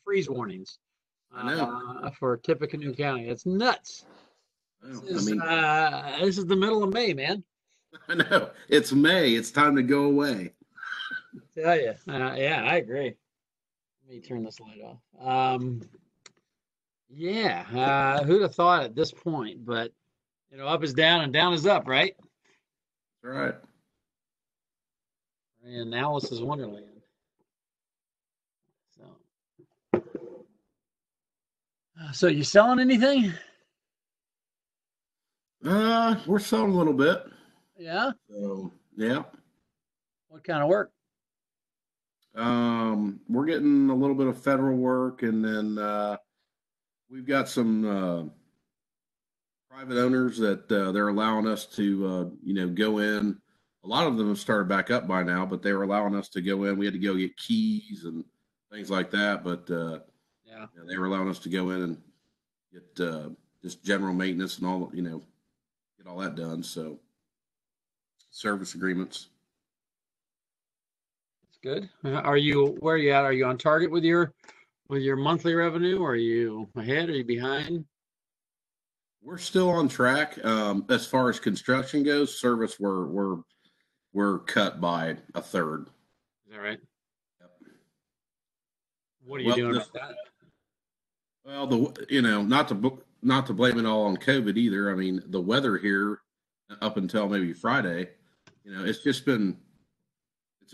freeze warnings I know. for Tippecanoe County. It's nuts. Well, This is the middle of May, man. I know. It's May. It's time to go away. I tell you. Yeah, I agree. Let me turn this light off. Yeah, who'd have thought at this point? But up is down and down is up, right? That's right. In Alice's Wonderland. So you selling anything? We're selling a little bit. Yeah. So yeah. What kind of work? We're getting a little bit of federal work, and then we've got some private owners that they're allowing us to go in. A lot of them have started back up by now, but they were allowing us to go in. We had to go get keys and things like that, but they were allowing us to go in and get just general maintenance and all, get all that done. So service agreements. That's good. Where are you at? Are you on target with your monthly revenue? Are you ahead? Are you behind? We're still on track. As far as construction goes, service we're cut by a third. Is that right? Yep. What are you doing about that? Well, not to blame it all on COVID either. I mean, the weather here up until maybe Friday, it's just been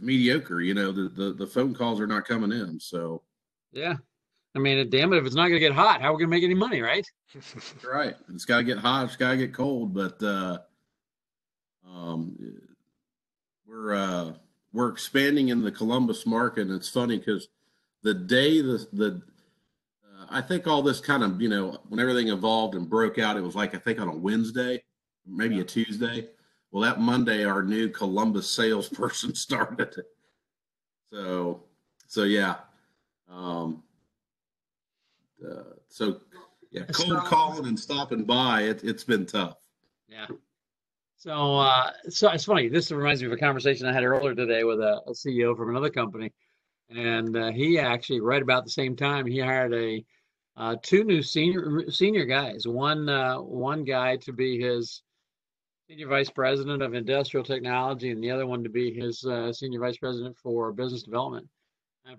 mediocre. The phone calls are not coming in. So yeah, I mean, damn it, if it's not going to get hot, how are we going to make any money, right? Right. It's got to get hot. It's got to get cold. But we're expanding in the Columbus market, and it's funny because the day I think all this kind of when everything evolved and broke out, it was like I think on a Wednesday, maybe a Tuesday. Well, that Monday, our new Columbus salesperson started. So yeah. Cold calling and stopping by, it's been tough. Yeah. So it's funny. This reminds me of a conversation I had earlier today with a CEO from another company, and he actually right about the same time he hired two new senior guys. One guy to be his senior vice president of industrial technology, and the other one to be his senior vice president for business development.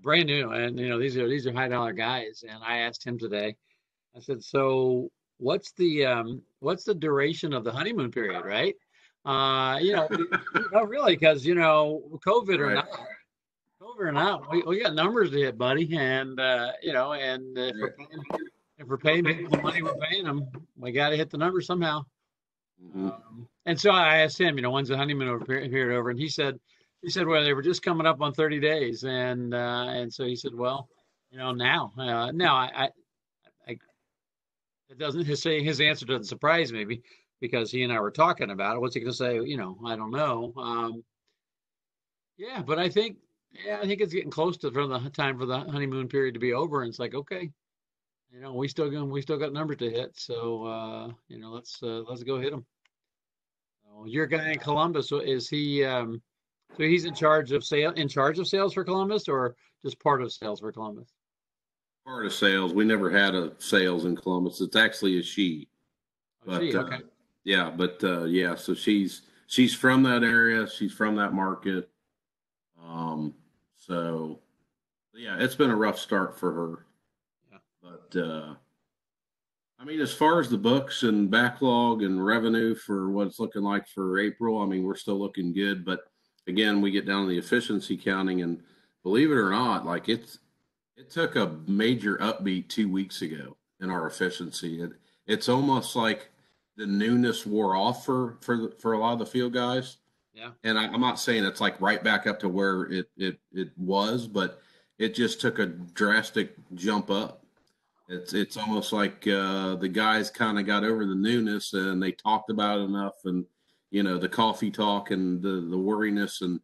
Brand new, and these are high dollar guys. And I asked him today. I said, "So what's the duration of the honeymoon period, right?" Not really, because COVID or not, we got numbers to hit, buddy, and if we're paying people the money we're paying them, we got to hit the numbers somehow. Mm-hmm. And so I asked him, when's the honeymoon period over? And he said, well, they were just coming up on 30 days, and so he said, well, now it doesn't his answer doesn't surprise me because he and I were talking about it. What's he going to say? I don't know. But I think it's getting close to the time for the honeymoon period to be over, and it's like, okay, we still got numbers to hit, so let's go hit them. So your guy in Columbus, is he? So he's in charge of sales for Columbus, or just part of sales for Columbus? Part of sales. We never had a sales in Columbus. It's actually a she. Okay. So she's from that area. She's from that market. So yeah, it's been a rough start for her. Yeah. But I mean, as far as the books and backlog and revenue for what it's looking like for April, I mean, we're still looking good. But again, we get down to the efficiency counting, and believe it or not, like it took a major upbeat 2 weeks ago in our efficiency. It's almost like the newness wore off for a lot of the field guys. Yeah. And I'm not saying it's like right back up to where it was, but it just took a drastic jump up. It's almost like the guys kind of got over the newness, and they talked about it enough, and the coffee talk and the worriness, and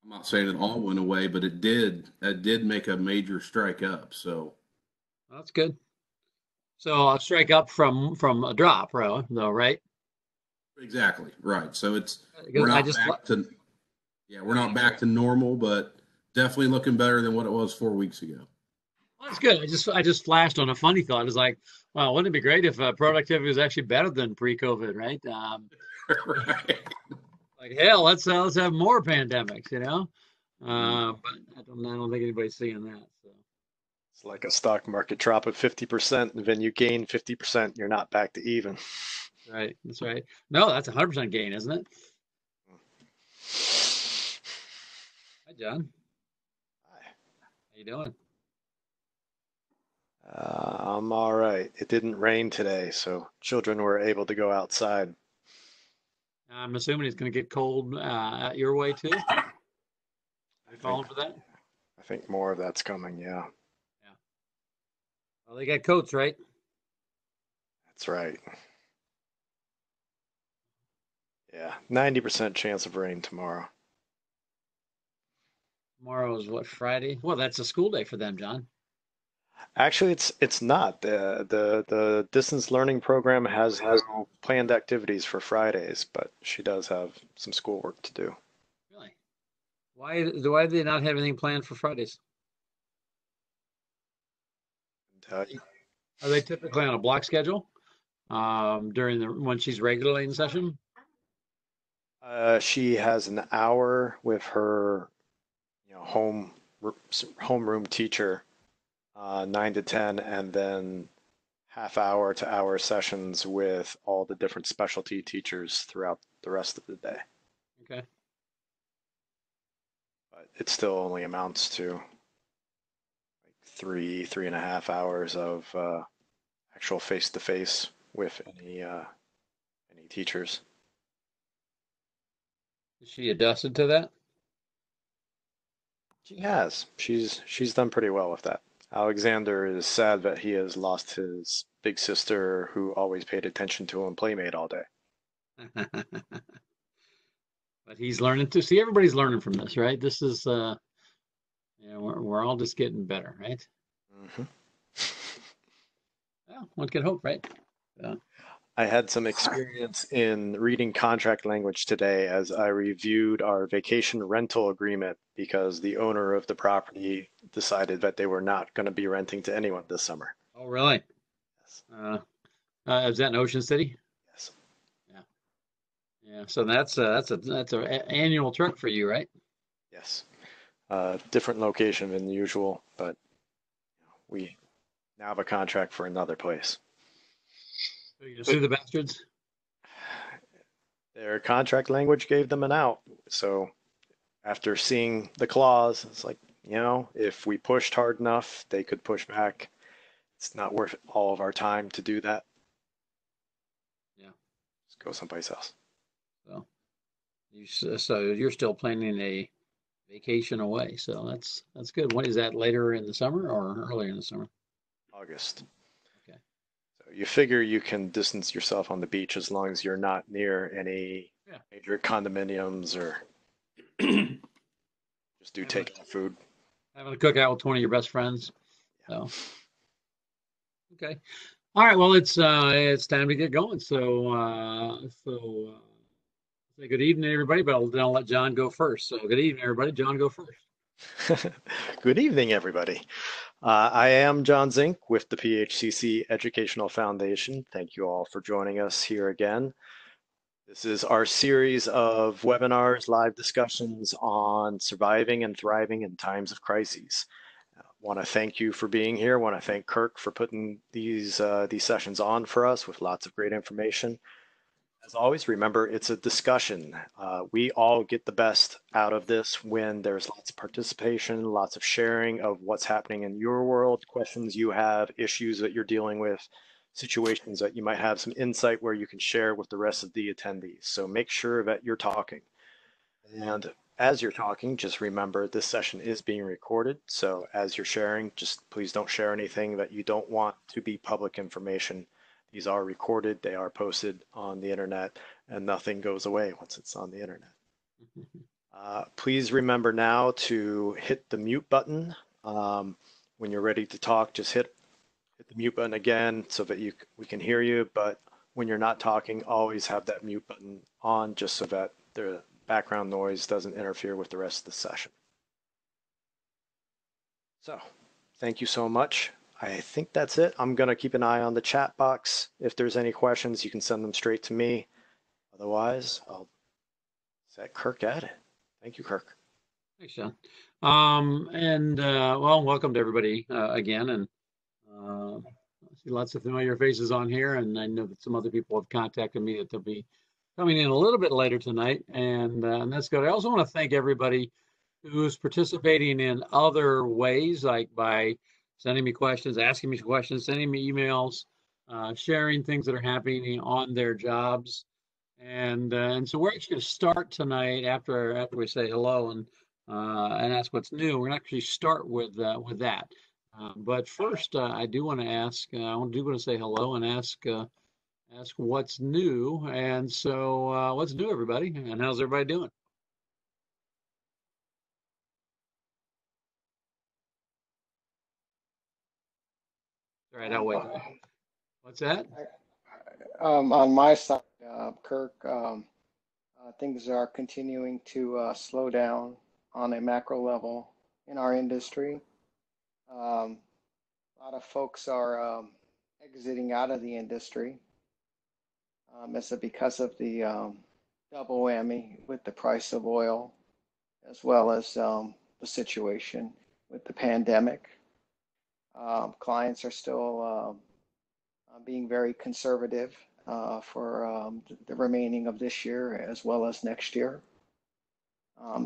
I'm not saying it all went away, but it did make a major strike up. So that's good. So a strike up from a drop, though, right? Exactly right. So we're not back to normal, but definitely looking better than what it was 4 weeks ago. Well, that's good. I just flashed on a funny thought. It's like, well, wouldn't it be great if productivity was actually better than pre-COVID, right? Right. Like hell, let's have more pandemics, you know. Mhm. But I don't think anybody's seeing that. So It's like a stock market drop of 50%, and then you gain 50%, you're not back to even. right, that's right. No, that's 100% gain, isn't it? Hi, John. How you doing? I'm all right. It didn't rain today, so children were able to go outside. I'm assuming it's going to get cold out your way too. Are I you think falling for that? I think more of that's coming, yeah. Yeah. Well, they got coats, right? That's right. Yeah, 90% chance of rain tomorrow. Tomorrow is what, Friday? Well, that's a school day for them, John. Actually, it's not. The distance learning program has no planned activities for Fridays, but she does have some schoolwork to do. Really? Why do they not have anything planned for Fridays? And, Are they typically on a block schedule during the when she's regularly in session? she has an hour with her, homeroom teacher, 9 to 10, and then half hour to hour sessions with all the different specialty teachers throughout the rest of the day. Okay. But it still only amounts to like 3.5 hours of actual face-to-face with any teachers. Is she adjusted to that? She has. She's done pretty well with that. Alexander is sad that he has lost his big sister who always paid attention to him playmate all day. But he's learning to see everybody's learning from this, right? This is yeah, we're all just getting better, right? hmm Well, one can hope, right? Yeah. I had some experience in reading contract language today as I reviewed our vacation rental agreement because the owner of the property decided that they were not going to be renting to anyone this summer. Oh, really? Yes. Uh, is that in Ocean City? Yes. Yeah. Yeah. So that's a annual trip for you, right? Yes. Different location than usual, but we now have a contract for another place. So you sue the bastards? Their contract language gave them an out. So after seeing the clause, it's like, if we pushed hard enough, they could push back. It's not worth all of our time to do that. Yeah. Just go someplace else. So so you're still planning a vacation away. So that's good. What is that later in the summer or earlier in the summer? August. Okay. So you figure you can distance yourself on the beach as long as you're not near any Yeah. major condominiums or just do Having takeout food. having a cookout with 20 of your best friends. Yeah. So okay. All right. Well, it's time to get going. So say good evening, everybody. But I'll let John go first. So good evening, everybody. John, go first. Good evening, everybody. I am John Zink with the PHCC Educational Foundation. Thank you all for joining us here again. This is our series of webinars, live discussions on surviving and thriving in times of crises. I want to thank you for being here. I want to thank Kirk for putting these sessions on for us with lots of great information. As always, remember it's a discussion. We all get the best out of this when there's lots of participation, lots of sharing of what's happening in your world, questions you have, issues that you're dealing with, situations that you might have some insight where you can share with the rest of the attendees. So make sure that you're talking. And as you're talking, just remember this session is being recorded. So as you're sharing, just please don't share anything that you don't want to be public information. These are recorded, they are posted on the internet, and nothing goes away once it's on the internet. Please remember now to hit the mute button. When you're ready to talk, just hit the mute button again so that we can hear you. But when you're not talking, always have that mute button on just so that the background noise doesn't interfere with the rest of the session. So Thank you so much. I think that's it. I'm going to keep an eye on the chat box. If there's any questions, you can send them straight to me. Otherwise, I'll set Kirk at it. Thank you, Kirk. Thanks, John. Well, welcome to everybody again. And I see lots of familiar faces on here, and I know that some other people have contacted me that they'll be coming in a little bit later tonight, and that's good. I also want to thank everybody who's participating in other ways, like by sending me questions, asking me questions, sending me emails, sharing things that are happening on their jobs. And so we're actually going to start tonight after we say hello and ask what's new. We're going to actually start with that. But first, I do want to ask. I do want to say hello and ask what's new. And so, what's new, everybody? And how's everybody doing? All right, I'll wait. What's that? On my side, Kirk, things are continuing to slow down on a macro level in our industry. A lot of folks are exiting out of the industry because of the double whammy with the price of oil, as well as the situation with the pandemic. Clients are still being very conservative for the remaining of this year as well as next year.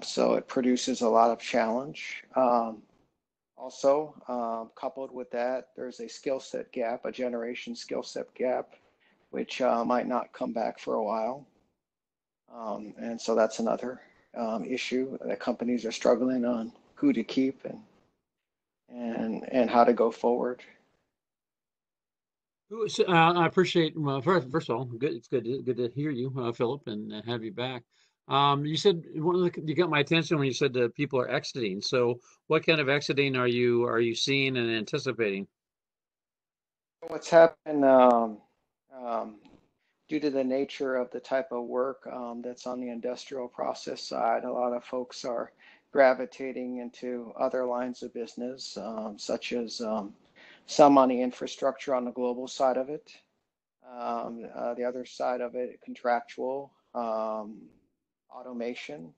So it produces a lot of challenge. Also, coupled with that, there's a skill set gap, a generation skill set gap, which might not come back for a while. And so that's another issue that companies are struggling on who to keep and how to go forward. I appreciate, first of all, good. It's good to hear you, Philip, and have you back. You said you got my attention when you said that people are exiting. So, what kind of exiting are you seeing and anticipating? What's happened due to the nature of the type of work that's on the industrial process side, a lot of folks are gravitating into other lines of business, such as some on the infrastructure on the global side of it. The other side of it, contractual, automation,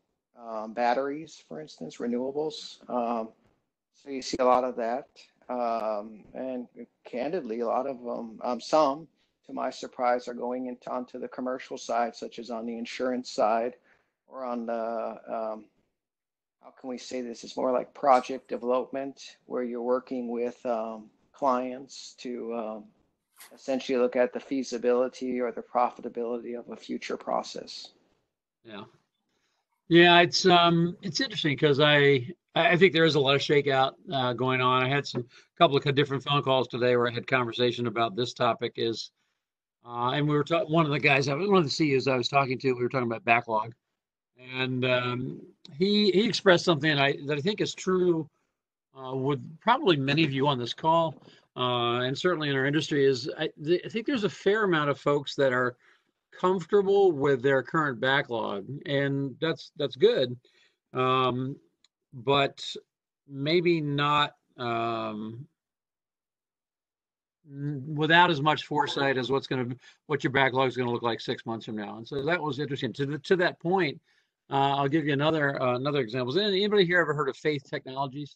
batteries, for instance, renewables. So you see a lot of that. And candidly, a lot of them, some, to my surprise, are going onto the commercial side, such as on the insurance side or on the, how can we say this? It's more like project development, where you're working with clients to essentially look at the feasibility or the profitability of a future process. Yeah, it's interesting because I think there is a lot of shakeout going on. I had a couple of different phone calls today where I had conversation about this topic and we were talking. One of the CEOs I was talking to, we were talking about backlog, and he expressed something that I think is true with probably many of you on this call, and certainly in our industry. I think there's a fair amount of folks that are comfortable with their current backlog, and that's good, but maybe not without as much foresight as what your backlog is going to look like 6 months from now. And so that was interesting. To that point, I'll give you another example. Has anybody here ever heard of Faith Technologies?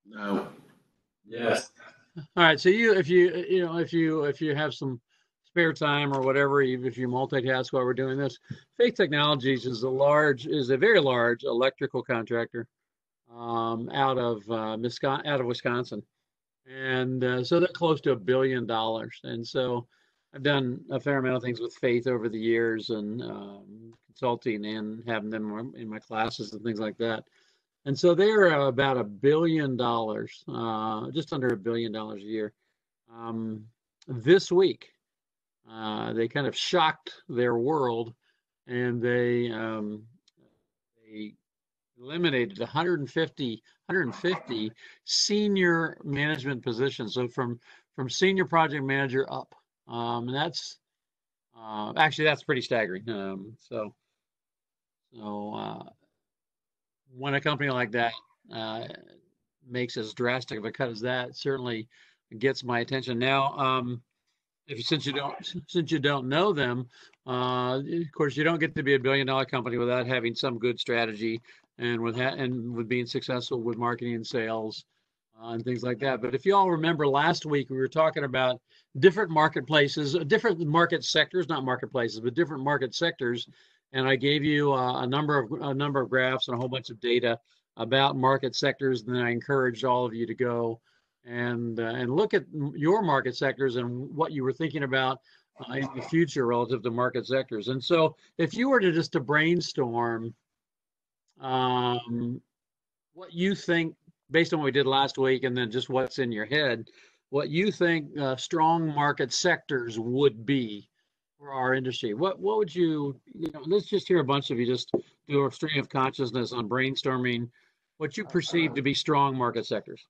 No. Yes. All right. So if you have some spare time or whatever, even if you multitask while we're doing this, Faith Technologies is a very large electrical contractor out of Wisconsin, and so they're close to $1 billion. And so I've done a fair amount of things with Faith over the years, and consulting and having them in my classes and things like that. And so they're about $1 billion, just under $1 billion a year. This week, they kind of shocked their world, and they eliminated 150 senior management positions. So from senior project manager up, and that's pretty staggering. So So when a company like that makes as drastic of a cut as that, certainly gets my attention. Now, since you don't know them, of course you don't get to be $1 billion company without having some good strategy and with being successful with marketing and sales and things like that. But if you all remember last week, we were talking about different marketplaces, different market sectors, not marketplaces, but different market sectors. And I gave you a number of graphs and a whole bunch of data about market sectors. And then I encouraged all of you to go and look at your market sectors and what you were thinking about in the future relative to market sectors. And so, if you were to brainstorm what you think based on what we did last week, and then just what's in your head, what you think strong market sectors would be for our industry. What would let's just hear a bunch of you just do a stream of consciousness on brainstorming what you perceive to be strong market sectors.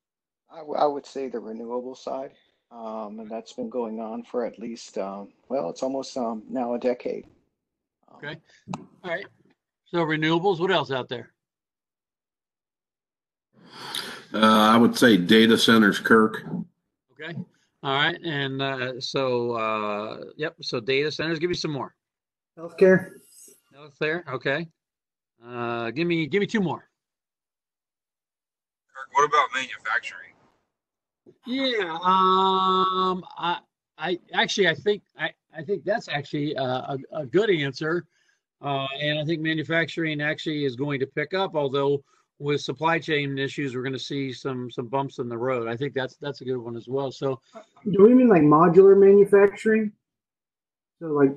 I would say the renewable side, and that's been going on for at least, it's almost now a decade. Okay. All right. So renewables, what else out there? I would say data centers, Kirk. Okay. All right. And so data centers, give me some more. Healthcare. Healthcare. Okay. Give me two more. Kirk, what about manufacturing? Yeah, I think that's actually a good answer, and I think manufacturing actually is going to pick up. Although with supply chain issues, we're going to see some bumps in the road. I think that's a good one as well. So, do we mean like modular manufacturing? So like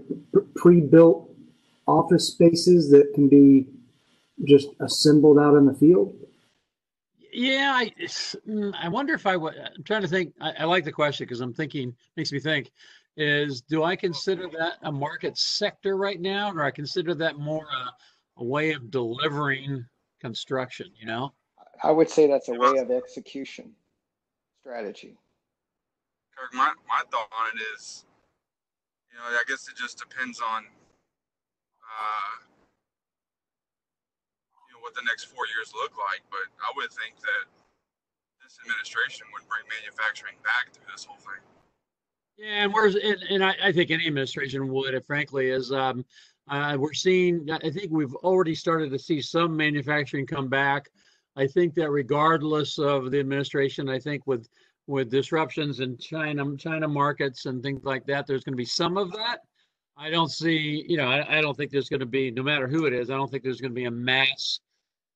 pre-built office spaces that can be just assembled out in the field? Yeah, I wonder if I would. I'm trying to think. I like the question because makes me think. Do I consider that a market sector right now, or I consider that more a way of delivering construction? I would say that's a way of execution strategy. Kirk, my thought on it is, I guess it just depends on what the next 4 years look like, but I would think that this administration would bring manufacturing back through this whole thing. Yeah, and I think any administration would, frankly, is we're seeing. I think we've already started to see some manufacturing come back. I think that regardless of the administration, I think with disruptions in China markets and things like that, there's going to be some of that. I don't see, I don't think there's going to be, no matter who it is, I don't think there's going to be a mass.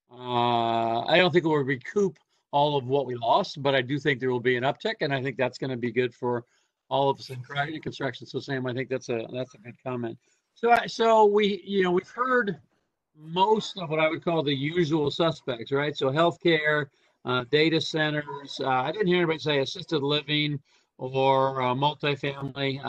I don't think it will recoup all of what we lost, but I do think there will be an uptick, and I think that's going to be good for all of us in construction. So, Sam, I think that's a good comment. So we've heard most of what I would call the usual suspects, right? So healthcare, data centers. I didn't hear anybody say assisted living or multifamily,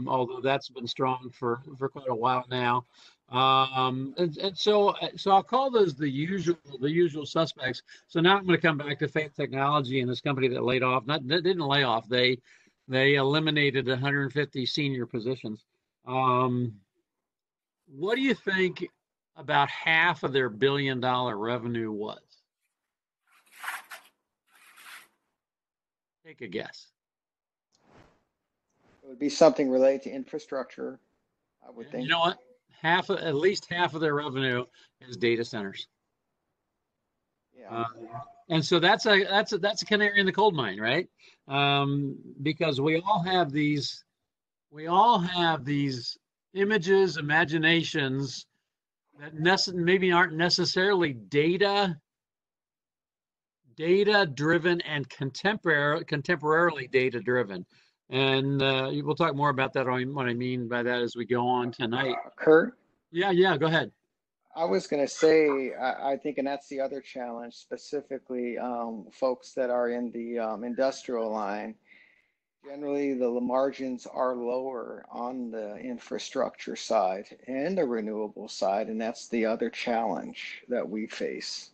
although that's been strong for quite a while now. And so I'll call those the usual suspects. So now I'm going to come back to Faith Technology and this company that laid off. They didn't lay off. They eliminated 150 senior positions. What do you think about half of their $1 billion revenue was? Take a guess. It would be something related to infrastructure, I would think. You know what? At least half of their revenue is data centers. Yeah. And so that's a canary in the coal mine, right? Because we all have these images, imaginations that maybe aren't necessarily data driven and contemporarily data driven. And we'll talk more about that on what I mean by that as we go on tonight. Kurt? Yeah, go ahead. I was going to say, I think, and that's the other challenge, specifically folks that are in the industrial line. Generally, the margins are lower on the infrastructure side and the renewable side, and that's the other challenge that we face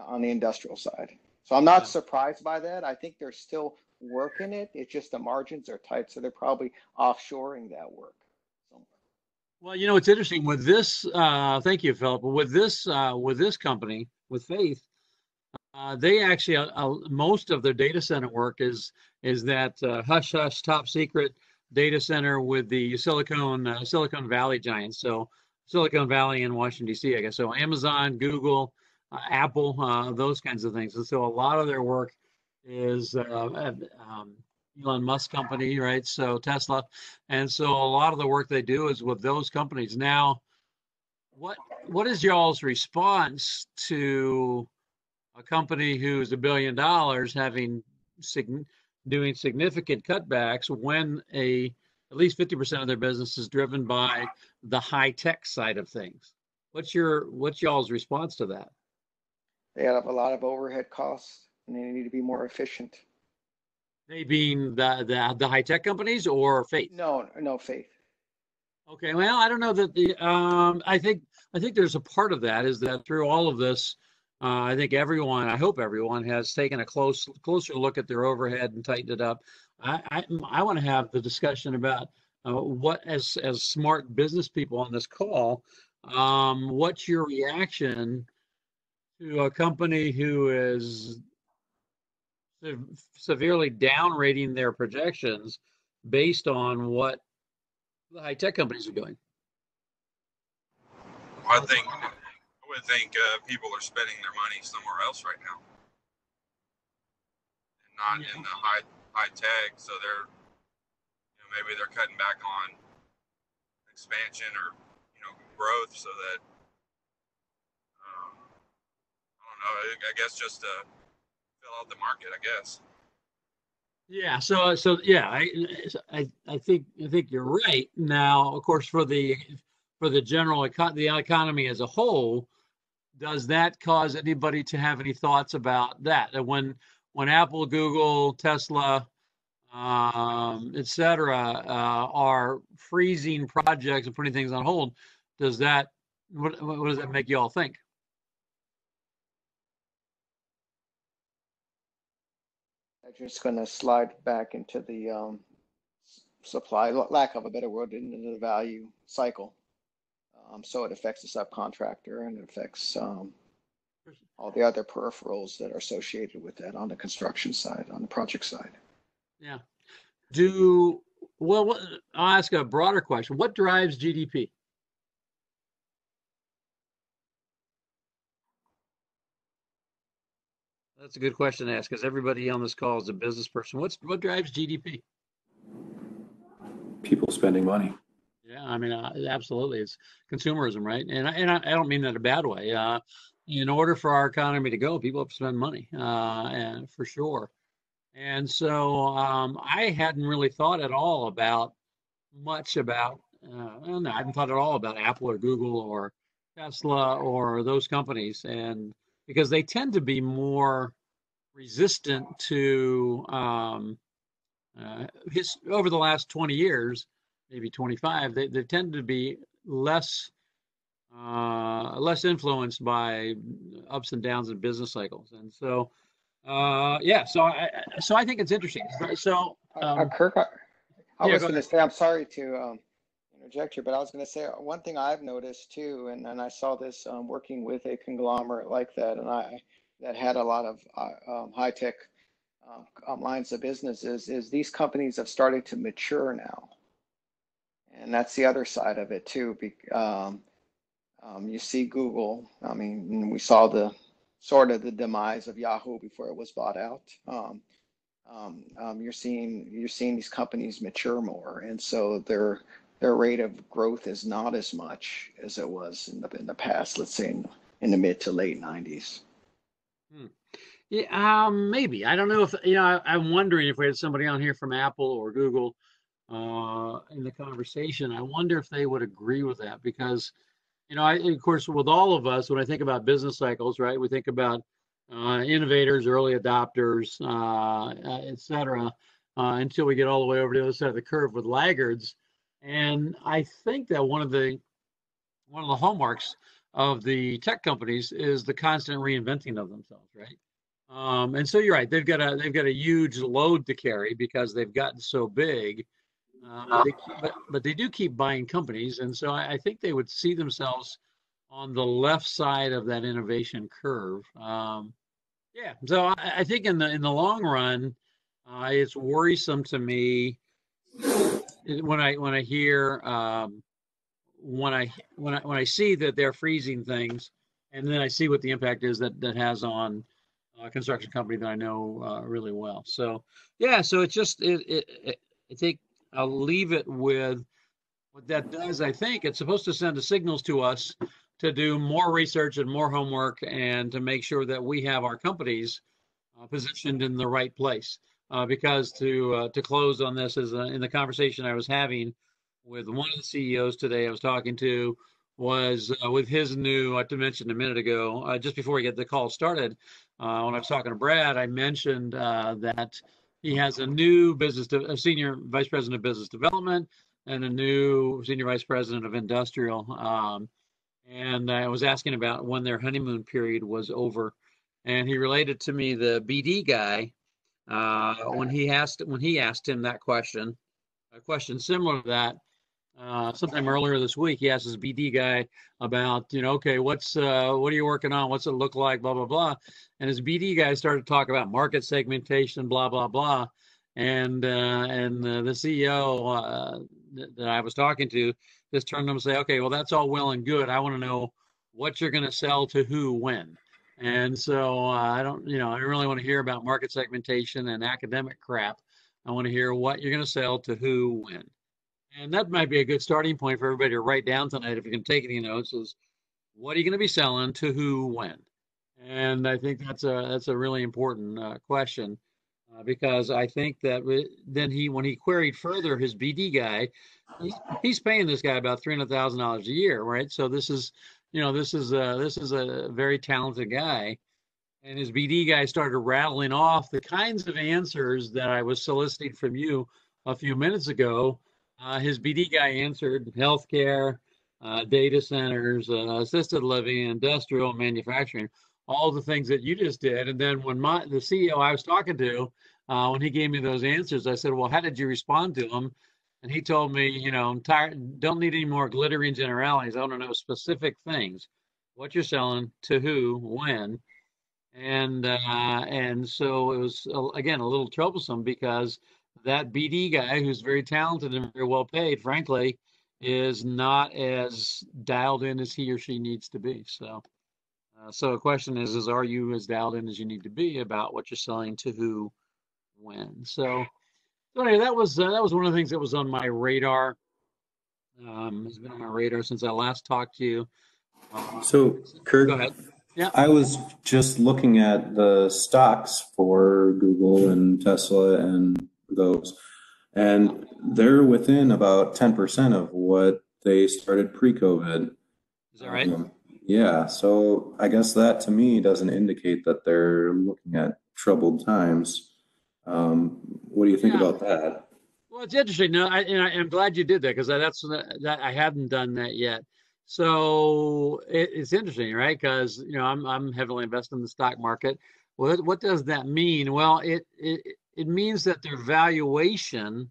on the industrial side. So I'm not surprised by that. I think they're still working it. It's just the margins are tight, so they're probably offshoring that work somewhere. Well, it's interesting with this. Thank you, Philip. With this company, with Faith, they actually most of their data center work is that hush hush top secret data center with the Silicon Valley giants. So Silicon Valley in Washington D.C. I guess so. Amazon, Google, Apple, those kinds of things. And so a lot of their work is Elon Musk company, right? So Tesla, and so a lot of the work they do is with those companies. Now, what is y'all's response to a company who's $1 billion having doing significant cutbacks when at least 50% of their business is driven by the high tech side of things? What's y'all's response to that? They have a lot of overhead costs and they need to be more efficient. They being the high tech companies or Faith? No, Faith. Okay, well, I don't know that I think there's a part of that is that through all of this, I hope everyone has taken a closer look at their overhead and tightened it up. I want to have the discussion about what, as smart business people on this call, what's your reaction to a company who is severely downrating their projections based on what the high tech companies are doing? I would think people are spending their money somewhere else right now, and not in the high tech. So maybe they're cutting back on expansion or growth, so that I don't know. I guess just to fill out the market, I guess. Yeah. So yeah, I think you're right. Now, of course, for the general the economy as a whole, does that cause anybody to have any thoughts about that? That when Apple, Google, Tesla, et cetera, are freezing projects and putting things on hold, what does that make you all think? They're just going to slide back into the supply, lack of a better word, into the value cycle. So it affects the subcontractor and it affects all the other peripherals that are associated with that on the construction side, on the project side. Yeah. I'll ask a broader question. What drives GDP? That's a good question to ask because everybody on this call is a business person. What drives GDP? People spending money. Yeah, I mean, absolutely, it's consumerism, right? And I don't mean that in a bad way. In order for our economy to go, people have to spend money, and for sure. And so I hadn't really thought at all about I hadn't thought at all about Apple or Google or Tesla or those companies, and because they tend to be more resistant to over the last 20 years, maybe 25, they tend to be less influenced by ups and downs in business cycles, and so so I think it's interesting. So Kirk, I was going to say, I'm sorry to interject here, but I was going to say one thing I've noticed too, and I saw this working with a conglomerate like that, and that had a lot of high tech lines of businesses, is these companies have started to mature now. And that's the other side of it too. You see Google. I mean, we saw the demise of Yahoo before it was bought out. You're seeing these companies mature more, and so their rate of growth is not as much as it was in the past. Let's say in the mid to late 90s. Yeah, maybe. I don't know if I'm wondering if we had somebody on here from Apple or Google in the conversation. I wonder if they would agree with that because, of course, with all of us, when I think about business cycles, right, we think about innovators, early adopters, et cetera, until we get all the way over to the other side of the curve with laggards. And I think that one of the hallmarks of the tech companies is the constant reinventing of themselves, right? And so you're right; they've got a huge load to carry because they've gotten so big. But they do keep buying companies, and so I think they would see themselves on the left side of that innovation curve. Yeah, so I think in the long run, it's worrisome to me when I hear when I see that they're freezing things, and then I see what the impact is that has on a construction company that I know really well. So yeah, so it's just I think I'll leave it with what that does. I think it's supposed to send a signals to us to do more research and more homework and to make sure that we have our companies positioned in the right place. Because to close on this is in the conversation I was having with one of the CEOs today I was talking to was with his new, I mentioned a minute ago, just before we get the call started, when I was talking to Brad, I mentioned that he has a new a senior vice president of business development and a new senior vice president of industrial. And I was asking about when their honeymoon period was over, and he related to me the BD guy when he asked him that question, a question similar to that. Sometime earlier this week, he asked his BD guy about, okay, what are you working on? What's it look like? Blah, blah, blah. And his BD guy started to talk about market segmentation, blah, blah, blah. And the CEO that I was talking to just turned to him and say, okay, well, that's all well and good. I want to know what you're going to sell to who, when. And so I don't really want to hear about market segmentation and academic crap. I want to hear what you're going to sell to who, when. And that might be a good starting point for everybody to write down tonight, if you can take any notes, is what are you going to be selling to who, when? And I think that's a really important question because I think that then when he queried further his BD guy, he's paying this guy about $300,000 a year, right? So this is a very talented guy. And his BD guy started rattling off the kinds of answers that I was soliciting from you a few minutes ago. His BD guy answered healthcare, data centers, assisted living, industrial, manufacturing, all the things that you just did. And then when the CEO I was talking to, when he gave me those answers, I said, well, how did you respond to them? And he told me, I'm tired, don't need any more glittering generalities. I want to know specific things, what you're selling, to who, when. And so it was, again, a little troublesome because that BD guy, who's very talented and very well paid, frankly, is not as dialed in as he or she needs to be. So the question is are you as dialed in as you need to be about what you're selling to who, when? So anyway, that was one of the things that was on my radar. It's been on my radar since I last talked to you. So, Kirk, go ahead. Yeah. I was just looking at the stocks for Google and Tesla and those, and they're within about 10% of what they started pre-COVID. Is that right? Yeah, so I guess that to me doesn't indicate that they're looking at troubled times. What do you think about that? Well, it's interesting. No, I'm glad you did that because that I hadn't done that yet. So it's interesting, right? Because I'm heavily invested in the stock market. Well, what does that mean? Well, it means that their valuation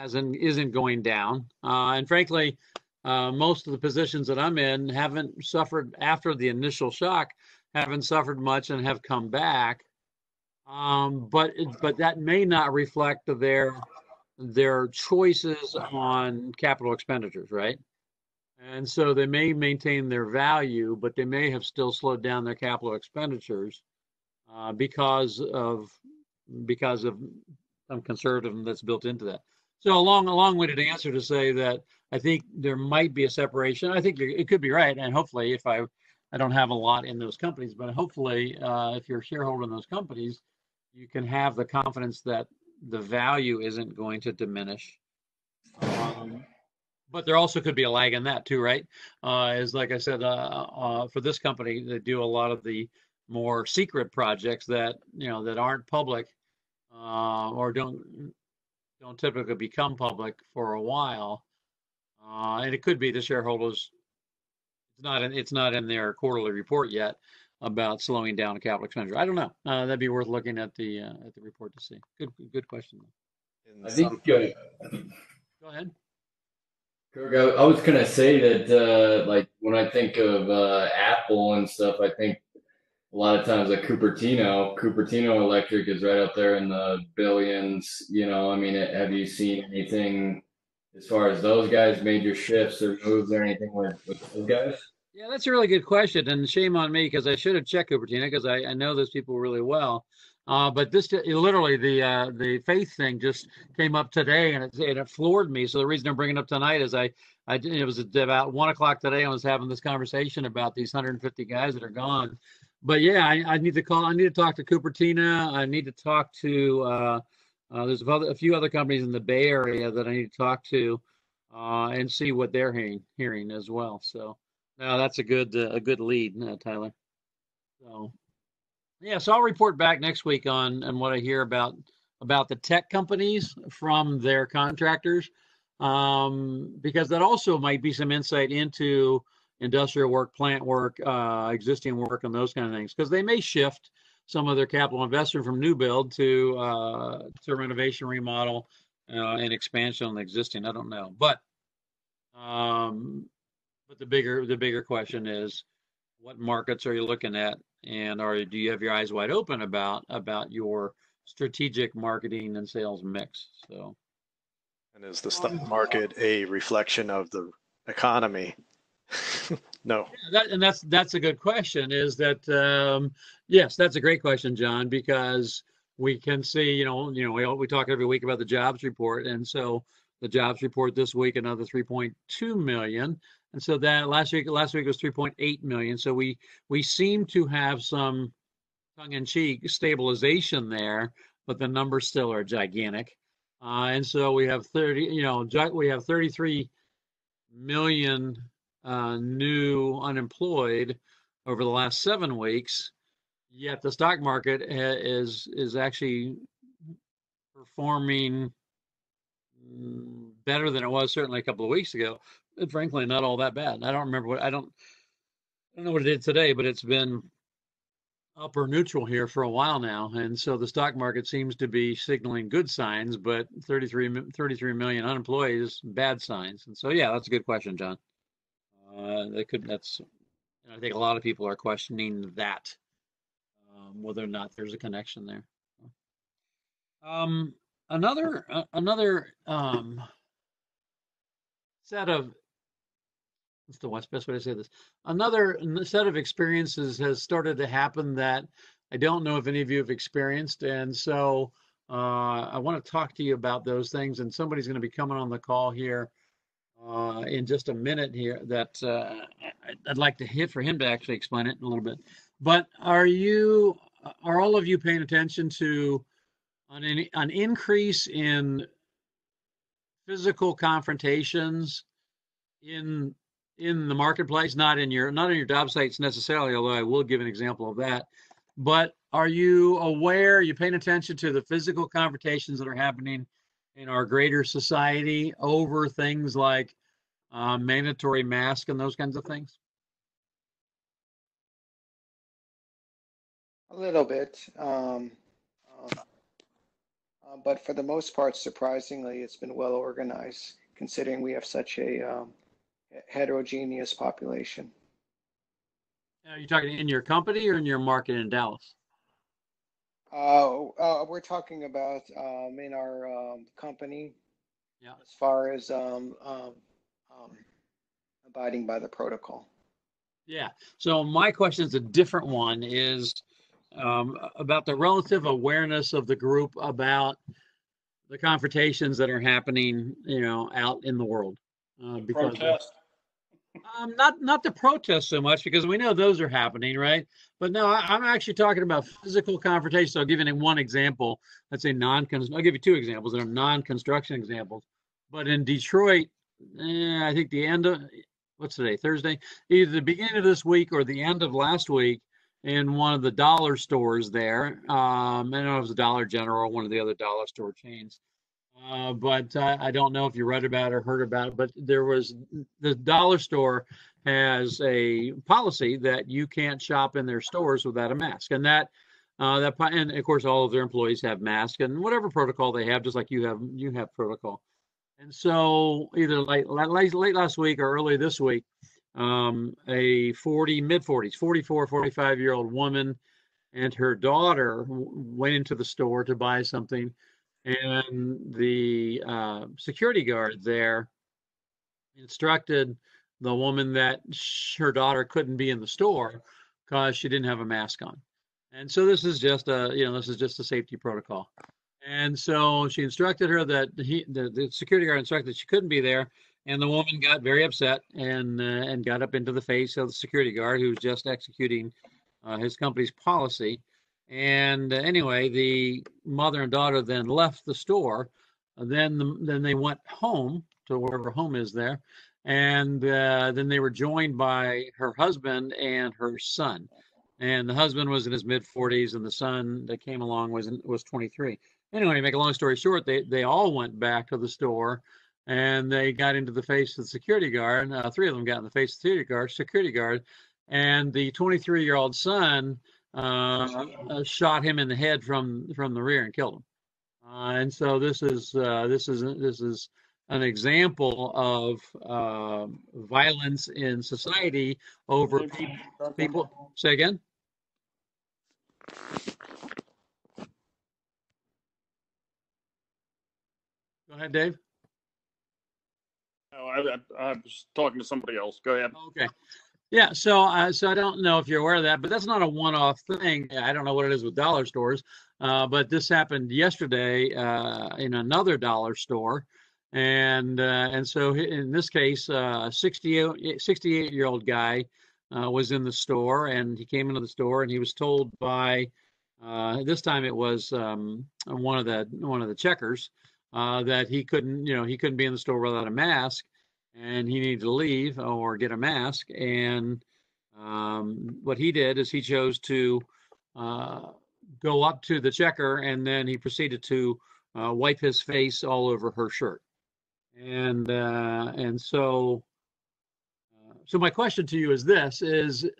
isn't going down, and frankly, most of the positions that I'm in haven't suffered after the initial shock, haven't suffered much and have come back. But that may not reflect their choices on capital expenditures, right? And so they may maintain their value, but they may have still slowed down their capital expenditures because of some conservatism that's built into that. So a long-winded answer to say that I think there might be a separation. I think it could be right, and hopefully, if I don't have a lot in those companies, but hopefully, if you're a shareholder in those companies, you can have the confidence that the value isn't going to diminish. But there also could be a lag in that too, right? Is like I said, for this company, they do a lot of the more secret projects that that aren't public or don't typically become public for a while, and it could be the shareholders. It's not in their quarterly report yet about slowing down capital expenditure. I don't know. That'd be worth looking at the report to see. Good question. I think Go ahead. Kirk, I was gonna say that like when I think of Apple and stuff, I think a lot of times like Cupertino Electric is right up there in the billions. I mean, have you seen anything as far as those guys, major shifts or moves or anything with those guys? Yeah, that's a really good question, and shame on me because I should have checked Cupertino because I know those people really well. But this literally the faith thing just came up today, and it floored me. So the reason I'm bringing it up tonight is it was about 1 o'clock today. I was having this conversation about these 150 guys that are gone. But yeah, I need to call. I need to talk to Cupertino. I need to talk to. There's a few other companies in the Bay Area that I need to talk to and see what they're hearing as well. So. No, that's a good lead, Tyler. So yeah, so I'll report back next week on what I hear about the tech companies from their contractors, because that also might be some insight into industrial work, plant work, existing work, and those kind of things, because they may shift some of their capital investment from new build to renovation, remodel, and expansion on the existing. I don't know, but. But the bigger question is, what markets are you looking at, and do you have your eyes wide open about your strategic marketing and sales mix? So, and is the stock market a reflection of the economy? No. Yeah, that's a good question. Is that yes, that's a great question, John, because we can see, we talk every week about the jobs report, and so the jobs report this week another 3.2 million. And so that last week was 3.8 million. So we seem to have some tongue-in-cheek stabilization there, but the numbers still are gigantic. And so we have 33 million new unemployed over the last 7 weeks. Yet the stock market is actually performing better than it was certainly a couple of weeks ago. And frankly, not all that bad. I don't know what it did today, but it's been up or neutral here for a while now. And so the stock market seems to be signaling good signs, but 33 million unemployed is bad signs. And so, yeah, that's a good question, John. I think a lot of people are questioning that, whether or not there's a connection there. Another set of, what's the best way to say this? Another set of experiences has started to happen that I don't know if any of you have experienced. And so I want to talk to you about those things. And somebody's going to be coming on the call here in just a minute here that I'd like to hit for him to actually explain it a little bit. But are all of you paying attention to an increase in physical confrontations in the marketplace, not in your job sites necessarily, although I will give an example of that. But are you paying attention to the physical confrontations that are happening in our greater society over things like mandatory mask and those kinds of things? A little bit. But for the most part, surprisingly, it's been well organized, considering we have such a heterogeneous population. Are you talking in your company or in your market in Dallas? We're talking about in our company, yeah, as far as abiding by the protocol. Yeah. So my question is a different one, is about the relative awareness of the group about the confrontations that are happening, out in the world. Because protest. Not the protest so much, because we know those are happening, right? But no, I'm actually talking about physical confrontation. So I'll give you one example. Let's say I'll give you two examples that are non-construction examples. But in Detroit, I think the end of, what's today, Thursday? Either the beginning of this week or the end of last week, in one of the dollar stores there. I don't know if it was a Dollar General or one of the other dollar store chains. But I don't know if you read about it or heard about it, but the dollar store has a policy that you can't shop in their stores without a mask. And and of course all of their employees have masks and whatever protocol they have, just like you have protocol. And so either late last week or early this week, a mid 40s, 44, 45-year-old woman and her daughter went into the store to buy something, and the security guard there instructed the woman that her daughter couldn't be in the store because she didn't have a mask on. And so this is just a safety protocol. And so she instructed her that the security guard instructed that she couldn't be there, and the woman got very upset and got up into the face of the security guard who was just executing his company's policy. And anyway, the mother and daughter then left the store. Then they went home to wherever home is there, and then they were joined by her husband and her son. And the husband was in his mid 40s, and the son that came along was 23. Anyway, to make a long story short, they all went back to the store, and they got into the face of the security guard. Three of them got in the face of the security guard, and the 23-year-old son shot him in the head from the rear and killed him. And so this is an example of violence in society over people. Say again. Go ahead, Dave. No, I was talking to somebody else. Go ahead. Okay. Yeah, so I don't know if you're aware of that, but that's not a one-off thing. I don't know what it is with dollar stores, but this happened yesterday in another dollar store, and so in this case, 68-year-old guy was in the store, and he came into the store, and he was told by this time it was one of the checkers that he couldn't be in the store without a mask, and he needed to leave or get a mask. And what he did is he chose to go up to the checker, and then he proceeded to wipe his face all over her shirt. And so my question to you is this: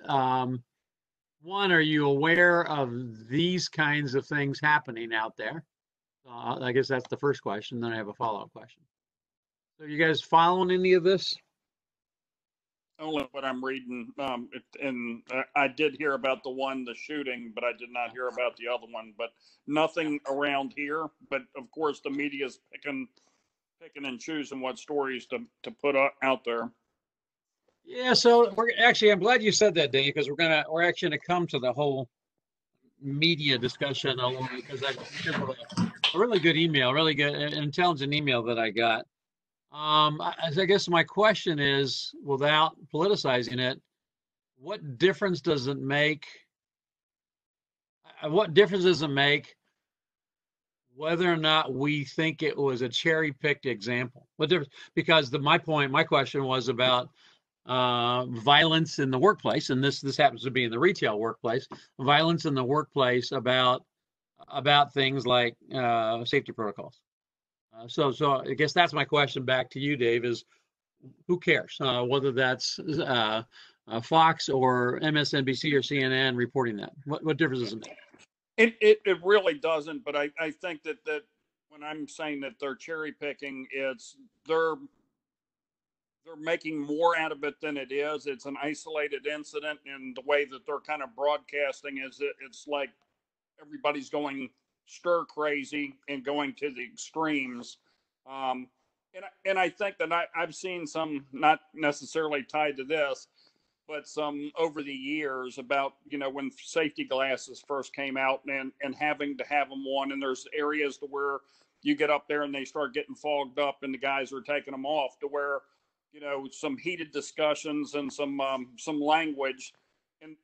one, are you aware of these kinds of things happening out there? I guess that's the first question. Then I have a follow-up question. So you guys following any of this? Only what I'm reading. And I did hear about the shooting, but I did not hear about the other one. But nothing around here. But of course, the media is picking and choosing what stories to put out there. Yeah. So I'm glad you said that, Dave, because we're actually gonna come to the whole media discussion a little bit, because I a really good email, really good, intelligent email that I got. I guess my question is, without politicizing it, what difference does it make? What difference does it make whether or not we think it was a cherry-picked example? What difference? Because my question was about violence in the workplace, and this happens to be in the retail workplace. Violence in the workplace about things like safety protocols. So I guess that's my question back to you, Dave, is who cares whether that's Fox or MSNBC or CNN reporting that? What difference does it make? It really doesn't, but I think that when I'm saying that they're cherry picking, they're making more out of it than it is. It's an isolated incident, and the way that they're kind of broadcasting it's like everybody's going stir crazy and going to the extremes. And I think that I've seen some, not necessarily tied to this, but some over the years about, when safety glasses first came out and having to have them on, and there's areas to where you get up there and they start getting fogged up and the guys are taking them off, to where, some heated discussions and some language, and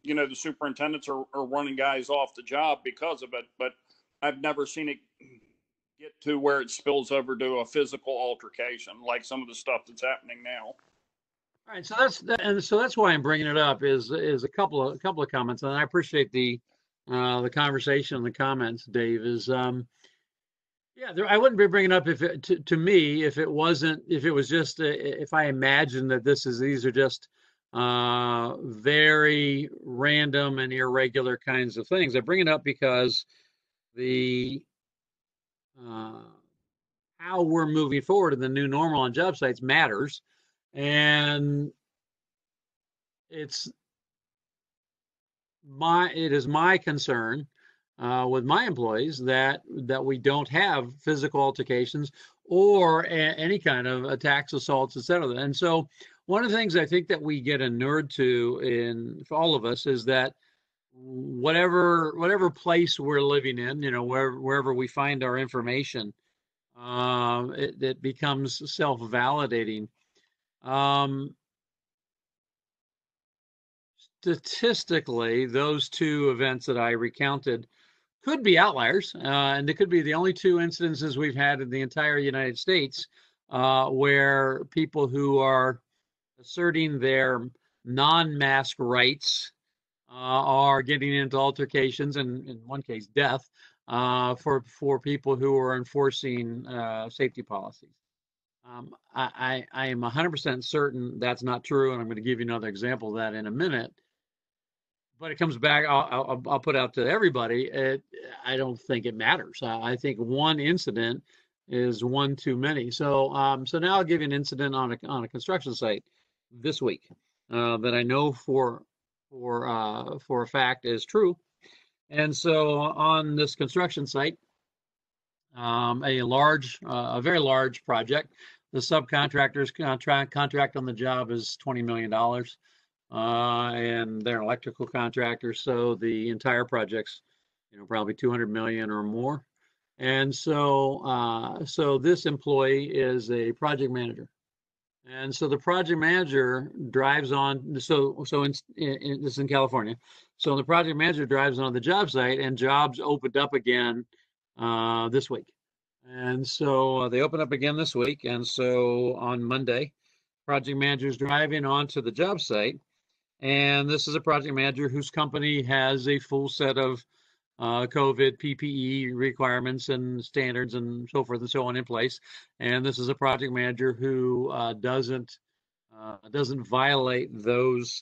the superintendents are running guys off the job because of it. But I've never seen it get to where it spills over to a physical altercation like some of the stuff that's happening now. All right, so that's why I'm bringing it up is a couple of comments, and I appreciate the conversation and the comments, Dave. I wouldn't be bringing up if I imagined that these are just very random and irregular kinds of things. I bring it up because the how we're moving forward in the new normal on job sites matters. And it is my concern with my employees that we don't have physical altercations or any kind of attacks, assaults, etc. And so one of the things I think that we get inured to for all of us is that whatever place we're living in, wherever we find our information, it becomes self-validating. Statistically, those two events that I recounted could be outliers, and they could be the only two incidences we've had in the entire United States where people who are asserting their non-mask rights are getting into altercations, and in one case, death, for people who are enforcing safety policies. I am 100% certain that's not true, and I'm going to give you another example of that in a minute. But it comes back, I'll put out to everybody, I don't think it matters. I think one incident is one too many. So now I'll give you an incident on a construction site this week that I know for a fact is true. And so on this construction site, a very large project, the subcontractor's contract on the job is $20 million. And they're an electrical contractor, so the entire project's, probably 200 million or more. And so this employee is a project manager, and so the project manager drives on. So this is in California. So the project manager drives on the job site, and jobs opened up again this week. And so they open up again this week, and so on Monday, project manager's driving onto the job site. And this is a project manager whose company has a full set of COVID PPE requirements and standards and so forth and so on in place. And this is a project manager who doesn't violate those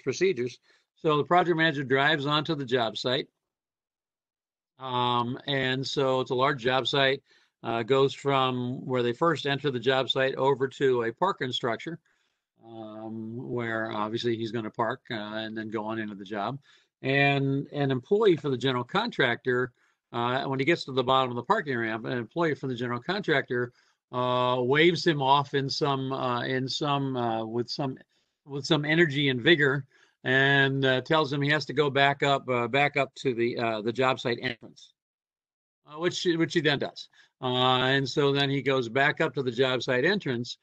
procedures. So the project manager drives onto the job site, and so it's a large job site. Goes from where they first enter the job site over to a parking structure. Where obviously he's going to park and then go on into the job. And an employee for the general contractor, when he gets to the bottom of the parking ramp, an employee from the general contractor waves him off with some energy and vigor, and tells him he has to go back up to the job site entrance, which he then does. And so then he goes back up to the job site entrance,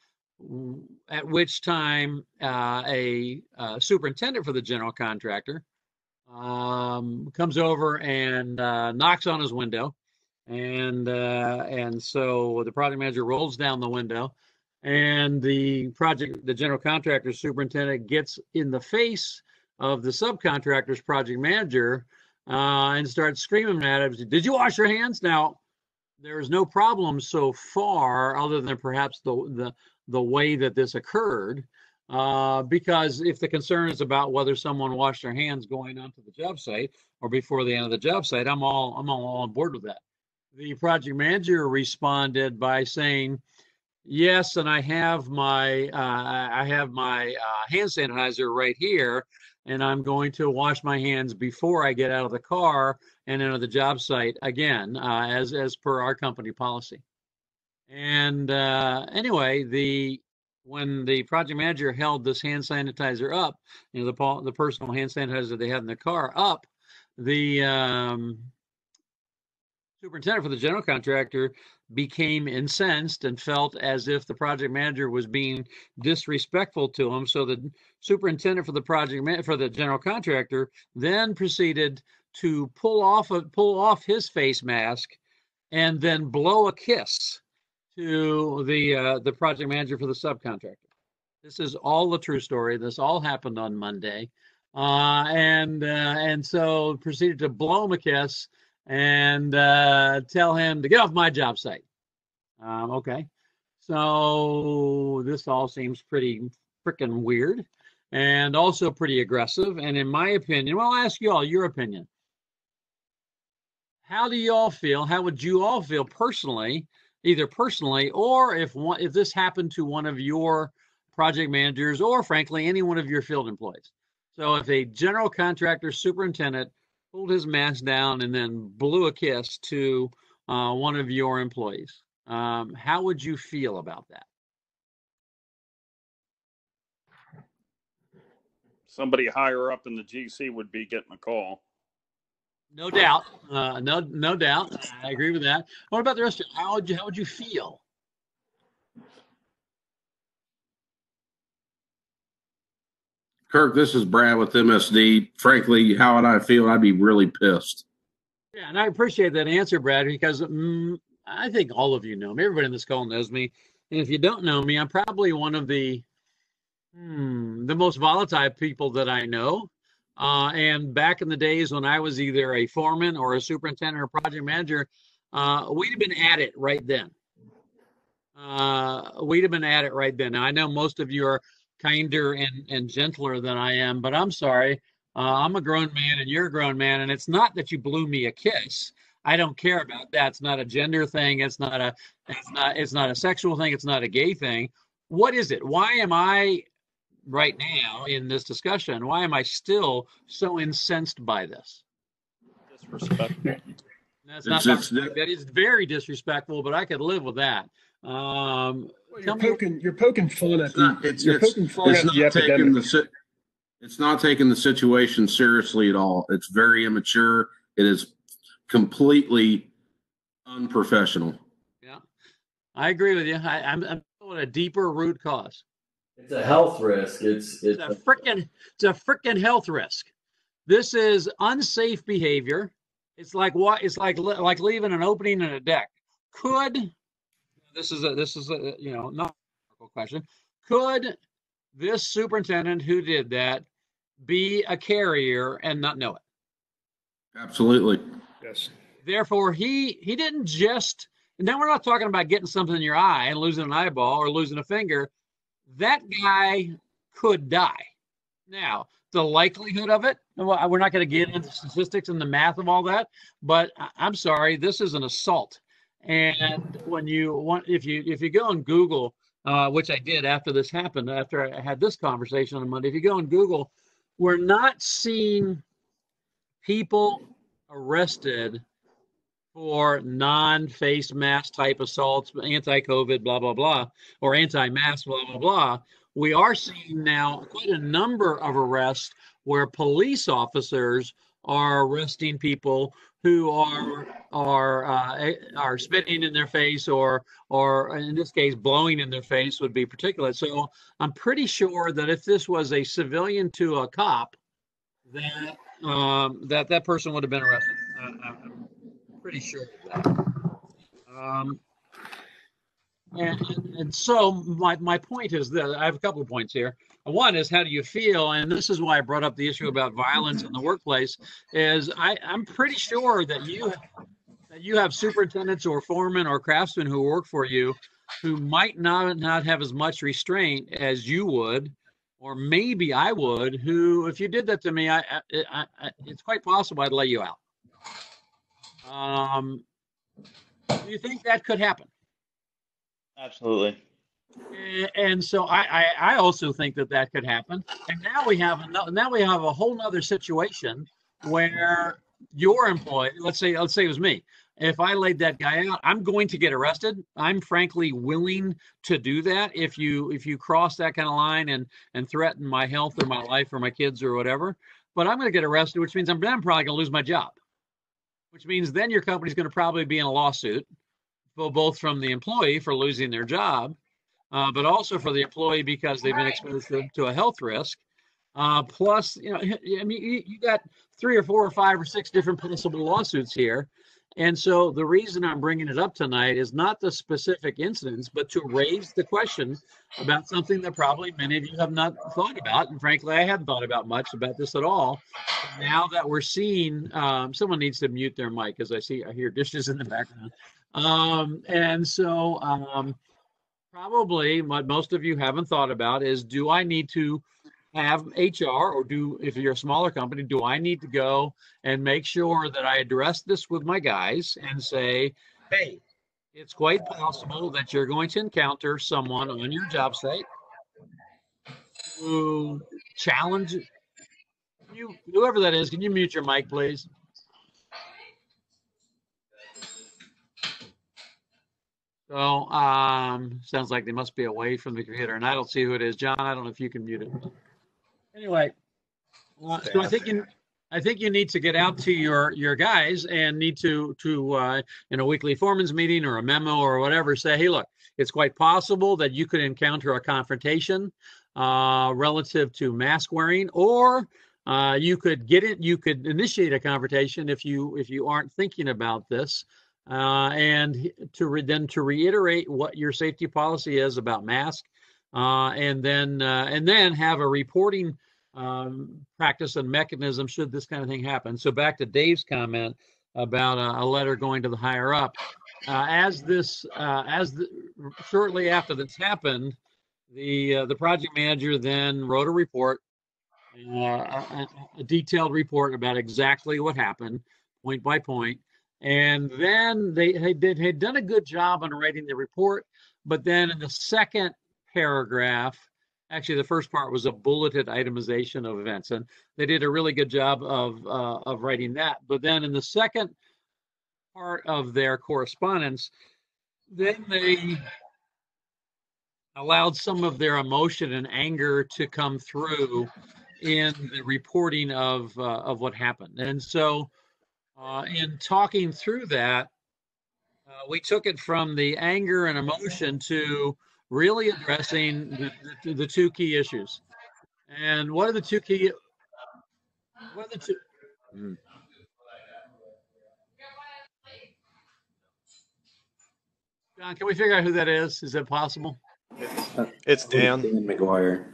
at which time a superintendent for the general contractor comes over and knocks on his window, and so the project manager rolls down the window, and the general contractor superintendent gets in the face of the subcontractor's project manager and starts screaming at him, "Did you wash your hands?" Now, there is no problem so far, other than perhaps the way that this occurred, because if the concern is about whether someone washed their hands going onto the job site or before the end of the job site, I'm all on board with that. The project manager responded by saying, "Yes, and I have my hand sanitizer right here, and I'm going to wash my hands before I get out of the car and enter the job site again, as per our company policy." And anyway, when the project manager held this hand sanitizer up, the personal hand sanitizer they had in the car up, the superintendent for the general contractor became incensed and felt as if the project manager was being disrespectful to him. So the superintendent for the general contractor then proceeded to pull off his face mask and then blow a kiss to the project manager for the subcontractor. This is all a true story. This all happened on Monday, and so proceeded to blow him a kiss and tell him to get off my job site. Okay, so this all seems pretty freaking weird, and also pretty aggressive. And in my opinion, well, I'll ask you all your opinion. How do you all feel? How would you all feel personally either personally or if this happened to one of your project managers or frankly any one of your field employees. So if a general contractor superintendent pulled his mask down and then blew a kiss to one of your employees, how would you feel about that? Somebody higher up in the GC would be getting a call. No doubt. No doubt. I agree with that. What about the rest of you? How would you feel? Kirk, this is Brad with MSD. Frankly, how would I feel? I'd be really pissed. Yeah, and I appreciate that answer, Brad, because I think all of you know me. Everybody in this call knows me. And if you don't know me, I'm probably one of the most volatile people that I know. And back in the days when I was either a foreman or a superintendent or project manager, we'd have been at it right then. We'd have been at it right then. Now, I know most of you are kinder and gentler than I am, but I'm sorry. I'm a grown man and you're a grown man, and it's not that you blew me a kiss. I don't care about that. It's not a gender thing. It's not a sexual thing. It's not a gay thing. What is it? Why am I right now in this discussion? Why am I still so incensed by this? Disrespectful. That's not that is very disrespectful, but I could live with that. You're poking fun at the epidemic. It's not taking the situation seriously at all. It's very immature. It is completely unprofessional. Yeah, I agree with you. I'm at a deeper root cause. It's a health risk. It's a freaking health risk. This is unsafe behavior. It's like what? It's like leaving an opening in a deck. This is a not a question. Could this superintendent who did that be a carrier and not know it? Absolutely. Yes. Therefore, he didn't just. Now we're not talking about getting something in your eye and losing an eyeball or losing a finger. That guy could die. Now, the likelihood of it, we're not going to get into statistics and the math of all that, but I'm sorry, this is an assault. And when if you go on Google, which I did after this happened, after I had this conversation on Monday, if you go on Google, we're not seeing people arrested for non-face mask type assaults, anti-COVID, blah, blah, blah, or anti-mask, blah, blah, blah. We are seeing now quite a number of arrests where police officers are arresting people who are spitting in their face or in this case, blowing in their face would be particulate. So I'm pretty sure that if this was a civilian to a cop, that person would have been arrested. I'm pretty sure of that. And so my point is that I have a couple of points here. One is, how do you feel? And this is why I brought up the issue about violence in the workplace. Is I'm pretty sure that you have superintendents or foremen or craftsmen who work for you who might not have as much restraint as you would, or maybe I would. Who, if you did that to me, it's quite possible I'd lay you out. Do you think that could happen? Absolutely. And so I also think that could happen. And now we have a whole nother situation where your employee, let's say it was me. If I laid that guy out, I'm going to get arrested. I'm frankly willing to do that if you cross that kind of line and threaten my health or my life or my kids or whatever. But I'm going to get arrested, which means I'm probably going to lose my job. Which means then your company's going to probably be in a lawsuit, both from the employee for losing their job, but also for the employee because they've been exposed to a health risk. Plus, you got 3 or 4 or 5 or 6 different possible lawsuits here. And so the reason I'm bringing it up tonight is not the specific incidents, but to raise the question about something that probably many of you have not thought about. And frankly, I hadn't thought about much about this at all. Now that we're seeing, someone needs to mute their mic because I hear dishes in the background. And so probably what most of you haven't thought about is, do I need to have HR, or if you're a smaller company, do I need to go and make sure that I address this with my guys and say, hey, it's quite possible that you're going to encounter someone on your job site who challenge you, whoever that is. Can you mute your mic, please? So, sounds like they must be away from the computer, and I don't see who it is. John, I don't know if you can mute it. Anyway, so I think you need to get out to your guys and need to in a weekly foreman's meeting or a memo or whatever, say, hey, look, it's quite possible that you could encounter a confrontation relative to mask wearing, or you could initiate a confrontation if you aren't thinking about this. And to reiterate what your safety policy is about mask, and then have a reporting practice and mechanism should this kind of thing happen. So back to Dave's comment about a letter going to the higher up. Shortly after this happened, the project manager then wrote a report, a detailed report about exactly what happened, point by point. And then they had done a good job on writing the report, but then in the second paragraph, actually the first part was a bulleted itemization of events, and they did a really good job of writing that. But then in the second part of their correspondence, then they allowed some of their emotion and anger to come through in the reporting of what happened. And so in talking through that, we took it from the anger and emotion to really addressing the two key issues. And what are the two key? What are the two? John, can we figure out who that is? Is that possible? It's Dan. Dan McGuire.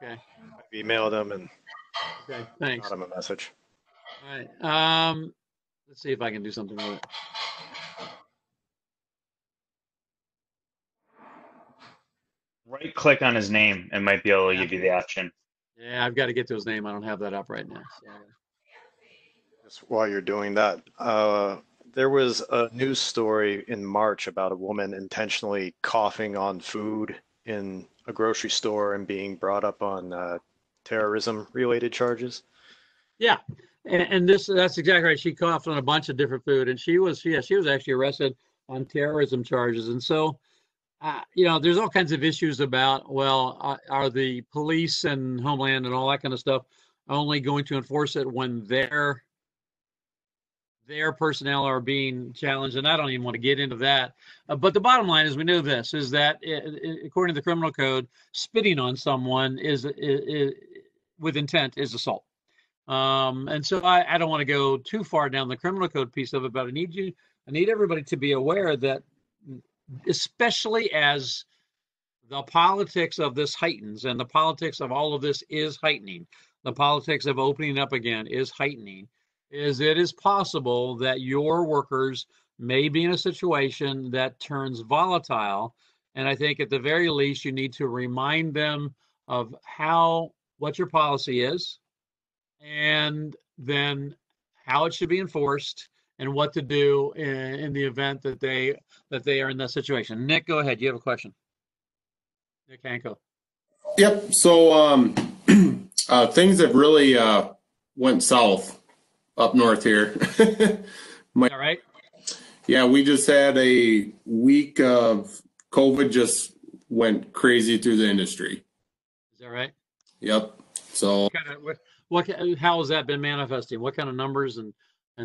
Okay. I've emailed him and okay, thanks. got him a message. All right. Let's see if I can do something with it. Right click on his name and might be able to give you the option. Yeah, I've got to get to his name. I don't have that up right now. So. Just while you're doing that, there was a news story in March about a woman intentionally coughing on food in a grocery store and being brought up on terrorism-related charges. Yeah, and that's exactly right. She coughed on a bunch of different food, and she was actually arrested on terrorism charges. And so, there's all kinds of issues about, well, are the police and Homeland and all that kind of stuff only going to enforce it when their personnel are being challenged? And I don't even want to get into that. But the bottom line is, we know this, is that according to the criminal code, spitting on someone is with intent is assault. And so I don't want to go too far down the criminal code piece of it, but I need everybody to be aware that, especially as the politics of this heightens, and the politics of all of this is heightening, the politics of opening up again is heightening, it is possible that your workers may be in a situation that turns volatile. And I think at the very least, you need to remind them of what your policy is, and then how it should be enforced, and what to do in the event that they are in that situation. Nick, go ahead. You have a question. Nick Hanko. Yep. So things have really went south up north here. All right. Yeah, we just had a week of COVID, just went crazy through the industry. Is that right? Yep. So how has that been manifesting? What kind of numbers and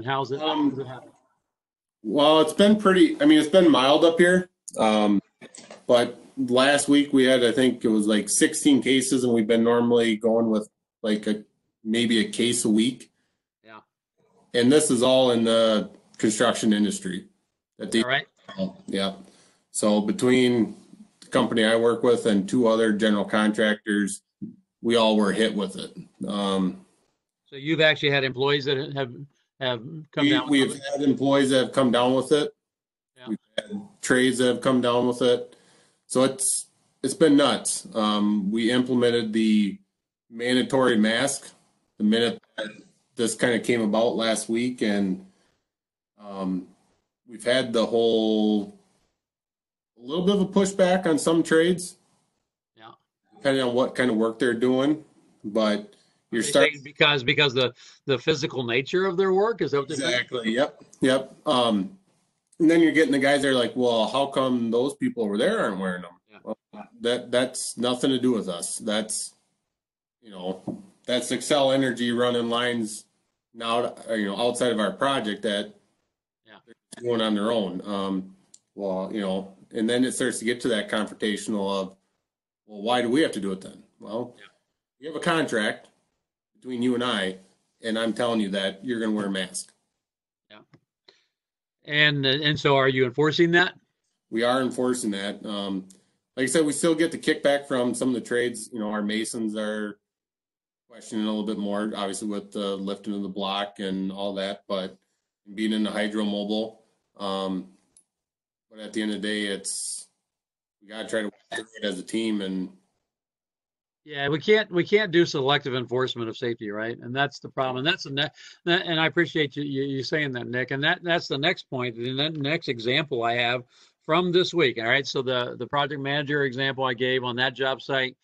how's it happening? Well, it's been mild up here. But last week we had, I think it was like 16 cases, and we've been normally going with like maybe a case a week. Yeah. And this is all in the construction industry. All right. Yeah. So between the company I work with and two other general contractors, we all were hit with it. So you've actually had employees that have come down with We've had employees that have come down with it. Yeah. We've had trades that have come down with it. So it's been nuts. We implemented the mandatory mask the minute that this kind of came about last week, and we've had the whole little bit of a pushback on some trades. Yeah. Depending on what kind of work they're doing, but you're starting because the physical nature of their work, is that what they're saying? Exactly. Yep. And then you're getting the guys that are like, well, how come those people over there aren't wearing them? Yeah. Well, that's nothing to do with us. That's Excel Energy running lines now, outside of our project that they're doing on their own. And then it starts to get to that confrontational of, well, why do we have to do it then? Well, you have a contract between you and I'm telling you that you're going to wear a mask. Yeah. And so are you enforcing that? We are enforcing that. Like I said, we still get the kickback from some of the trades. Our masons are questioning a little bit more, obviously with the lifting of the block and all that, but being in the hydro mobile. But at the end of the day, we got to try to work it as a team. And yeah, we can't do selective enforcement of safety, right? And that's the problem. And and I appreciate you saying that, Nick. And that's the next point. The next example I have from this week. All right. So the project manager example I gave on that job site.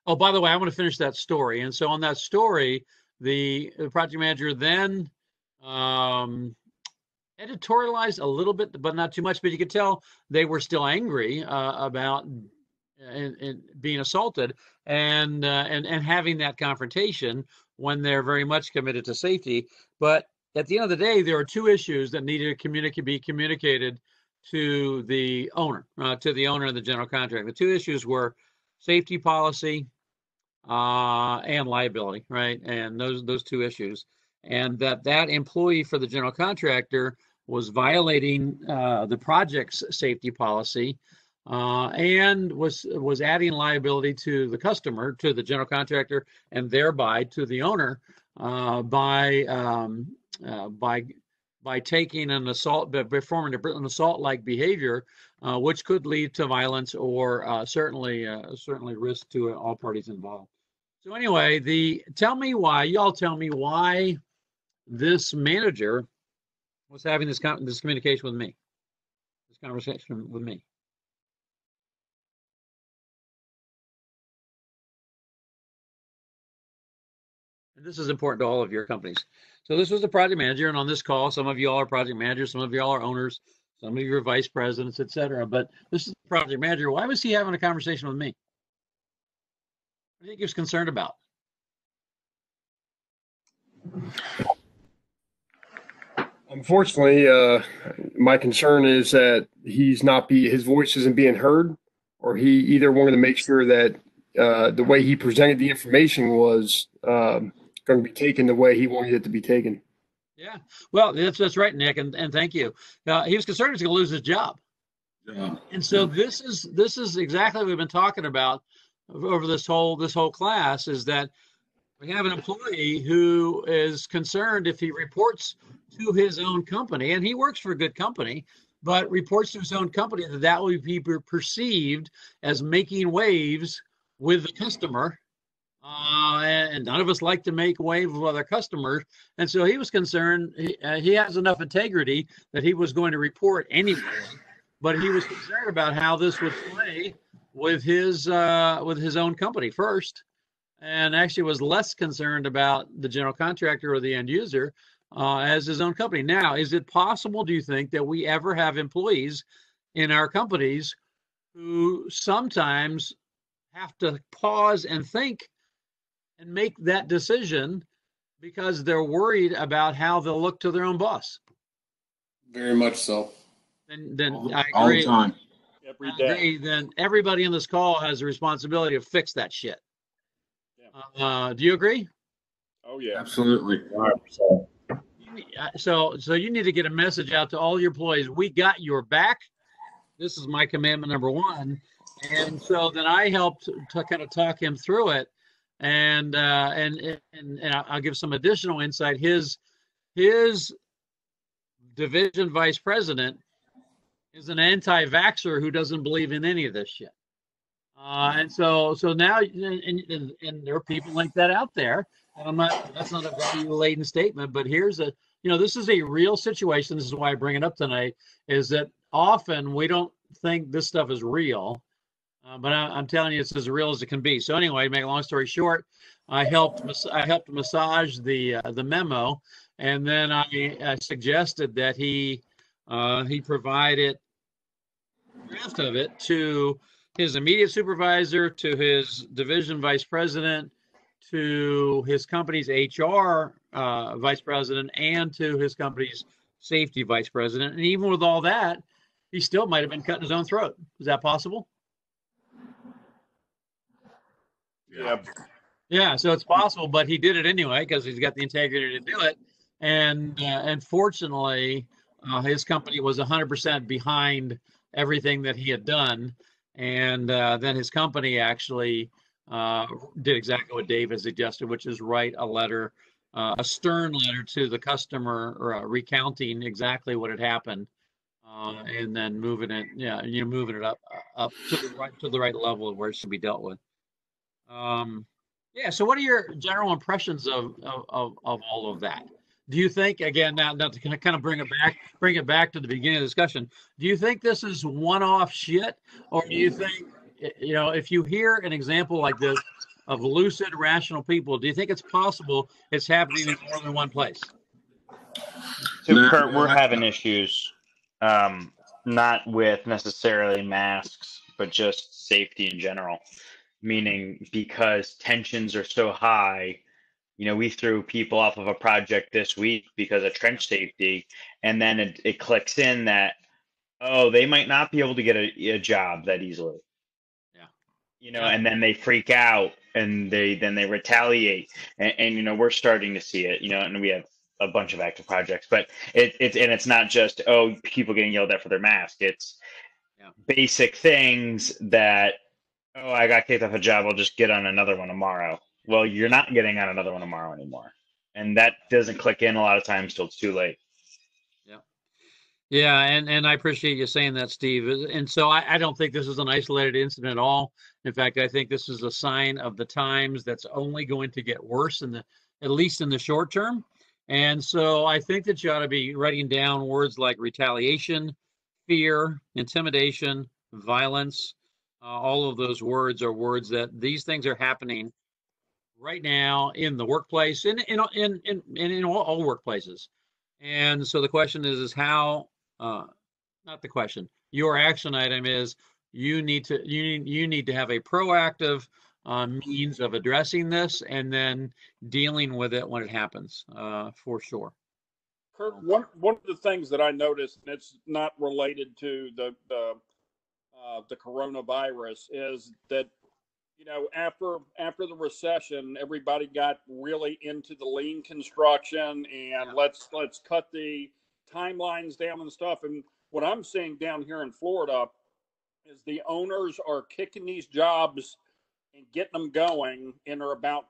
Oh, by the way, I want to finish that story. And so on that story, the project manager then editorialized a little bit, but not too much. But you could tell they were still angry about and being assaulted and having that confrontation when they're very much committed to safety. But at the end of the day, there are two issues that needed to be communicated to the owner and the general contractor. The two issues were safety policy and liability, right? And those two issues, and that employee for the general contractor was violating the project's safety policy. And was adding liability to the customer, to the general contractor, and thereby to the owner by taking an assault, performing an assault-like behavior, which could lead to violence or certainly risk to all parties involved. So anyway, tell me why this manager was having this communication with me, this conversation with me. This is important to all of your companies. So this was the project manager, and on this call, some of you all are project managers, some of you all are owners, some of you are vice presidents, etc. But this is the project manager. Why was he having a conversation with me? What do you think he was concerned about? Unfortunately, my concern is that his voice isn't being heard, or he either wanted to make sure that the way he presented the information was going to be taken the way he wanted it to be taken. Yeah, well, that's right, Nick, and thank you. He was concerned he was going to lose his job. Yeah. And so this is exactly what we've been talking about over this whole class, is that we have an employee who is concerned if he reports to his own company, and he works for a good company, but reports to his own company that will be perceived as making waves with the customer. And none of us like to make waves with other customers. And so he was concerned. He has enough integrity that he was going to report anyway, but he was concerned about how this would play with his own company first, and actually was less concerned about the general contractor or the end user as his own company. Now, is it possible, do you think, that we ever have employees in our companies who sometimes have to pause and think and make that decision because they're worried about how they'll look to their own boss? Very much so. Then I agree. All the time. Every day. Then everybody in this call has a responsibility to fix that shit. Do you agree? Oh yeah, absolutely. 100%. So you need to get a message out to all your employees. We got your back. This is my commandment number one. And so then I helped to kind of talk him through it. And I'll give some additional insight. His division vice president is an anti-vaxxer who doesn't believe in any of this shit. And so now, and there are people like that out there. And that's not a value-laden statement, but this is a real situation. This is why I bring it up tonight, is that often we don't think this stuff is real, but I'm telling you, it's as real as it can be. So anyway, to make a long story short, I helped massage the memo, and then I suggested that he provided a draft of it to his immediate supervisor, to his division vice president, to his company's HR vice president, and to his company's safety vice president. And even with all that, he still might have been cutting his own throat. Is that possible? Yeah. Yeah, so it's possible, but he did it anyway because he's got the integrity to do it. And fortunately, his company was 100% behind everything that he had done. And then his company actually did exactly what Dave has suggested, which is write a letter, a stern letter to the customer, recounting exactly what had happened, and then moving it up to the right level of where it should be dealt with. Yeah. So, what are your general impressions of all of that? Do you think, again, now to kind of bring it back to the beginning of the discussion, do you think this is one-off shit, or do you think, if you hear an example like this of lucid, rational people, do you think it's possible it's happening in more than one place? So, Kurt, we're having issues, not with necessarily masks, but just safety in general. Meaning, because tensions are so high, we threw people off of a project this week because of trench safety, and then it clicks in that, oh, they might not be able to get a job that easily. Yeah. And then they freak out and they retaliate, and we're starting to see it, and we have a bunch of active projects, but it's not just, oh, people getting yelled at for their mask. It's basic things that, oh, I got kicked off a job, I'll just get on another one tomorrow. Well, you're not getting on another one tomorrow anymore. And that doesn't click in a lot of times till it's too late. Yeah. Yeah, and I appreciate you saying that, Steve. And so I don't think this is an isolated incident at all. In fact, I think this is a sign of the times that's only going to get worse at least in the short term. And so I think that you ought to be writing down words like retaliation, fear, intimidation, violence. All of those words are words that these things are happening right now in the workplace, in all workplaces. And so the question is how, not the question, your action item is you need to have a proactive means of addressing this and then dealing with it when it happens, for sure. Kirk, one of the things that I noticed, and it's not related to the coronavirus, is that after the recession, everybody got really into the lean construction and let's cut the timelines down and stuff. And what I'm seeing down here in Florida is the owners are kicking these jobs and getting them going, and are about,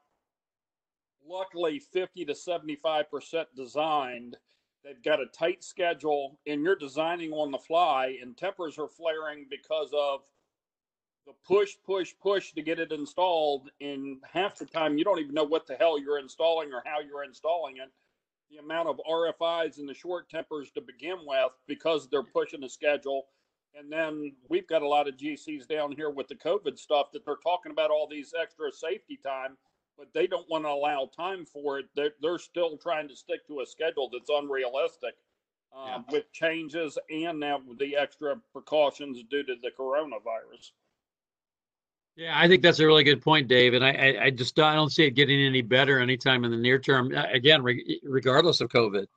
luckily, 50 to 75% designed. They've got a tight schedule, and you're designing on the fly, and tempers are flaring because of the push to get it installed. And half the time, you don't even know what the hell you're installing or how you're installing it. The amount of RFIs and the short tempers to begin with, because they're pushing the schedule. And then we've got a lot of GCs down here with the COVID stuff that they're talking about all these extra safety time, but they don't want to allow time for it. They're still trying to stick to a schedule that's unrealistic, with changes and now with the extra precautions due to the coronavirus. Yeah, I think that's a really good point, Dave. And I don't see it getting any better anytime in the near term. Again, regardless of COVID,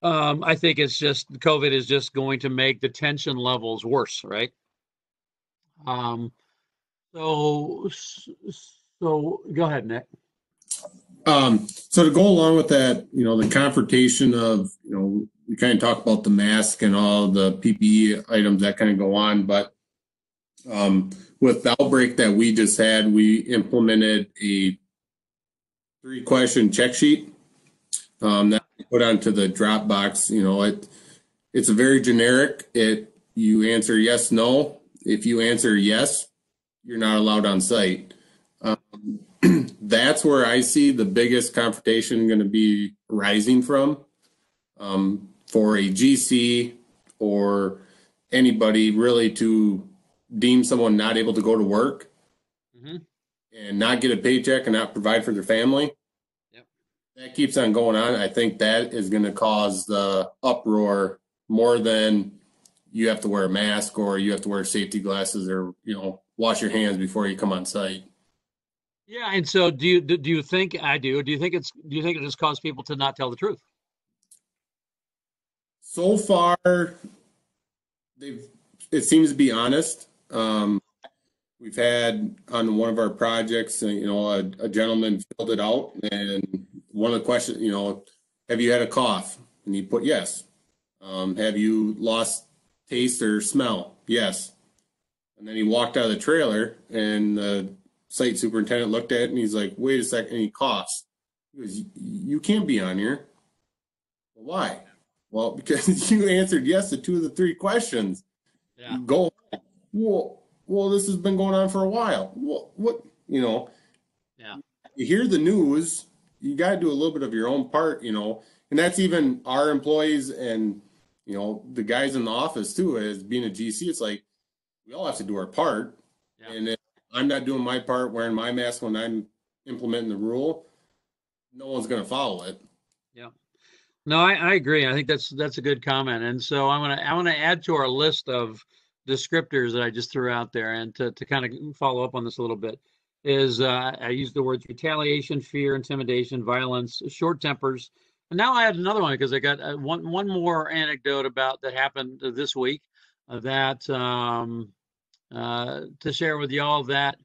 I think COVID is just going to make the tension levels worse, right? So go ahead, Nick. So to go along with that, the confrontation of, we kind of talk about the mask and all the PPE items that kind of go on, but with the outbreak that we just had, we implemented a 3-question check sheet that we put onto the Dropbox. It's a very generic. You answer yes, no. If you answer yes, you're not allowed on site. That's where I see the biggest confrontation going to be rising from, for a GC or anybody really to deem someone not able to go to work Mm-hmm. and not get a paycheck and not provide for their family. Yep. That keeps on going on. I think that is going to cause the uproar more than you have to wear a mask or you have to wear safety glasses or, wash your hands before you come on site. Yeah, and so do you think I do? Do you think it just caused people to not tell the truth? So far, it seems to be honest. We've had on one of our projects, a gentleman filled it out, and one of the questions, have you had a cough? And he put yes. Have you lost taste or smell? Yes. And then he walked out of the trailer, and the site superintendent looked at it, and he's like, wait a second, and he coughs. He goes, you can't be on here. Well, why? Well, because you answered yes to 2 of the 3 questions. Yeah. Go. Well, this has been going on for a while. What? Yeah. You hear the news, you got to do a little bit of your own part, and that's even our employees and, the guys in the office too, as being a GC, it's like, we all have to do our part. Yeah. And if I'm not doing my part, wearing my mask when I'm implementing the rule, no one's going to follow it. Yeah. No, I agree. I think that's a good comment. And so I want to add to our list of descriptors that I just threw out there, and to kind of follow up on this a little bit is I used the words retaliation, fear, intimidation, violence, short tempers. And now I had another one because I got one more anecdote about that happened this week that to share with y'all that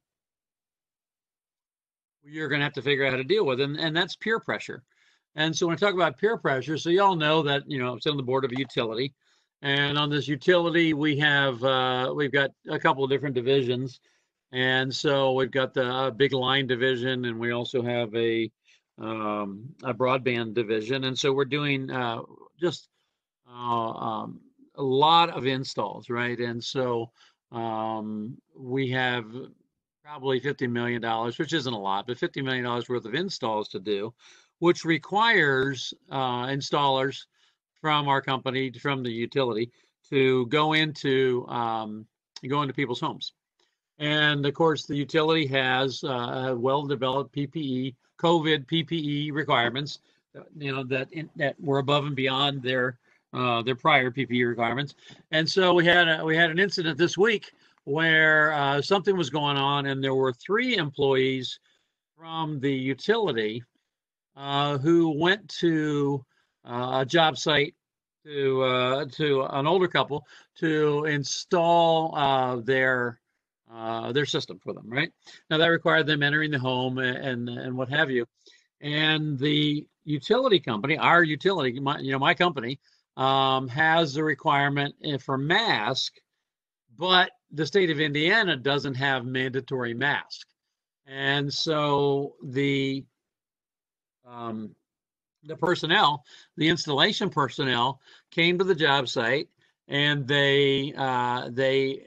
you're going to have to figure out how to deal with, and that's peer pressure. And so when I talk about peer pressure, so y'all know that, I'm on the board of a utility, and on this utility we've got a couple of different divisions, and so we've got the big line division, and we also have a broadband division, and so we're doing just a lot of installs, right? And so we have probably $50 million, which isn't a lot, but $50 million worth of installs to do, which requires installers from our company, from the utility, to go into people's homes. And of course, the utility has well-developed PPE, COVID PPE requirements, that were above and beyond their prior PPE requirements. And so we had an incident this week where something was going on, and there were 3 employees from the utility who went to a job site to an older couple to install their system for them. Right now, that required them entering the home and what have you. And the utility company, our utility, my company, has the requirement for mask, but the state of Indiana doesn't have mandatory mask. And so the personnel, the installation personnel, came to the job site, and they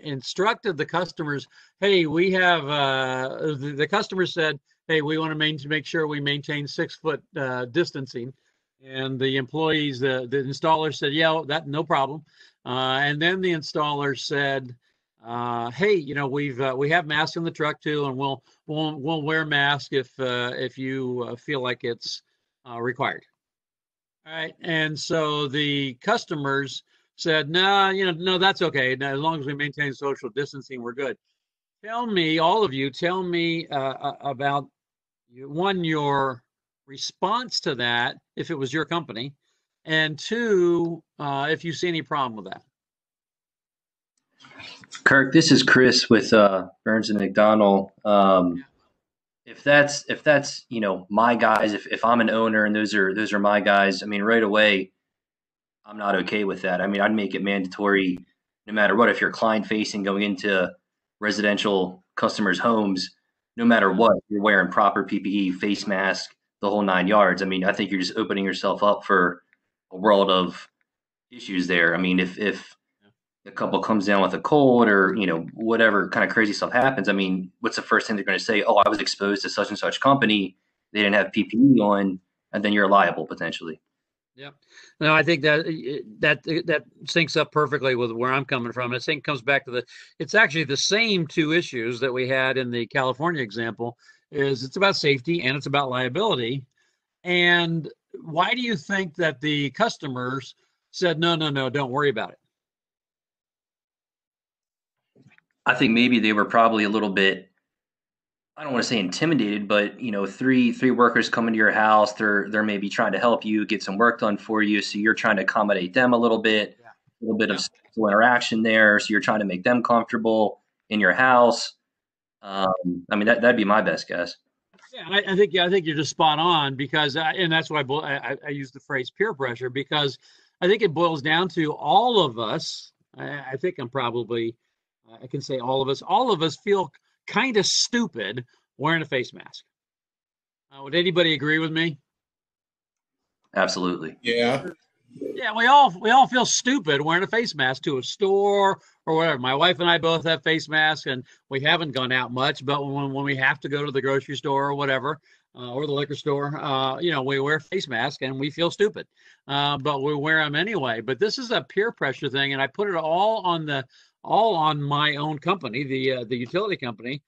instructed the customers, hey, we have the customer said, hey, we want to make sure we maintain 6-foot distancing. And the employees, the installer said, yeah, that no problem. And then the installer said, hey, we have masks in the truck too, and we'll wear masks if you feel like it's required. All right. And so the customers said, no, that's okay. Now, as long as we maintain social distancing, we're good. All of you, tell me about your response to that, if it was your company, and 2, if you see any problem with that. Kirk, this is Chris with Burns and McDonnell. If that's my guys, if I'm an owner and those are my guys, I mean, right away, I'm not okay with that. I mean, I'd make it mandatory no matter what. If you're client facing going into residential customers' homes, no matter what, you're wearing proper PPE, face mask, the whole 9 yards. I mean, I think you're just opening yourself up for a world of issues there. I mean, if a couple comes down with a cold or, whatever kind of crazy stuff happens, I mean, what's the first thing they're going to say? Oh, I was exposed to such and such company. They didn't have PPE on, and then you're liable potentially. Yep. No, I think that syncs up perfectly with where I'm coming from. I think it comes back to it's actually the same two issues that we had in the California example. Is it's about safety and it's about liability. And why do you think that the customers said, no, no, no, don't worry about it? I think maybe they were probably a little bit, I don't want to say intimidated, but three workers come into your house. They're maybe trying to help you get some work done for you. So you're trying to accommodate them a little bit Yeah. of social interaction there. So you're trying to make them comfortable in your house. I mean, that'd be my best guess. Yeah, I think you're just spot on because, and that's why I use the phrase peer pressure because I think it boils down to all of us. I think I can say all of us. All of us feel kind of stupid wearing a face mask. Would anybody agree with me? Absolutely. Yeah. Yeah, we all feel stupid wearing a face mask to a store or whatever. My wife and I both have face masks, and we haven't gone out much. But when we have to go to the grocery store or whatever, or the liquor store, we wear face masks and we feel stupid, but we wear them anyway. But this is a peer pressure thing, and I put it all on my own company, the utility company,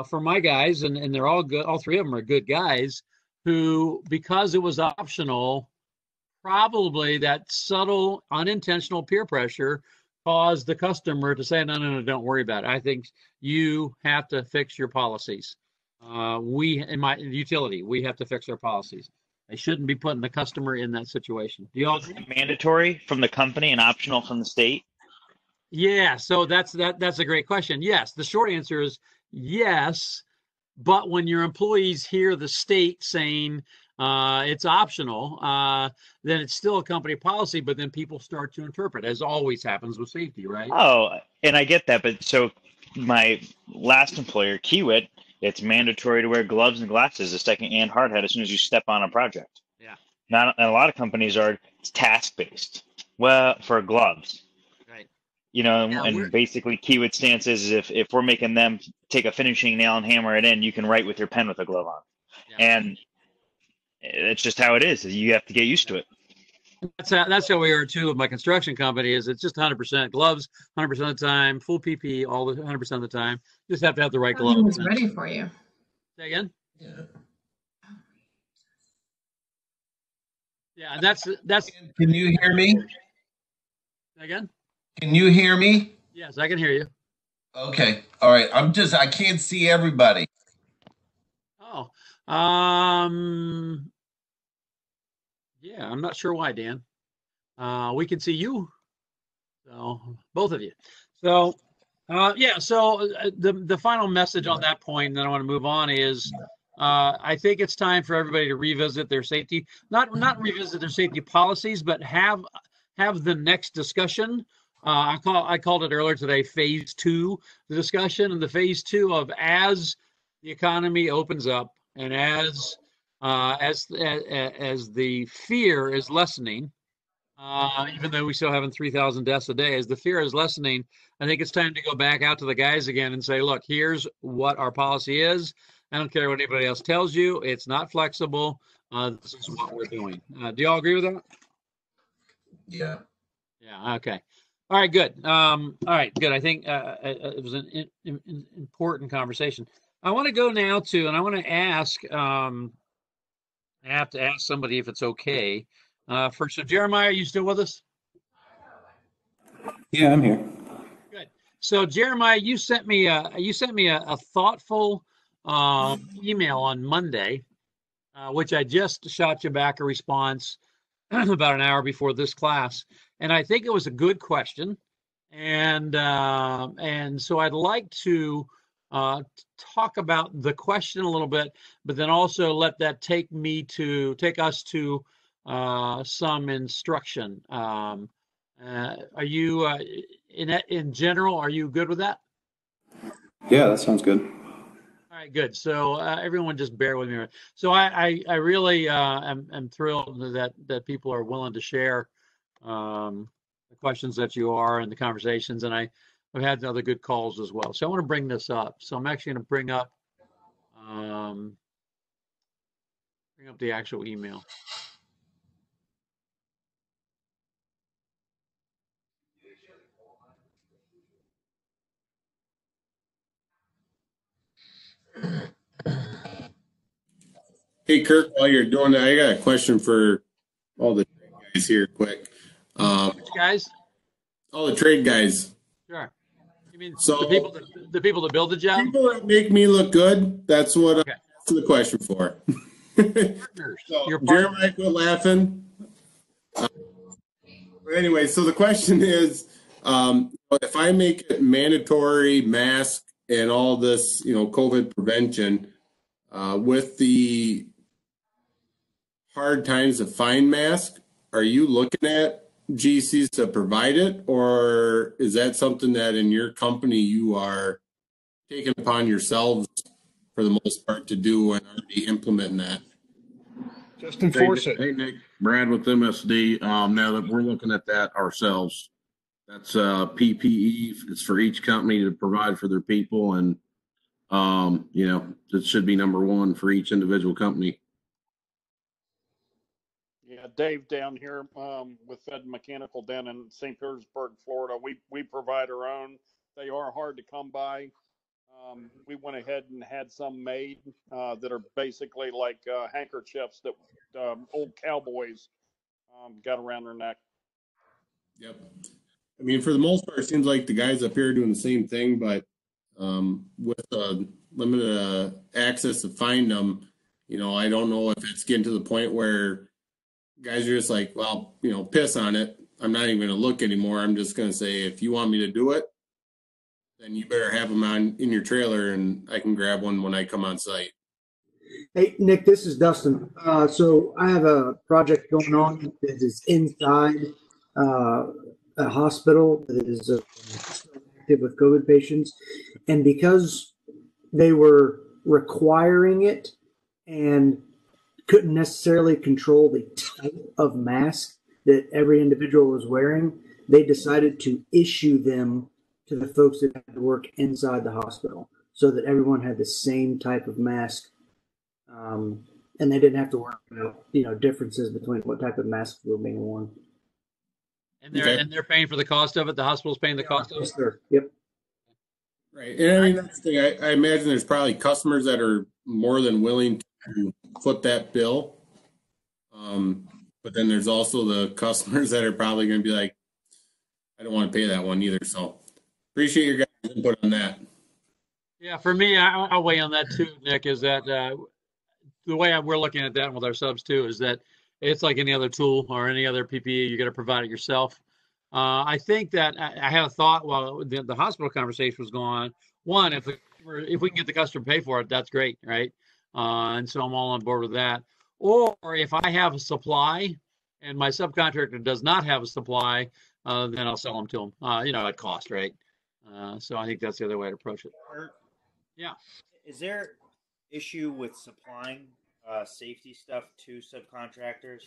for my guys, and they're all good. All three of them are good guys who, because it was optional, probably that subtle, unintentional peer pressure caused the customer to say, no, no, no, don't worry about it. I think you have to fix your policies. In my utility, we have to fix our policies. They shouldn't be putting the customer in that situation. Do you all agree? Mandatory from the company and optional from the state? Yeah, so that's a great question. Yes, the short answer is yes, but when your employees hear the state saying it's optional, then it's still a company policy, but then people start to interpret, as always happens with safety, right? Oh, and I get that, but so my last employer, Kiewit, it's mandatory to wear gloves and glasses, a second and hard hat as soon as you step on a project. Yeah. Now, and a lot of companies are task based. Well, for gloves, Right. and, Yeah, and basically Kiewit's stance is if we're making them take a finishing nail and hammer it in, you can write with your pen with a glove on, and it's just how it is. You have to get used to it. That's how we are too with my construction company. Is it's just 100% gloves, 100% of the time, full PPE, all the 100% of the time. You just have to have the right Everything gloves. is ready for you. Say again. Yeah. Yeah, and that's. Can you hear me? Say again. Can you hear me? Yes, I can hear you. Okay. All right. I can't see everybody. Oh, yeah, I'm not sure why, Dan. We can see you, so both of you. So, the final message on that point, and then I want to move on is, I think it's time for everybody to revisit their safety, not revisit their safety policies, but have the next discussion. I called it earlier today, phase 2, the discussion, and the phase 2 of as the economy opens up and as the fear is lessening, even though we still having 3,000 deaths a day, as the fear is lessening, I think it's time to go back out to the guys again and say, look, here's what our policy is. I don't care what anybody else tells you. It's not flexible. This is what we're doing. Do you all agree with that? Yeah. Yeah. Okay. All right. Good. All right. Good. I think it was an important conversation. I want to go now to, and I want to ask. I have to ask somebody if it's okay. First, so Jeremiah, are you still with us? Yeah, I'm here. Good. So Jeremiah, you sent me a thoughtful email on Monday, which I just shot you back a response about an hour before this class, and I think it was a good question, and so I'd like to talk about the question a little bit, but then also let that take us to some instruction. Are you in general? Are you good with that? Yeah, that sounds good. All right, good. So everyone, just bear with me. So I really am thrilled that people are willing to share the questions that you are and the conversations, and I've had other good calls as well. So I want to bring this up. So I'm actually going to bring up the actual email. Hey, Kirk, while you're doing that, I got a question for all the guys here, quick. Which guys? All the trade guys. Sure. You mean So the people that build the job? people that make me look good. That's what Okay. I'm asking the question for. Partners. So, Your Jeremiah, quit laughing. Anyway, so the question is, if I make it mandatory mask and all this, COVID prevention, with the hard times to find masks, are you looking at GCs to provide it, or is that something that in your company you are taking upon yourselves for the most part to do and already implementing that? Just enforce it. Hey, Nick, Brad with MSD. Now that we're looking at that ourselves, that's PPE. It's for each company to provide for their people, and it should be number one for each individual company. Yeah, Dave down here with Fed Mechanical down in St. Petersburg, Florida. We provide our own. They are hard to come by. We went ahead and had some made that are basically like handkerchiefs that old cowboys got around their neck. Yep. I mean, for the most part, it seems like the guys up here are doing the same thing, but with limited access to find them, I don't know if it's getting to the point where guys are just like, well, piss on it. I'm not even going to look anymore. I'm just going to say, if you want me to do it, then you better have them in your trailer, and I can grab one when I come on site. Hey, Nick, this is Dustin. So I have a project going on that is inside a hospital that is active with COVID patients. And because they were requiring it and couldn't necessarily control the type of mask that every individual was wearing, they decided to issue them to the folks that had to work inside the hospital so that everyone had the same type of mask. And they didn't have to worry about, differences between what type of masks were being worn. And they're paying for the cost of it. The hospital's paying the cost of it. Yes, sir. Yep. Right. And I mean, that's the thing. I imagine there's probably customers that are more than willing to foot that bill. But then there's also the customers that are probably going to be like, I don't want to pay that one either. So appreciate your guys' input on that. Yeah, for me, I'll weigh on that too, Nick, is that the way we're looking at that with our subs too is that it's like any other tool or any other PPE, you got to provide it yourself. I think that I had a thought while the hospital conversation was going on. One, if we can get the customer to pay for it, that's great, right? And so I'm all on board with that. Or if I have a supply and my subcontractor does not have a supply, then I'll sell them to them, at cost, right? So I think that's the other way to approach it. Yeah. Is there issue with supplying safety stuff to subcontractors?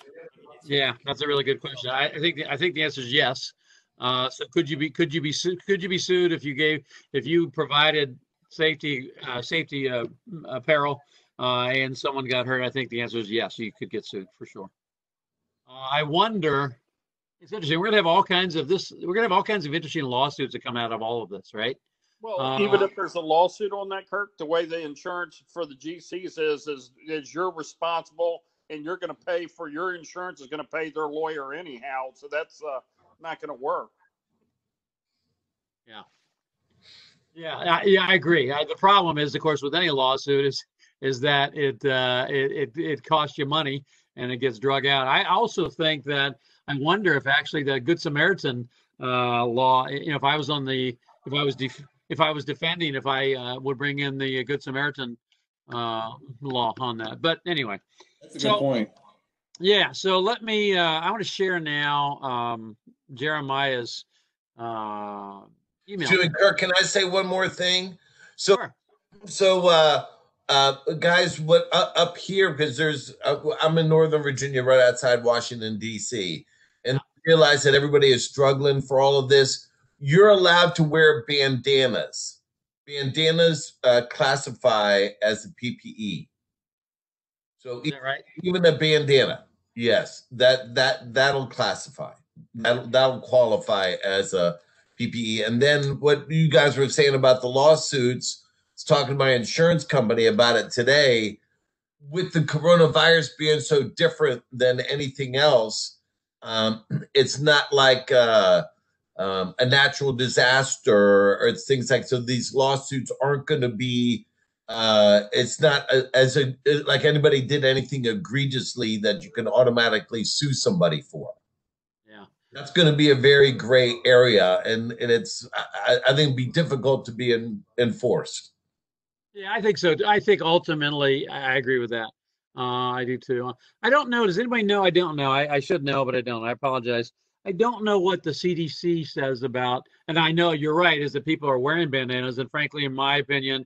Yeah, that's a really good question. I think the answer is yes. So could you be sued if you provided safety apparel and someone got hurt? I think the answer is yes. You could get sued for sure. I wonder. It's interesting. We're gonna have all kinds of interesting lawsuits that come out of all of this, right? Well, even if there's a lawsuit on that, Kirk, the way the insurance for the GCs is you're responsible and you're going to pay for your insurance is going to pay their lawyer anyhow. So that's not going to work. Yeah, I agree. The problem is, of course, with any lawsuit is that it costs you money and it gets drug out. I also think that I wonder if actually the Good Samaritan law, if I was defending, if I would bring in the Good Samaritan law on that. But anyway, that's a good point. Yeah. So let me. I want to share now Jeremiah's email. Kirk, can I say one more thing? Sure. Guys, what up here, because I'm in Northern Virginia, right outside Washington, D.C., and I realize that everybody is struggling for all of this. You're allowed to wear bandanas. Bandanas classify as a PPE. So even a bandana, yes, that'll classify. That'll qualify as a PPE. And then what you guys were saying about the lawsuits, was talking to my insurance company about it today. With the coronavirus being so different than anything else, it's not like a natural disaster or it's things like, so these lawsuits aren't going to be, it's not like anybody did anything egregiously that you can automatically sue somebody for. Yeah. That's going to be a very gray area, and it's, I think it'd be difficult to be enforced. Yeah, I think so. I think ultimately, I agree with that. I do too. I don't know. Does anybody know? I don't know. I should know, but I don't. I apologize. I don't know what the CDC says about, and I know you're right, is that people are wearing bandanas. And frankly, in my opinion,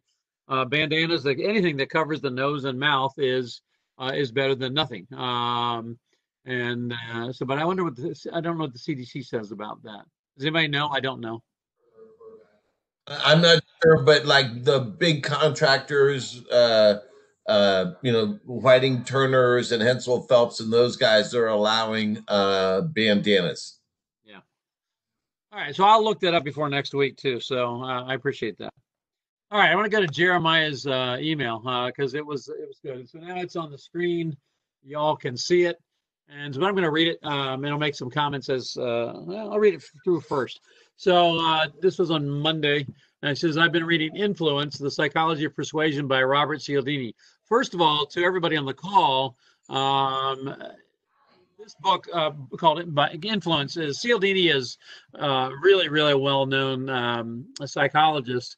bandanas, like anything that covers the nose and mouth is better than nothing. But I wonder I don't know what the CDC says about that. Does anybody know? I don't know. I'm not sure, but like the big contractors, Whiting Turners and Hensel Phelps and those guys are allowing bandanas. Yeah. All right. So I'll look that up before next week too. So I appreciate that. All right. I want to go to Jeremiah's email because it was good. So now it's on the screen. Y'all can see it. And so I'm going to read it, and I'll make some comments I'll read it through first. So this was on Monday, and it says, I've been reading Influence, The Psychology of Persuasion by Robert Cialdini. First of all, to everybody on the call, this book called Influence, Cialdini is really, really well-known psychologist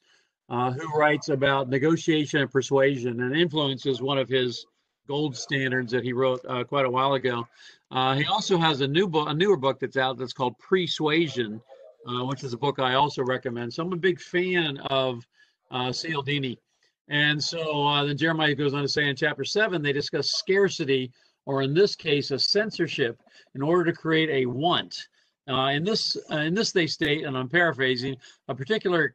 who writes about negotiation and persuasion, and Influence is one of his gold standards that he wrote quite a while ago. He also has a newer book that's out that's called Persuasion, which is a book I also recommend. So I'm a big fan of Cialdini. And so then Jeremiah goes on to say in chapter 7, they discuss scarcity, or in this case, a censorship, in order to create a want. In this they state, and I'm paraphrasing, a particularly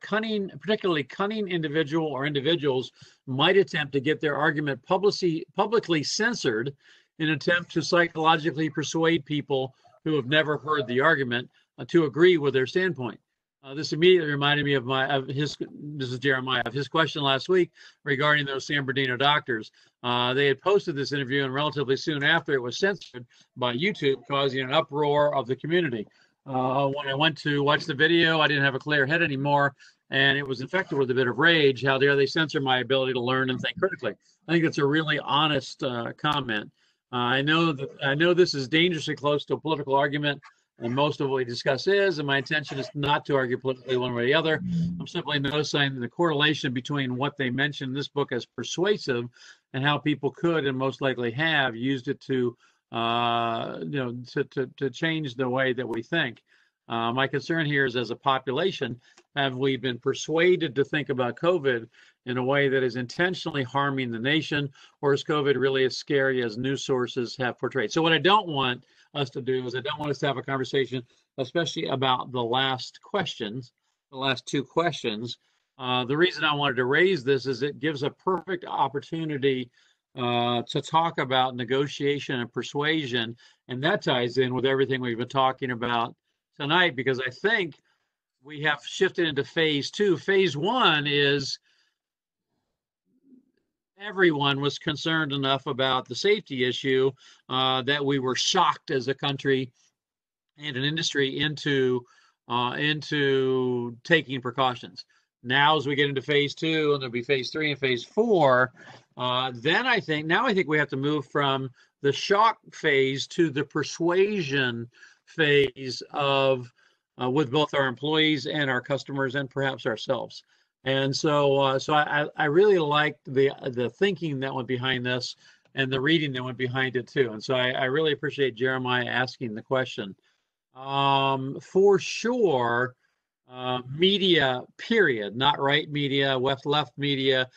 cunning individual or individuals might attempt to get their argument publicly censored in an attempt to psychologically persuade people who have never heard the argument to agree with their standpoint. This immediately reminded me this is Jeremiah, of his question last week regarding those San Bernardino doctors. They had posted this interview, and relatively soon after it was censored by YouTube, causing an uproar of the community. When I went to watch the video, I didn't have a clear head anymore, and it was infected with a bit of rage. How dare they censor my ability to learn and think critically? I think that's a really honest comment. I know this is dangerously close to a political argument, and most of what we discuss is, and my intention is not to argue politically one way or the other. I'm simply noticing the correlation between what they mention in this book as persuasive and how people could and most likely have used it to change the way that we think. My concern here is, as a population, have we been persuaded to think about COVID in a way that is intentionally harming the nation, or is COVID really as scary as news sources have portrayed? So what I don't want us to do is I don't want us to have a conversation, especially about the last two questions. The reason I wanted to raise this is it gives a perfect opportunity to talk about negotiation and persuasion, and that ties in with everything we've been talking about tonight, because I think we have shifted into phase 2. Phase 1 is everyone was concerned enough about the safety issue that we were shocked as a country and an industry into taking precautions. Now, as we get into phase 2, and there'll be phase 3 and phase 4, then I think we have to move from the shock phase to the persuasion phase of with both our employees and our customers and perhaps ourselves. And so I really liked the thinking that went behind this and the reading that went behind it too. And so I really appreciate Jeremiah asking the question. For sure, media, period, not right media, left media,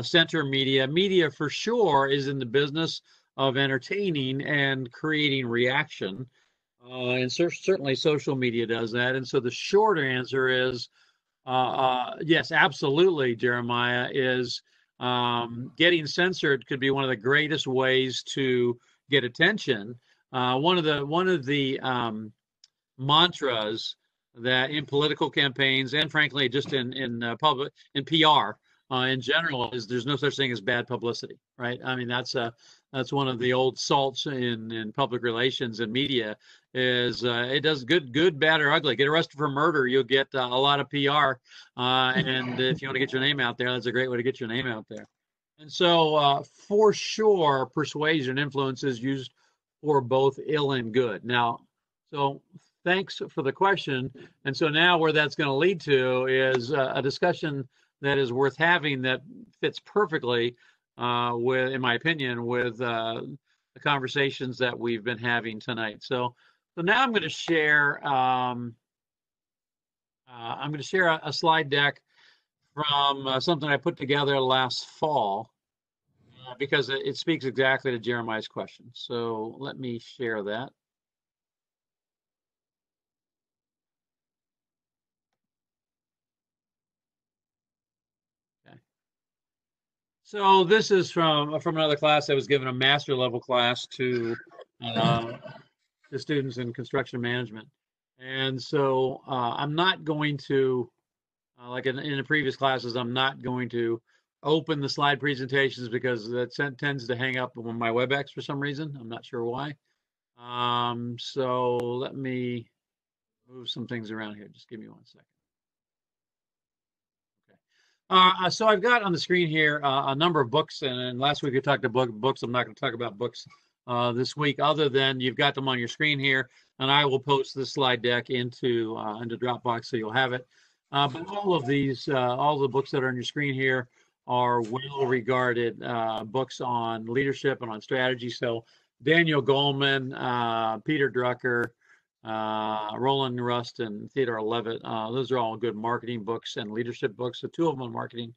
center media for sure is in the business of entertaining and creating reaction. And certainly social media does that. And so the short answer is, yes, absolutely, Jeremiah, is getting censored could be one of the greatest ways to get attention. One of the mantras that in political campaigns and frankly just in PR in general is there's no such thing as bad publicity, right? I mean, that's one of the old salts in public relations and media is it does good, bad, or ugly. Get arrested for murder, you'll get a lot of PR, and if you want to get your name out there, that's a great way to get your name out there. And so, for sure, persuasion influence is used for both ill and good. Now, so thanks for the question. And so now where that's going to lead to is a discussion that is worth having that fits perfectly with, in my opinion, with the conversations that we've been having tonight. So now I'm going to share a slide deck from something I put together last fall because it speaks exactly to Jeremiah's question. So let me share that. Okay. So this is from another class I was given, a master level class to students in construction management. And so I'm not going to, like in the previous classes, I'm not going to open the slide presentations because that tends to hang up on my WebEx for some reason. I'm not sure why. So let me move some things around here. Just give me 1 second. Okay. So I've got on the screen here a number of books, and last week we talked about books. I'm not going to talk about books this week, other than you've got them on your screen here, and I will post this slide deck into Dropbox so you'll have it. But all of these, all the books that are on your screen here are well-regarded books on leadership and on strategy. So Daniel Goleman, Peter Drucker, Roland Rust, and Theodore Levitt, those are all good marketing books and leadership books. So 2 of them on marketing,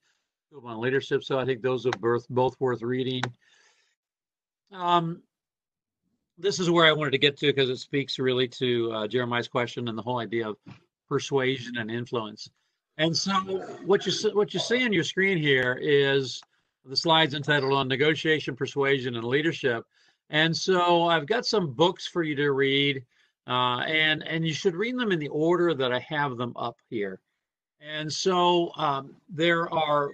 2 of them on leadership. So I think those are both worth reading. This is where I wanted to get to because it speaks really to Jeremiah's question and the whole idea of persuasion and influence. And so what you see on your screen here is the slides entitled on negotiation, persuasion, and leadership. And so I've got some books for you to read, and you should read them in the order that I have them up here. And so there are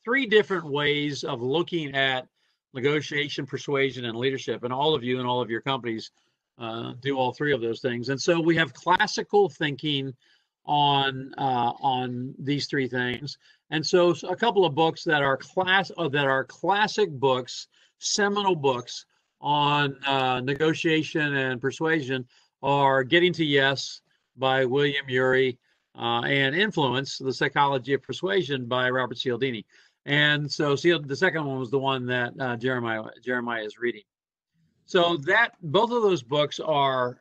3 different ways of looking at negotiation, persuasion, and leadership. And all of you and all of your companies do all 3 of those things. And so we have classical thinking on these 3 things. And so a couple of books that are classic books, seminal books on negotiation and persuasion are Getting to Yes by William Ury and Influence, The Psychology of Persuasion by Robert Cialdini. And so the second one was the one that Jeremiah is reading. So both of those books are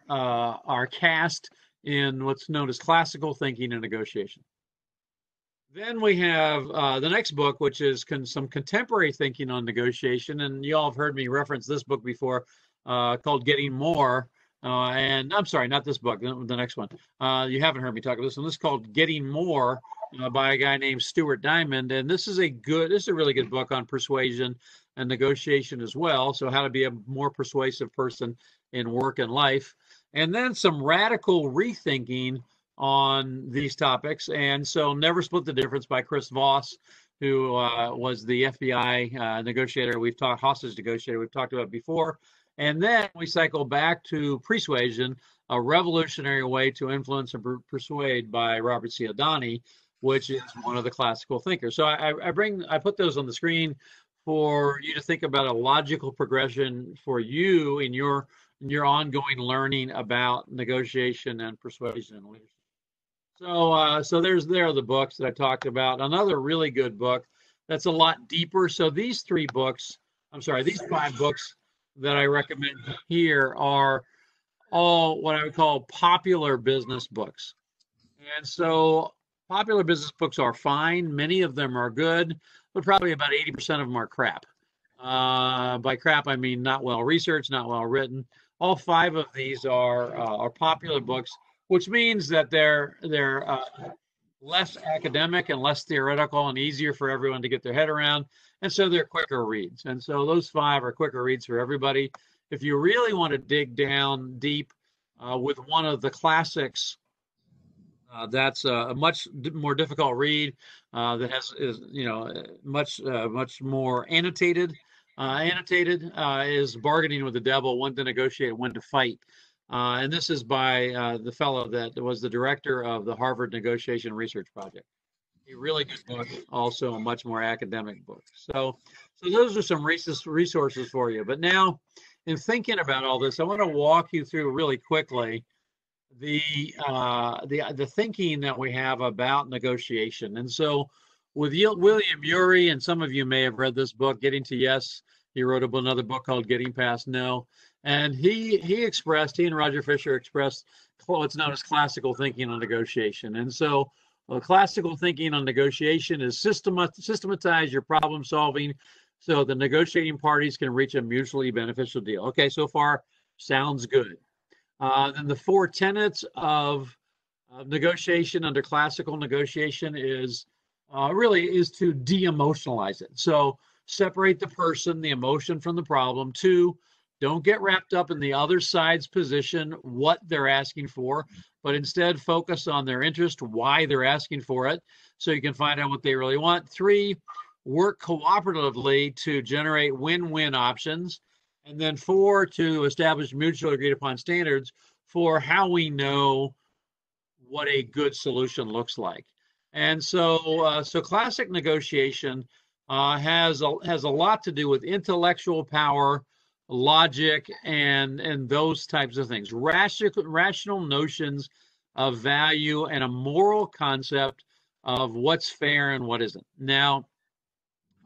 cast in what's known as classical thinking and negotiation. Then we have the next book, which is some contemporary thinking on negotiation. And you all have heard me reference this book before called Getting More. And I'm sorry, not this book, the next one. You haven't heard me talk about this one. This is called Getting More by a guy named Stuart Diamond. And this is a really good book on persuasion and negotiation as well. So how to be a more persuasive person in work and life. And then some radical rethinking on these topics. And so Never Split the Difference by Chris Voss, who was the FBI negotiator hostage negotiator we've talked about before. And then we cycle back to Persuasion, a revolutionary way to influence and persuade by Robert Cialdini, which is one of the classical thinkers. So I put those on the screen for you to think about a logical progression for you in your ongoing learning about negotiation and persuasion and leadership. So there are the books that I talked about. Another really good book that's a lot deeper. So these 5 books that I recommend here are all what I would call popular business books. And so popular business books are fine. Many of them are good, but probably about 80% of them are crap. By crap, I mean not well researched, not well written. All 5 of these are popular books, which means that they're less academic and less theoretical and easier for everyone to get their head around. And so they're quicker reads. And so those 5 are quicker reads for everybody. If you really want to dig down deep with one of the classics That's a much more difficult read that is much more annotated. Annotated is Bargaining with the Devil: When to Negotiate, When to Fight. And this is by the fellow that was the director of the Harvard Negotiation Research Project. A really good book, also a much more academic book. So those are some resources for you. But now, in thinking about all this, I want to walk you through really quickly the thinking that we have about negotiation. And so, with William Ury, and some of you may have read this book, Getting to Yes. He wrote another book called Getting Past No, and he and Roger Fisher expressed what's known as classical thinking on negotiation. And so, classical thinking on negotiation is systematize your problem solving so the negotiating parties can reach a mutually beneficial deal. Okay, so far sounds good. Then the 4 tenets of negotiation under classical negotiation is to de-emotionalize it. So separate the person, the emotion from the problem. 2, don't get wrapped up in the other side's position, what they're asking for, but instead focus on their interest, why they're asking for it, so you can find out what they really want. 3, work cooperatively to generate win-win options. And then 4, to establish mutually agreed upon standards for how we know what a good solution looks like. And so classic negotiation has a lot to do with intellectual power, logic, and those types of things. Rational notions of value and a moral concept of what's fair and what isn't. Now,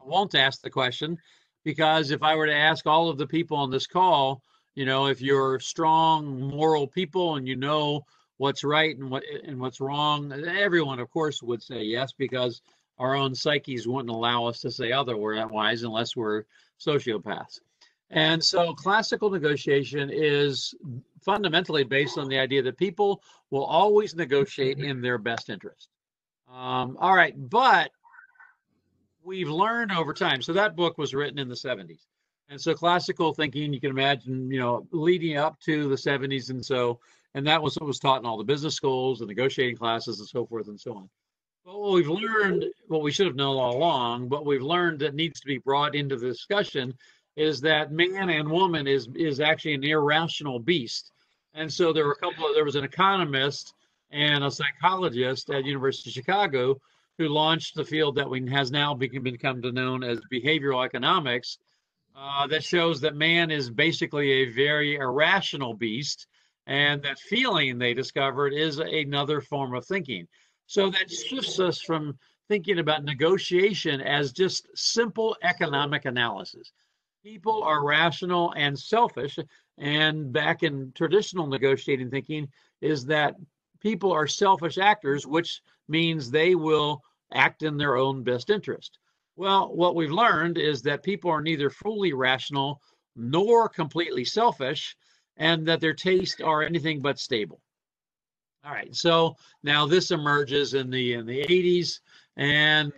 I won't ask the question, because if I were to ask all of the people on this call, if you're strong moral people and you know what's right and what's wrong, everyone, of course, would say yes, because our own psyches wouldn't allow us to say otherwise unless we're sociopaths. And so classical negotiation is fundamentally based on the idea that people will always negotiate in their best interest. All right, but we've learned over time. So that book was written in the 70s. And so classical thinking, you can imagine, leading up to the 70s. And that was what was taught in all the business schools and negotiating classes and so forth and so on. But what we've learned, what we should have known all along, but we've learned that needs to be brought into the discussion is that man and woman is actually an irrational beast. And so there was an economist and a psychologist at University of Chicago who launched the field that has now become known as behavioral economics, that shows that man is basically a very irrational beast, and that feeling, they discovered, is another form of thinking. So that shifts us from thinking about negotiation as just simple economic analysis. People are rational and selfish, and back in traditional negotiating thinking is that people are selfish actors, which means they will act in their own best interest. Well, what we've learned is that people are neither fully rational nor completely selfish, and that their tastes are anything but stable. All right, so now this emerges in the 80s, and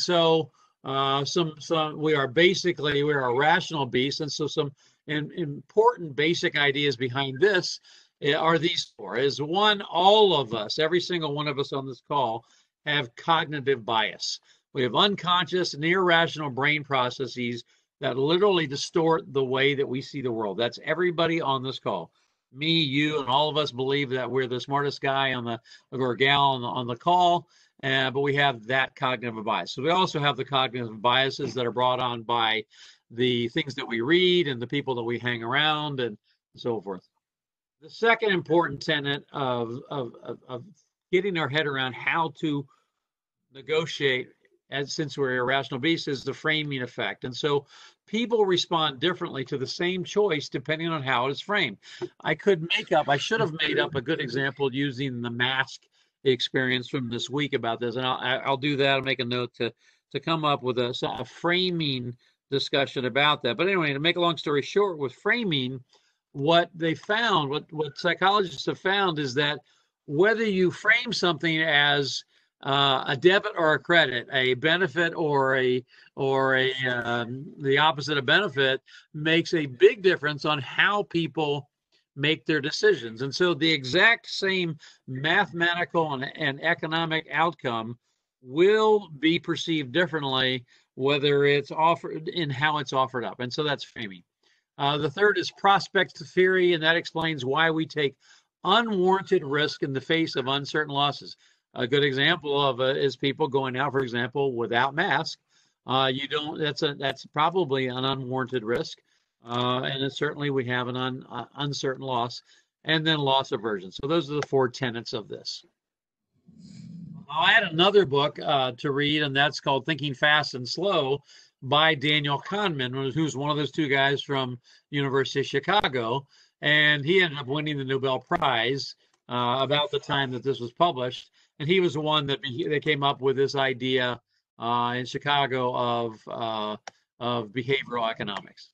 so we are a rational beast, and so some important basic ideas behind this are these 4. Is 1, all of us, every single one of us on this call, have cognitive bias. We have unconscious and irrational brain processes that literally distort the way that we see the world. That's everybody on this call. Me, you, and all of us believe that we're the smartest guy or gal on the call, but we have that cognitive bias. So we also have the cognitive biases that are brought on by the things that we read and the people that we hang around and so forth. The second important tenet of getting our head around how to negotiate, since we're irrational beasts, is the framing effect. And so people respond differently to the same choice depending on how it is framed. I should have made up a good example using the mask experience from this week about this, and I'll do that. I'll make a note to come up with a framing discussion about that. But anyway, to make a long story short, with framing, what they found, what psychologists have found, is that whether you frame something as a debit or a credit, a benefit or the opposite of benefit, makes a big difference on how people make their decisions. And so the exact same mathematical and economic outcome will be perceived differently, whether it's offered in how it's offered up. And so that's framing. The third is prospect theory, and that explains why we take unwarranted risk in the face of uncertain losses. A good example of it is people going out, for example, without mask. You don't. That's probably an unwarranted risk, and certainly we have an uncertain loss, and then loss aversion. So those are the 4 tenets of this. I had another book to read, and that's called Thinking Fast and Slow by Daniel Kahneman, who's one of those 2 guys from University of Chicago, and he ended up winning the Nobel Prize about the time that this was published. And he was the one that came up with this idea in Chicago of behavioral economics.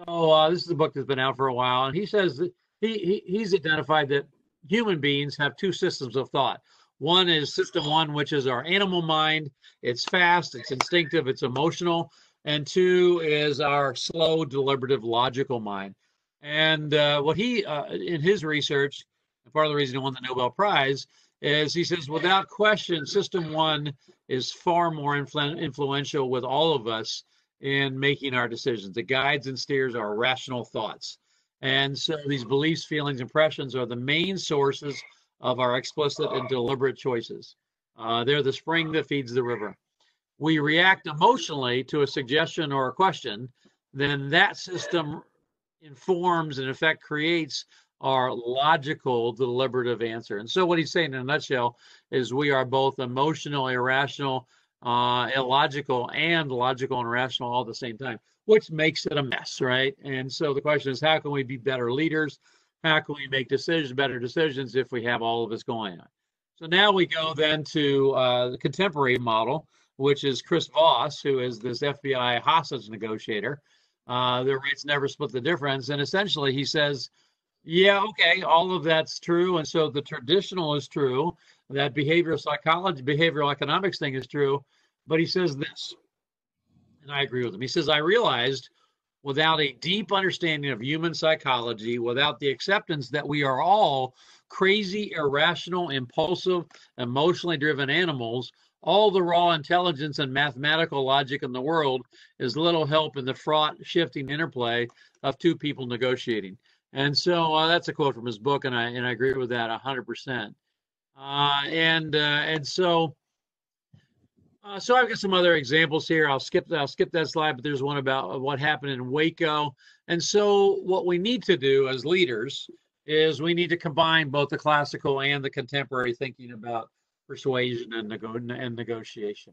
So this is a book that's been out for a while, and he says that he's identified that human beings have 2 systems of thought. One is system 1, which is our animal mind. It's fast, it's instinctive, it's emotional. And 2 is our slow, deliberative, logical mind. And what he, in his research, part of the reason he won the Nobel Prize, is he says, without question, system 1 is far more influential with all of us in making our decisions. It guides and steers our rational thoughts. And so these beliefs, feelings, impressions are the main sources of our explicit and deliberate choices. They're the spring that feeds the river. We react emotionally to a suggestion or a question, then that system informs and in effect creates our logical, deliberative answer. And so what he's saying in a nutshell is we are both emotional, irrational, illogical, and logical and rational all at the same time, which makes it a mess, right? And so the question is, how can we be better leaders? How can we make better decisions if we have all of this going on? So now we go then to the contemporary model, which is Chris Voss, who is this FBI hostage negotiator. The rates never split the difference. And essentially he says, yeah, okay, all of that's true. And so the traditional is true. That behavioral psychology, behavioral economics thing is true. But he says this, and I agree with him. He says, I realized without a deep understanding of human psychology, without the acceptance that we are all crazy, irrational, impulsive, emotionally driven animals, all the raw intelligence and mathematical logic in the world is little help in the fraught, shifting interplay of 2 people negotiating. And so that's a quote from his book, and I agree with that 100%. So I've got some other examples here. I'll skip that slide, but there's one about what happened in Waco. And so what we need to do as leaders is we need to combine both the classical and the contemporary thinking about persuasion and negotiation.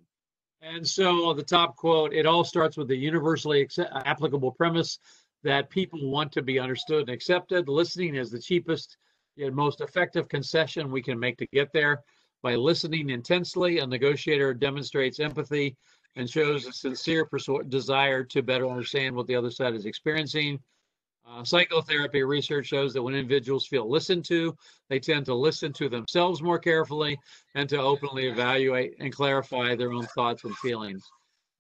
And so the top quote, it all starts with the universally applicable premise that people want to be understood and accepted. Listening is the cheapest yet most effective concession we can make to get there. By listening intensely, a negotiator demonstrates empathy and shows a sincere desire to better understand what the other side is experiencing. Psychotherapy research shows that when individuals feel listened to, they tend to listen to themselves more carefully and to openly evaluate and clarify their own thoughts and feelings.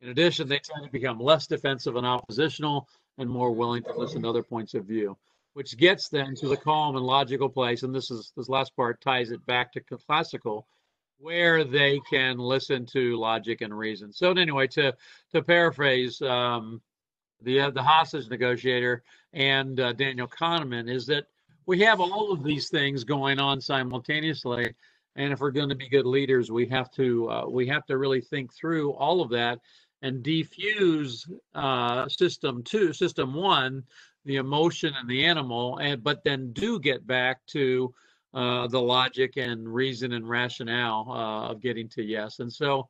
In addition, they tend to become less defensive and oppositional and more willing to listen to other points of view, which gets them to the calm and logical place. And this last part ties it back to classical, where they can listen to logic and reason. So anyway, to paraphrase the hostage negotiator and Daniel Kahneman, is that we have all of these things going on simultaneously, and if we're going to be good leaders, we have to really think through all of that and defuse system 1, the emotion and the animal, but then do get back to the logic and reason and rationale of getting to yes. And so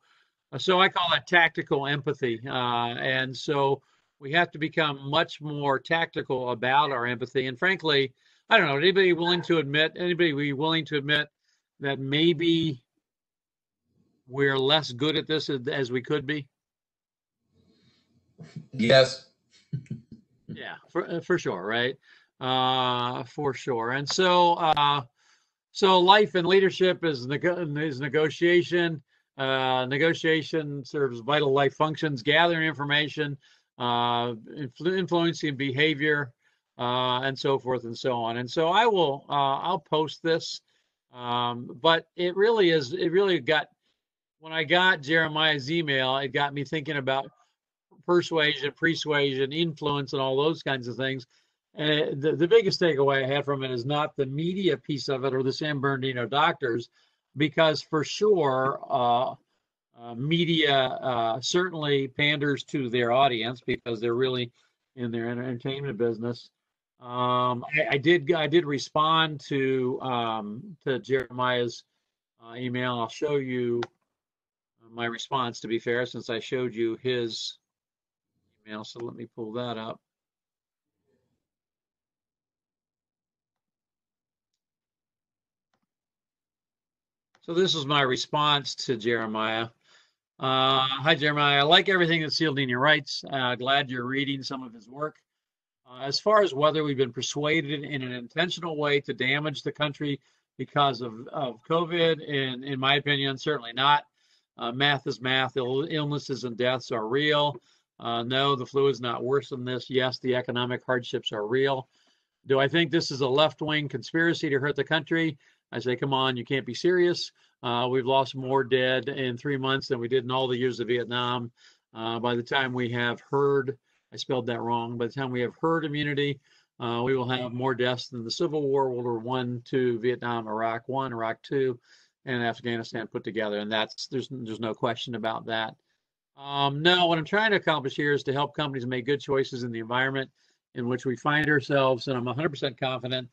I call that tactical empathy. And so we have to become much more tactical about our empathy. And frankly, I don't know, anybody be willing to admit that maybe we're less good at this as we could be? Yes. Yeah, for sure, right? For sure. And so life and leadership is negotiation. Negotiation serves vital life functions, gathering information, influencing behavior, and so forth and so on. And so I will, I'll post this. But it really got, when I got Jeremiah's email, it got me thinking about persuasion, influence, and all those kinds of things. And the biggest takeaway I had from it is not the media piece of it or the San Bernardino doctors, because for sure, media certainly panders to their audience because they're really in their entertainment business. I did respond to Jeremiah's email. I'll show you my response, to be fair, since I showed you his email. So let me pull that up. So this is my response to Jeremiah. Hi, Jeremiah. I like everything that Cialdini writes. Glad you're reading some of his work. As far as whether we've been persuaded in an intentional way to damage the country because of COVID, in my opinion, certainly not. Math is math. Illnesses and deaths are real. No, the flu is not worse than this. Yes, the economic hardships are real. Do I think this is a left-wing conspiracy to hurt the country? I say, come on, you can't be serious. We've lost more dead in 3 months than we did in all the years of Vietnam. By the time we have herd, I spelled that wrong. By the time we have herd immunity, we will have more deaths than the Civil War, World War I, II, Vietnam, Iraq I, Iraq II, and Afghanistan put together. And there's no question about that. No, what I'm trying to accomplish here is to help companies make good choices in the environment in which we find ourselves. And I'm 100% confident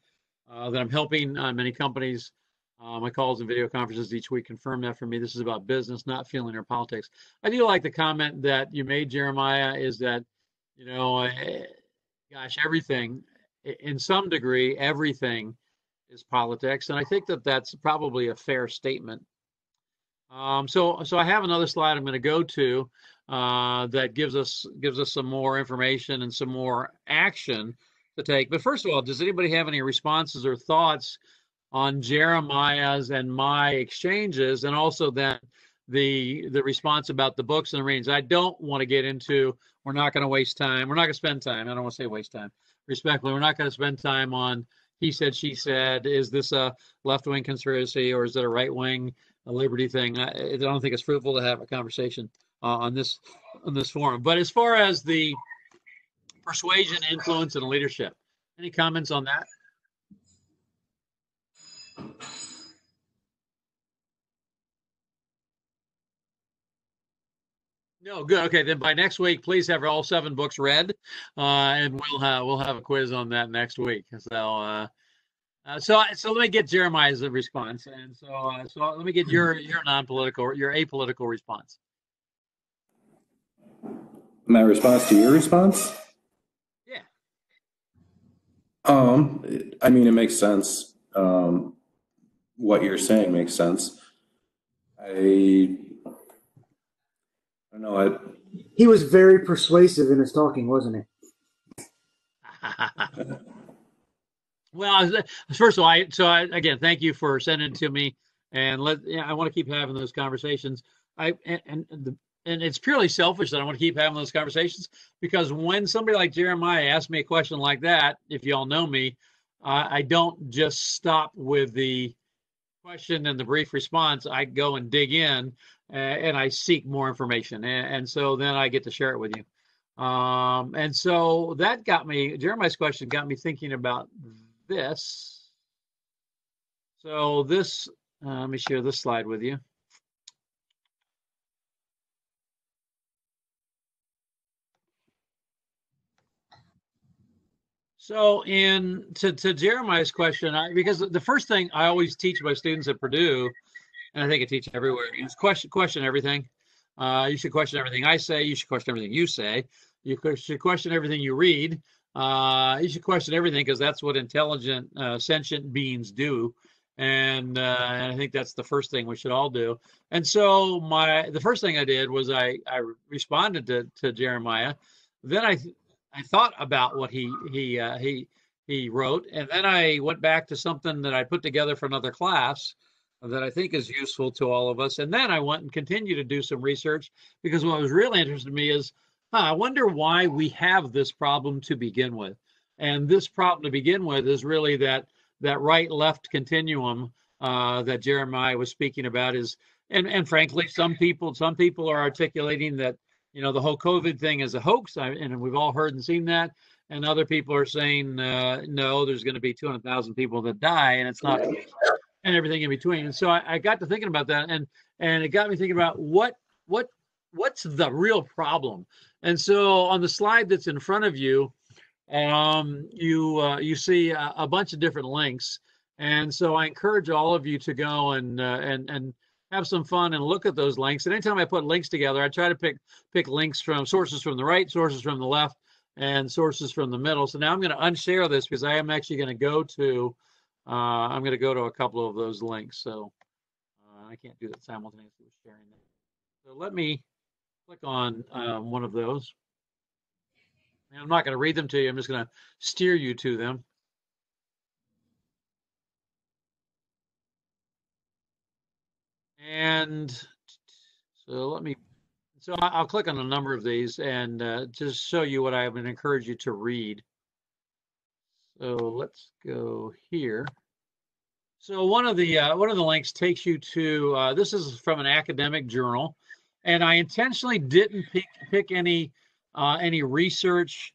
that I'm helping many companies. My calls and video conferences each week confirm that for me. This is about business, not feeling or politics. I do like the comment that you made, Jeremiah, is that, gosh, everything, in some degree, everything is politics. And I think that that's probably a fair statement. So I have another slide I'm going to go to that gives us some more information and some more action to take. But first of all, does anybody have any responses or thoughts on Jeremiah's and my exchanges, and also then the response about the books and the readings? I don't want to get into, we're not going to waste time. We're not going to spend time. I don't want to say waste time. Respectfully, we're not going to spend time on he said, she said. Is this a left-wing conspiracy or is it a right-wing liberty thing? I don't think it's fruitful to have a conversation on this forum. But as far as the persuasion, influence, and leadership, any comments on that? No, good. Okay, then by next week, please have all 7 books read, and we'll have a quiz on that next week. So let me get Jeremiah's response, and so let me get your non-political, your apolitical response. My response to your response? Yeah. I mean, it makes sense. What you're saying makes sense. I don't know. He was very persuasive in his talking, wasn't he? Well, first of all, again, thank you for sending it to me, and I want to keep having those conversations. And it's purely selfish that I want to keep having those conversations, because when somebody like Jeremiah asks me a question like that, if you all know me, I don't just stop with the question and the brief response. I go and dig in, and I seek more information, and so then I get to share it with you. And so that got me, Jeremiah's question got me thinking about this. So this, let me share this slide with you. So to Jeremiah's question, because the first thing I always teach my students at Purdue, and I think I teach everywhere, is question everything. You should question everything I say. You should question everything you say. You should question everything you read. You should question everything, because that's what intelligent, sentient beings do. And I think that's the first thing we should all do. And so the first thing I did was I responded to Jeremiah. Then I thought about what he wrote, and then I went back to something that I put together for another class that I think is useful to all of us. And then I went and continued to do some research, because what was really interesting to me is, I wonder why we have this problem to begin with. And this problem to begin with is really that right-left continuum that Jeremiah was speaking about is, and frankly, some people are articulating that, the whole COVID thing is a hoax, and we've all heard and seen that. And other people are saying, no, there's going to be 200,000 people that die, and it's not, and everything in between. And so I got to thinking about that, and it got me thinking about what's the real problem. And so on the slide that's in front of you, you see a bunch of different links. And so I encourage all of you to go and have some fun and look at those links. And anytime I put links together, I try to pick links from sources from the right, sources from the left, and sources from the middle. So now I'm going to unshare this because I am actually going to go to a couple of those links. So I can't do that simultaneously with sharing that. So let me click on one of those. And I'm not going to read them to you. I'm just going to steer you to them. And so I'll click on a number of these and just show you what I would encourage you to read. So let's go here. So one of the links takes you to this is from an academic journal, and I intentionally didn't pick any research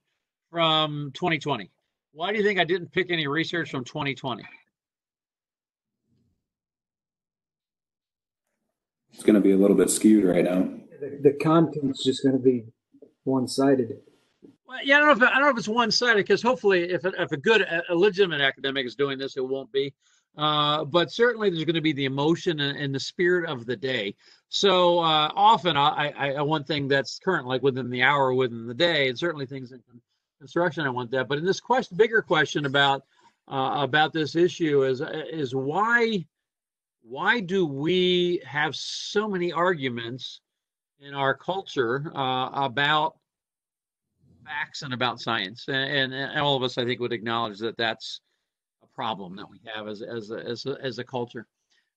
from 2020. Why do you think I didn't pick any research from 2020? It's going to be a little bit skewed right now. The content's just going to be one-sided. Well, yeah, I don't know if it's one-sided, because hopefully, if a legitimate academic is doing this, it won't be. But certainly, there's going to be the emotion and the spirit of the day. So often, I want thing that's current, like within the hour, within the day, and certainly things in construction, I want that. But in this bigger question about this issue is why do we have so many arguments in our culture about facts and about science? And all of us, I think, would acknowledge that that's a problem that we have as a culture.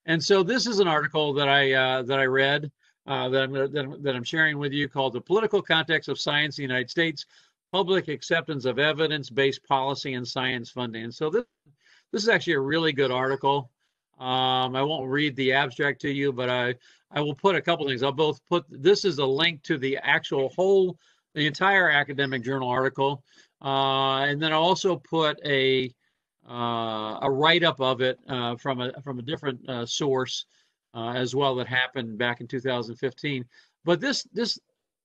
And so this is an article that I read that I'm sharing with you, called "The Political Context of Science in the United States: Public Acceptance of Evidence-Based Policy and Science Funding." And so this is actually a really good article. I won't read the abstract to you, but I will put a couple things. I'll both put, this is a link to the the entire academic journal article, and then I'll also put a write-up of it from a different source as well, that happened back in 2015. But this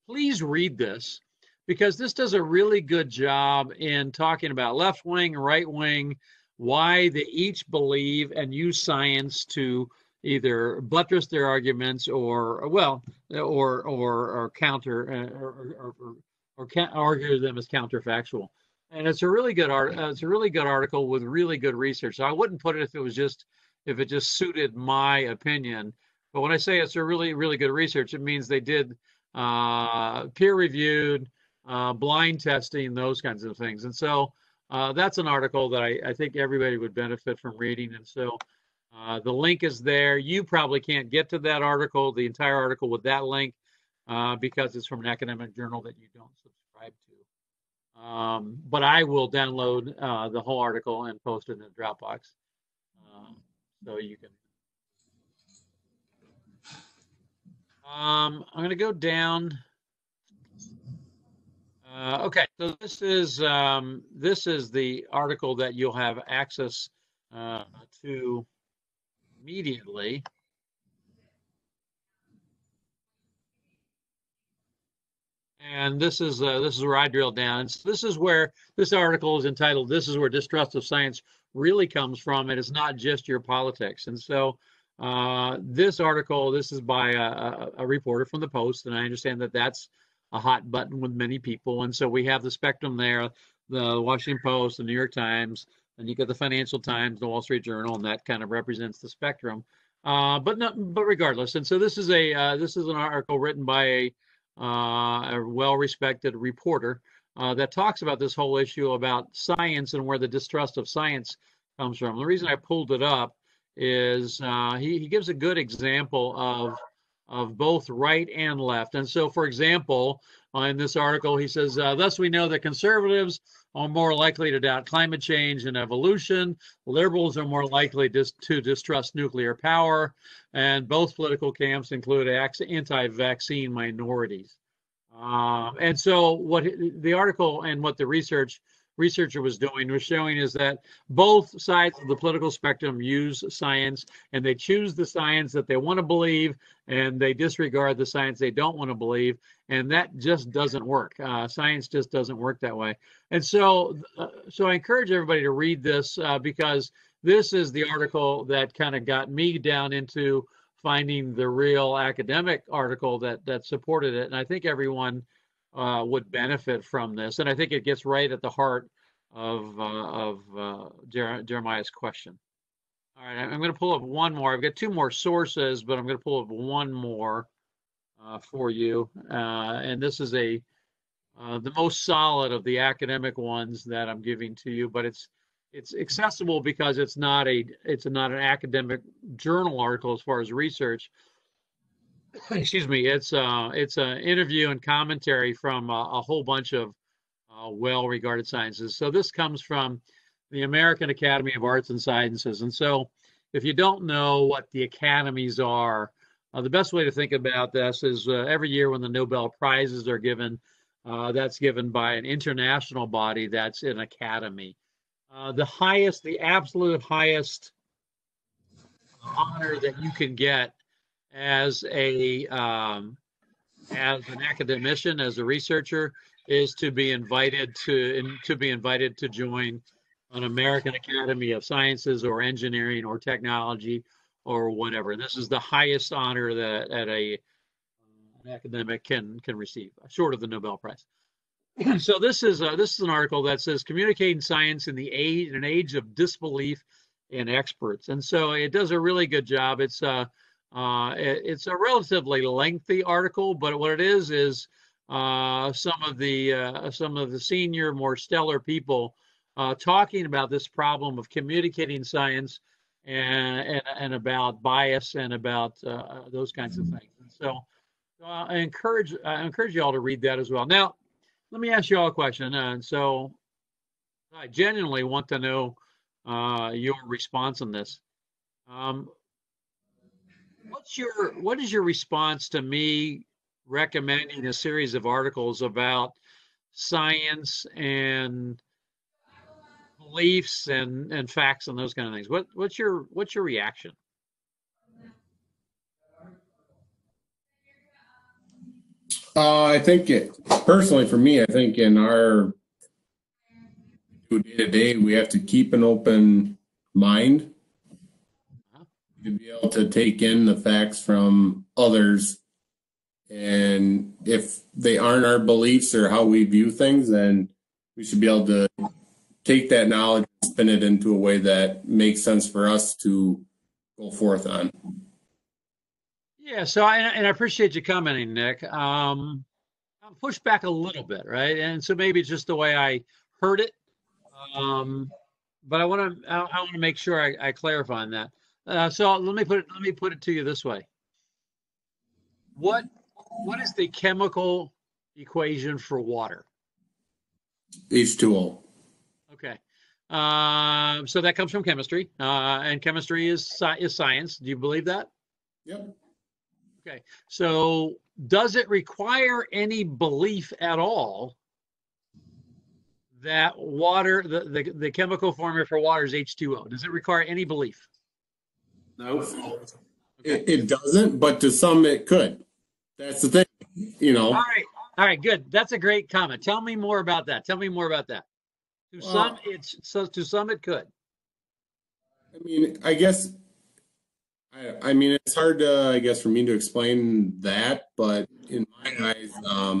please read this, because this does a really good job in talking about left wing, right wing, why they each believe and use science to either buttress their arguments or counter or argue them as counterfactual. And it's a really good article with really good research. So I wouldn't put it if it just suited my opinion. But when I say it's a really, really good research, it means they did peer-reviewed, blind testing, those kinds of things. And so that's an article that I think everybody would benefit from reading. And so the link is there. You probably can't get to that article, the entire article with that link, because it's from an academic journal that you don't subscribe to. But I will download the whole article and post it in the Dropbox, so you can. I'm going to go down. Okay, so this is the article that you'll have access to immediately. And this is where I drill down. And so this is where this article is entitled, "This is where distrust of science really comes from. It is not just your politics." And so this article, this is by a reporter from the Post, and I understand that that's a hot button with many people. And so we have the spectrum there, the Washington Post, the New York Times, and you get the Financial Times, the Wall Street Journal, and that kind of represents the spectrum. But regardless, and so this is an article written by a well-respected reporter that talks about this whole issue about science and where the distrust of science comes from. The reason I pulled it up is he gives a good example of both right and left. And so, for example, in this article, he says, "Thus we know that conservatives, are more likely to doubt climate change and evolution. Liberals are more likely to distrust nuclear power. And both political camps include anti-vaccine minorities. And so what the article and what the researcher was doing was showing is that both sides of the political spectrum use science, and they choose the science that they want to believe, and they disregard the science they don't want to believe, and that just doesn't work. Science just doesn't work that way. And so I encourage everybody to read this because this is the article that kind of got me down into finding the real academic article that supported it. And I think everyone would benefit from this. And I think it gets right at the heart of Jeremiah's question. All right, I'm going to pull up one more. I've got two more sources, but I'm going to pull up one more for you. And this is the most solid of the academic ones that I'm giving to you, but it's accessible because it's not an academic journal article as far as research. Excuse me. It's an interview and commentary from a whole bunch of well-regarded sciences. So this comes from the American Academy of Arts and Sciences. And so if you don't know what the academies are, the best way to think about this is every year when the Nobel Prizes are given, that's given by an international body that's an academy. The absolute highest honor that you can get as an academician, as a researcher, is to be invited to join an American Academy of Sciences or Engineering or Technology or whatever. This is the highest honor that an academic can receive, short of the Nobel Prize. So this is an article that says communicating science in an age of disbelief in experts, and so it does a really good job. It's a relatively lengthy article, but what it is some of the senior, more stellar people talking about this problem of communicating science and about bias and about those kinds of things. And so I encourage you all to read that as well. Now, let me ask you all a question. And so I genuinely want to know your response on this. What is your response to me recommending a series of articles about science and beliefs and facts and those kind of things? What's your reaction? I think personally for me, I think in our day-to-day, we have to keep an open mind to be able to take in the facts from others. And if they aren't our beliefs or how we view things, then we should be able to take that knowledge and spin it into a way that makes sense for us to go forth on. Yeah, so I appreciate you commenting, Nick. I'll push back a little bit, right? And so maybe it's just the way I heard it, but I want to make sure I clarify on that. So let me put it to you this way: what is the chemical equation for water? H2O. Okay, so that comes from chemistry, and chemistry is science. Do you believe that? Yep. Okay, so does it require any belief at all that water, the chemical formula for water is H2O? Does it require any belief? No, it doesn't, but to some it could. That's the thing, All right, good. That's a great comment. Tell me more about that. To some it could. I mean, I guess. I mean, it's hard to, for me to explain that, but in my eyes, I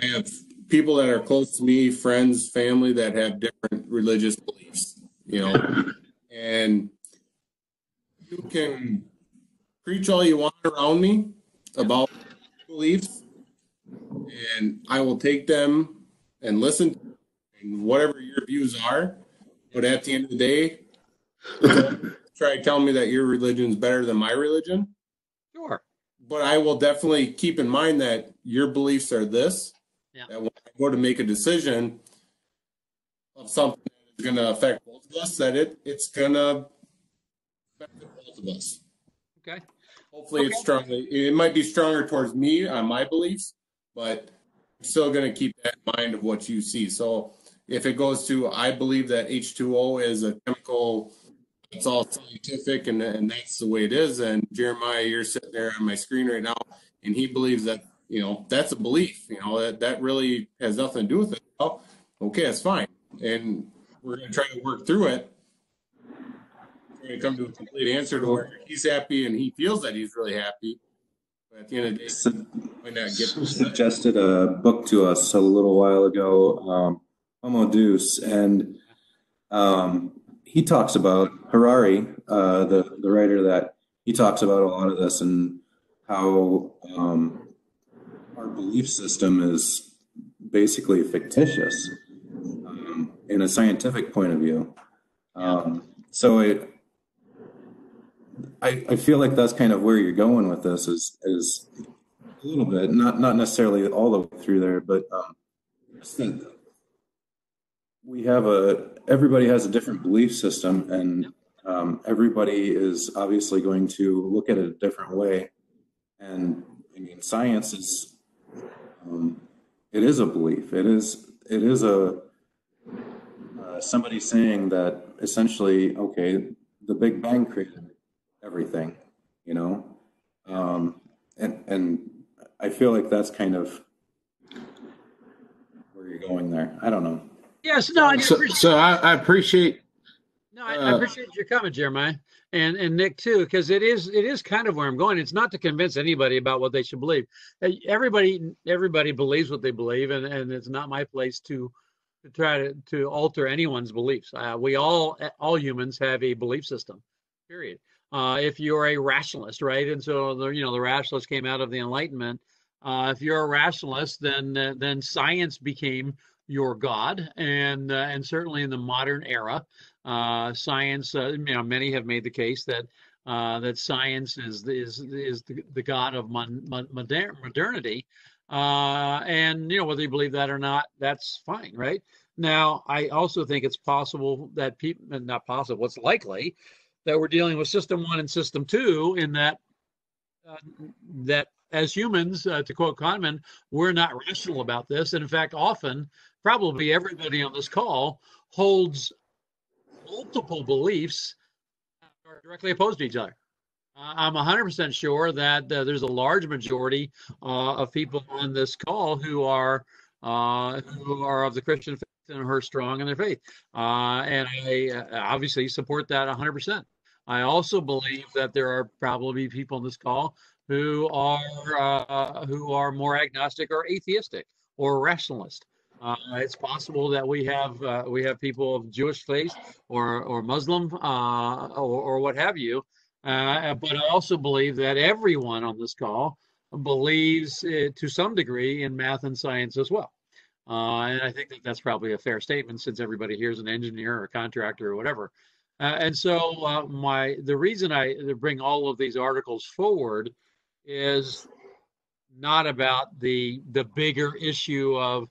have people that are close to me, friends, family that have different religious beliefs, and you can preach all you want around me about beliefs, and I will take them and listen and whatever your views are, but at the end of the day, try to tell me that your religion is better than my religion. Sure. But I will definitely keep in mind that your beliefs are this. Yeah. That when I go to make a decision of something that is going to affect both of us, that it's going to benefit both of us. Okay. Hopefully it's strongly, it might be stronger towards me on my beliefs, but I'm still going to keep that in mind of what you see. So if it goes to, I believe that H2O is a chemical, it's all scientific and that's the way it is. And Jeremiah, you're sitting there on my screen right now, and he believes that, that's a belief, that really has nothing to do with it. Oh, okay, that's fine. And we're going to try to work through it. We're going to come to a complete answer to where he's happy and he feels that he's really happy. But at the end of the day, might not get suggested a book to us a little while ago, Homo Deus, and he talks about Harari, the writer, that he talks about a lot of this and how our belief system is basically fictitious in a scientific point of view. So I feel like that's kind of where you're going with this is a little bit, not necessarily all the way through there, but we have everybody has a different belief system, and everybody is obviously going to look at it a different way. And I mean, science is it is a belief. It is a somebody saying that essentially, okay, the Big Bang created everything, and I feel like that's kind of where you're going there. I don't know. Yes, no, I I appreciate. No, I appreciate your comment, Jeremiah, and Nick too, because it is kind of where I'm going. It's not to convince anybody about what they should believe. Everybody believes what they believe, and it's not my place to try to alter anyone's beliefs. We all humans have a belief system, period. If you're a rationalist, right, and so the rationalists came out of the Enlightenment. If you're a rationalist, then science became your God, and certainly in the modern era, science. Many have made the case that science is the God of modernity, and whether you believe that or not, that's fine, right? Now, I also think it's possible that not possible, it's likely that we're dealing with system 1 and system 2, in that as humans, to quote Kahneman, we're not rational about this. And in fact, often, probably everybody on this call holds multiple beliefs that are directly opposed to each other. I'm 100% sure that there's a large majority of people on this call who are of the Christian faith and who are strong in their faith. And I obviously support that 100%. I also believe that there are probably people on this call who are more agnostic or atheistic or rationalist. It's possible that we have people of Jewish faith or Muslim or what have you. But I also believe that everyone on this call believes to some degree in math and science as well. And I think that's probably a fair statement, since everybody here is an engineer or a contractor or whatever. And so the reason I bring all of these articles forward is not about the bigger issue of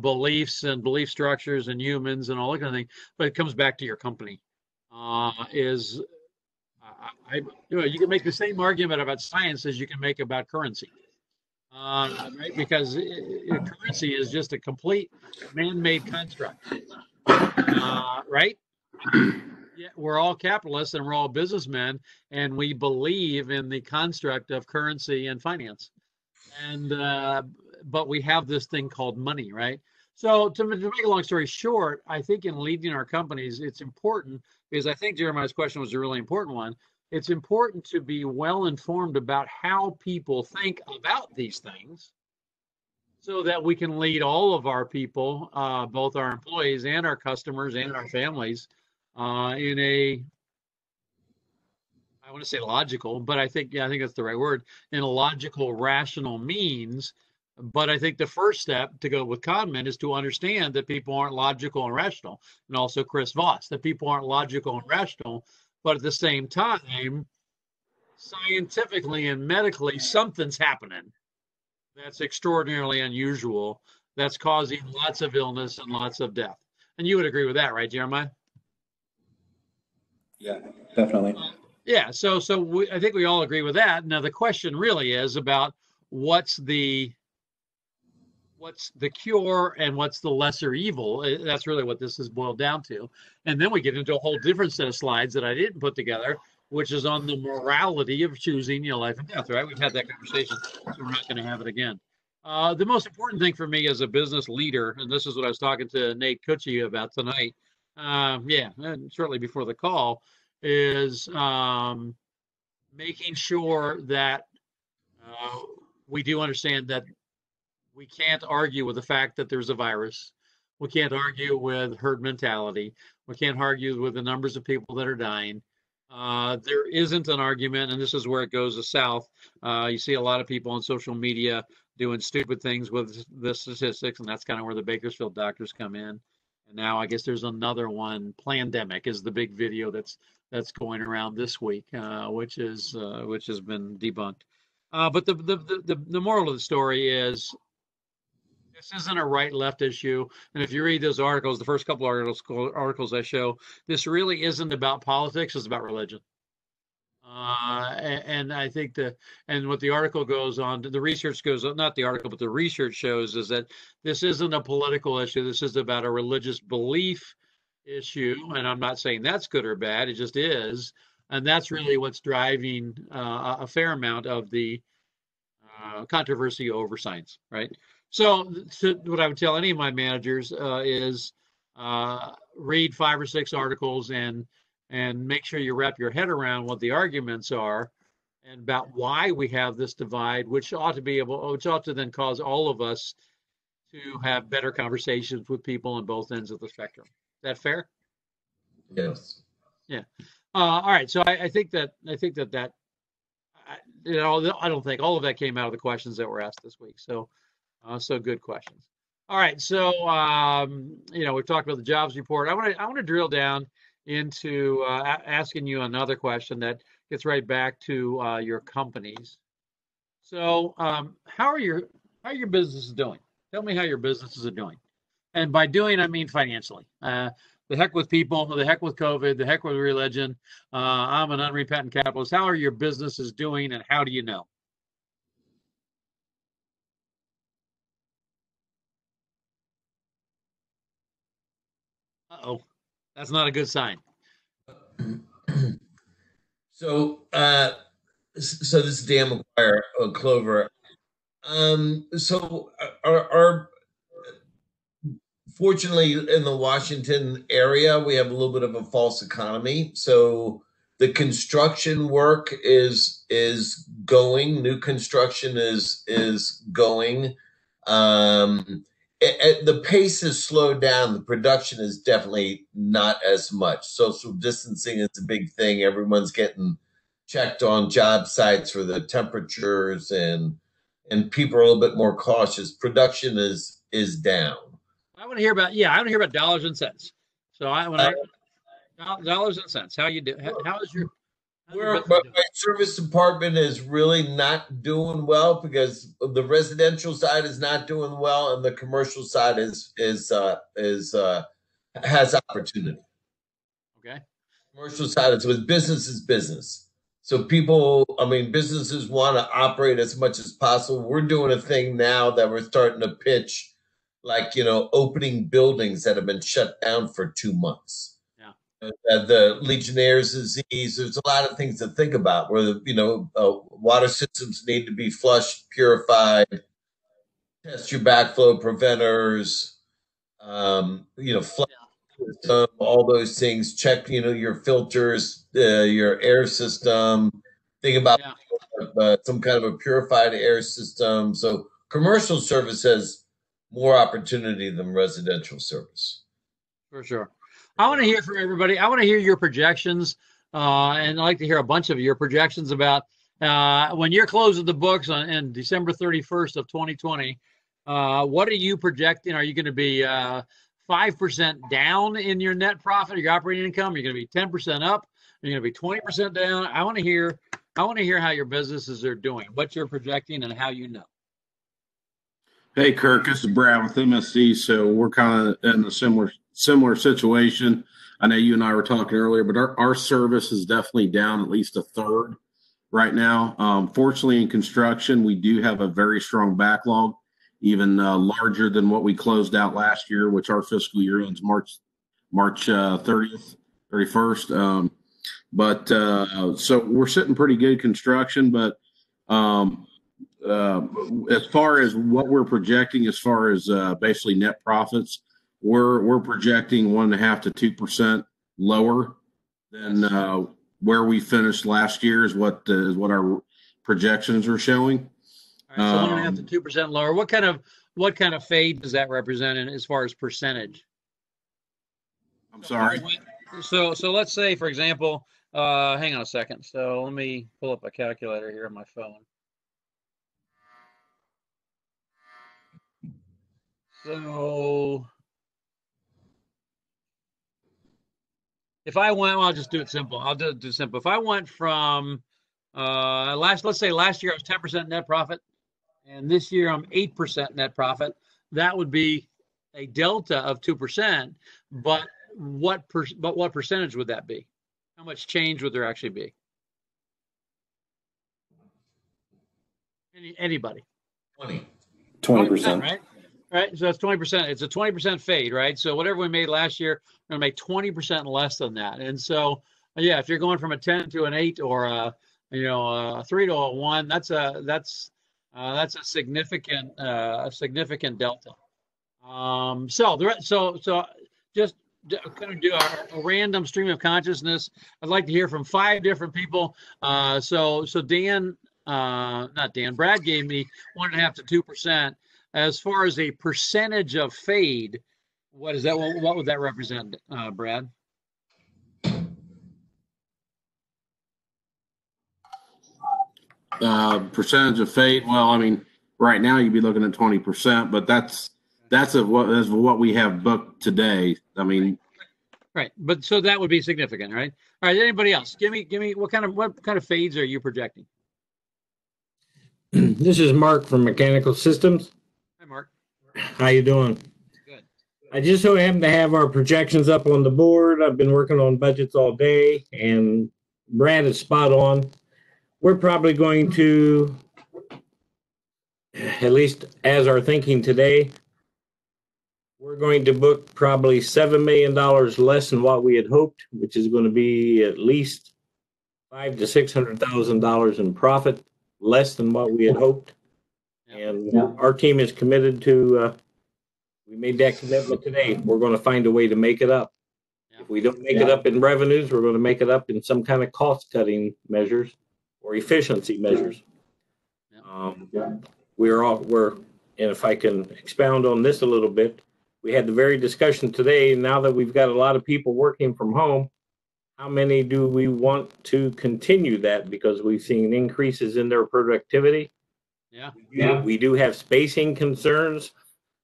beliefs and belief structures and humans and all that kind of thing, but it comes back to your company. You can make the same argument about science as you can make about currency, right? Because currency is just a complete man-made construct, right? Yeah, we're all capitalists and we're all businessmen, and we believe in the construct of currency and finance. And but we have this thing called money, right? So to make a long story short, I think in leading our companies, it's important, because I think Jeremiah's question was a really important one. It's important to be well informed about how people think about these things, so that we can lead all of our people, both our employees and our customers and our families, in a, I want to say logical, but I think that's the right word, in a logical, rational means. But I think the first step, to go with Kahneman, is to understand that people aren't logical and rational, and also Chris Voss, that people aren't logical and rational, but at the same time, scientifically and medically, something's happening. that's extraordinarily unusual, that's causing lots of illness and lots of death. And you would agree with that, right, Jeremiah? Yeah, definitely. Yeah, so I think we all agree with that. Now the question really is about what's the cure and what's the lesser evil. That's really what this is boiled down to. And then we get into a whole different set of slides that I didn't put together, which is on the morality of choosing your life and death, right? We've had that conversation, so we're not going to have it again. The most important thing for me as a business leader, and this is what I was talking to Nate Kutchie about tonight, and shortly before the call, is making sure that we do understand that we can't argue with the fact that there's a virus. We can't argue with herd mentality. We can't argue with the numbers of people that are dying. There isn't an argument, and this is where it goes south. You see a lot of people on social media doing stupid things with the statistics, and that's kind of where the Bakersfield doctors come in. And now I guess there's another one. Plandemic is the big video that's going around this week, which has been debunked. But the moral of the story is this isn't a right-left issue. And if you read those articles, the first couple articles I show, this really isn't about politics, it's about religion. And I think what the article goes on, the research goes on, not the article, but the research shows is that this isn't a political issue. This is about a religious belief issue. And I'm not saying that's good or bad, it just is. And that's really what's driving a fair amount of the controversy over science, right? So what I would tell any of my managers is read 5 or 6 articles and make sure you wrap your head around what the arguments are and about why we have this divide, which ought to then cause all of us to have better conversations with people on both ends of the spectrum. Is that fair? Yes. Yeah. All right. So I think that I don't think all of that came out of the questions that were asked this week. So good questions. All right. So we've talked about the jobs report. I want to drill down into asking you another question that gets right back to your companies. So how are your businesses doing? Tell me how your businesses are doing. And by doing, I mean financially. The heck with people, the heck with COVID, the heck with religion. I'm an unrepentant capitalist. How are your businesses doing, and how do you know? Uh-oh, that's not a good sign. So this is Dan McGuire, Clover. So our fortunately, in the Washington area, we have a little bit of a false economy. So the construction work is going. New construction is going. The pace has slowed down. The production is definitely not as much. Social distancing is a big thing. Everyone's getting checked on job sites for the temperatures, and people are a little bit more cautious. Production is down. I want to hear about dollars and cents. So dollars and cents. How you do? How is your? My service department is really not doing well because the residential side is not doing well, and the commercial side has opportunity. Okay. Commercial side is business. So businesses want to operate as much as possible. We're doing a thing now that we're starting to pitch, like, opening buildings that have been shut down for 2 months. The Legionnaire's disease. There's a lot of things to think about. Where water systems need to be flushed, purified. Test your backflow preventers. Flood system, all those things. Check, your filters, your air system. Think about some kind of a purified air system. So commercial service has more opportunity than residential service. For sure. I want to hear from everybody. I want to hear your projections, and I'd like to hear a bunch of your projections about when you're closing the books on December 31st of 2020. What are you projecting? Are you going to be 5% down in your net profit, your operating income? Are you going to be 10% up? Are you going to be 20% down? I want to hear how your businesses are doing, what you're projecting, and how you know. Hey, Kirk, this is Brad with MSC. So we're kind of in a similar situation. I know you and I were talking earlier, but our service is definitely down at least a third right now. Fortunately, in construction, we do have a very strong backlog, even larger than what we closed out last year, which our fiscal year ends March 30th, 31st. So we're sitting pretty good construction, but as far as what we're projecting, as far as basically net profits, we're projecting 1.5% to 2% lower than where we finished last year is what our projections are showing. All right, so 1.5% to 2% lower. What kind of fade does that represent in as far as percentage? I'm sorry. So let's say, for example, hang on a second. So let me pull up a calculator here on my phone. So if I went, well, I'll just do it simple. I'll do simple. If I went from let's say last year I was 10% net profit, and this year I'm 8% net profit, that would be a delta of 2%. But what percentage would that be? How much change would there actually be? Anybody? 20%. Right? Right. So that's 20%. It's a 20% fade, right? So whatever we made last year, we're gonna make 20% less than that. And so, yeah, if you're going from a 10 to an 8 or a 3 to a 1, that's a significant delta. So just kind of do a random stream of consciousness. I'd like to hear from 5 different people. So Dan, not Dan, Brad gave me 1.5% to 2%. As far as a percentage of fade, what is that? What would that represent, Brad? Percentage of fade. Well, I mean, right now you'd be looking at 20%, but that's what we have booked today. I mean, right. But so that would be significant, right? All right. Anybody else? Give me what kind of fades are you projecting? This is Mark from Mechanical Systems. Hi, Mark. How you doing? Good. I just so happen to have our projections up on the board. I've been working on budgets all day, and Brad is spot on. We're probably going to, at least as our thinking today, we're going to book probably $7 million less than what we had hoped, which is going to be at least $500,000 to $600,000 in profit, less than what we had hoped. And our team is committed to, we made that commitment today. We're going to find a way to make it up. If we don't make it up in revenues, we're going to make it up in some kind of cost-cutting measures or efficiency measures. And if I can expound on this a little bit, we had the very discussion today. Now that we've got a lot of people working from home, how many do we want to continue that? Because we've seen increases in their productivity. We do have spacing concerns.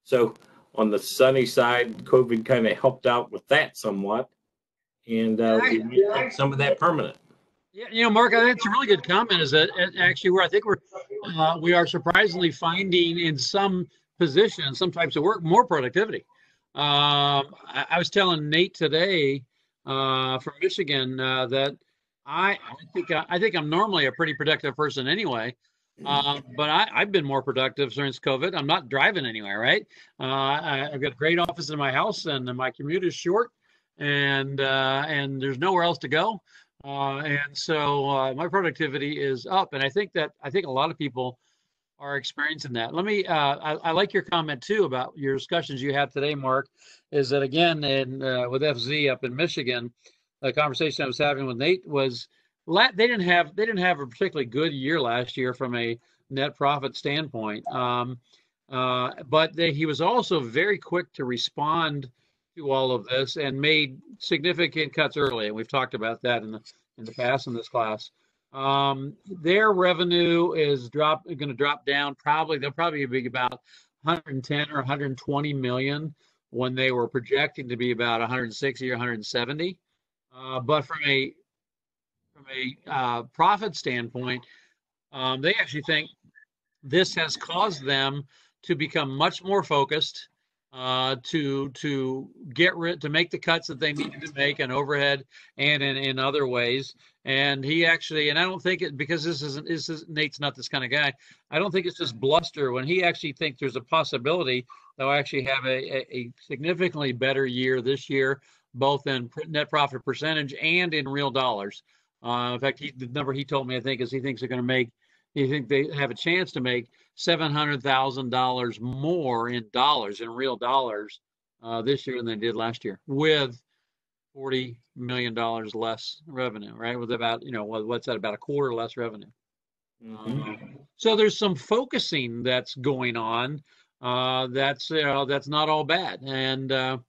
So on the sunny side, COVID kind of helped out with that somewhat. And we make some of that permanent. Yeah, Mark, I think it's a really good comment. Is that actually where I think we are surprisingly finding in some positions, some types of work, more productivity. I was telling Nate today from Michigan that I think I'm normally a pretty productive person anyway. But I've been more productive since COVID. I'm not driving anywhere, right? I've got a great office in my house, and my commute is short, and there's nowhere else to go. And so my productivity is up, and I think a lot of people are experiencing that. Let me. I like your comment too about your discussions you had today, Mark. Is that again with FZ up in Michigan? The conversation I was having with Nate was they didn't have a particularly good year last year from a net profit standpoint. But he was also very quick to respond to all of this and made significant cuts early. And we've talked about that in the past in this class. Their revenue is going to drop down. They'll probably be about 110 or 120 million when they were projecting to be about 160 or 170. But from a profit standpoint, they actually think this has caused them to become much more focused, to make the cuts that they needed to make on overhead and in other ways. And he actually, and I don't think it, because Nate's not this kind of guy. I don't think it's just bluster when he actually thinks there's a possibility they'll actually have a significantly better year this year, both in net profit percentage and in real dollars. In fact, the number he told me, I think, is he thinks they have a chance to make $700,000 more in real dollars, this year than they did last year, with $40 million less revenue, right? With about, what's that, about a quarter less revenue. So there's some focusing that's going on. That's not all bad. And so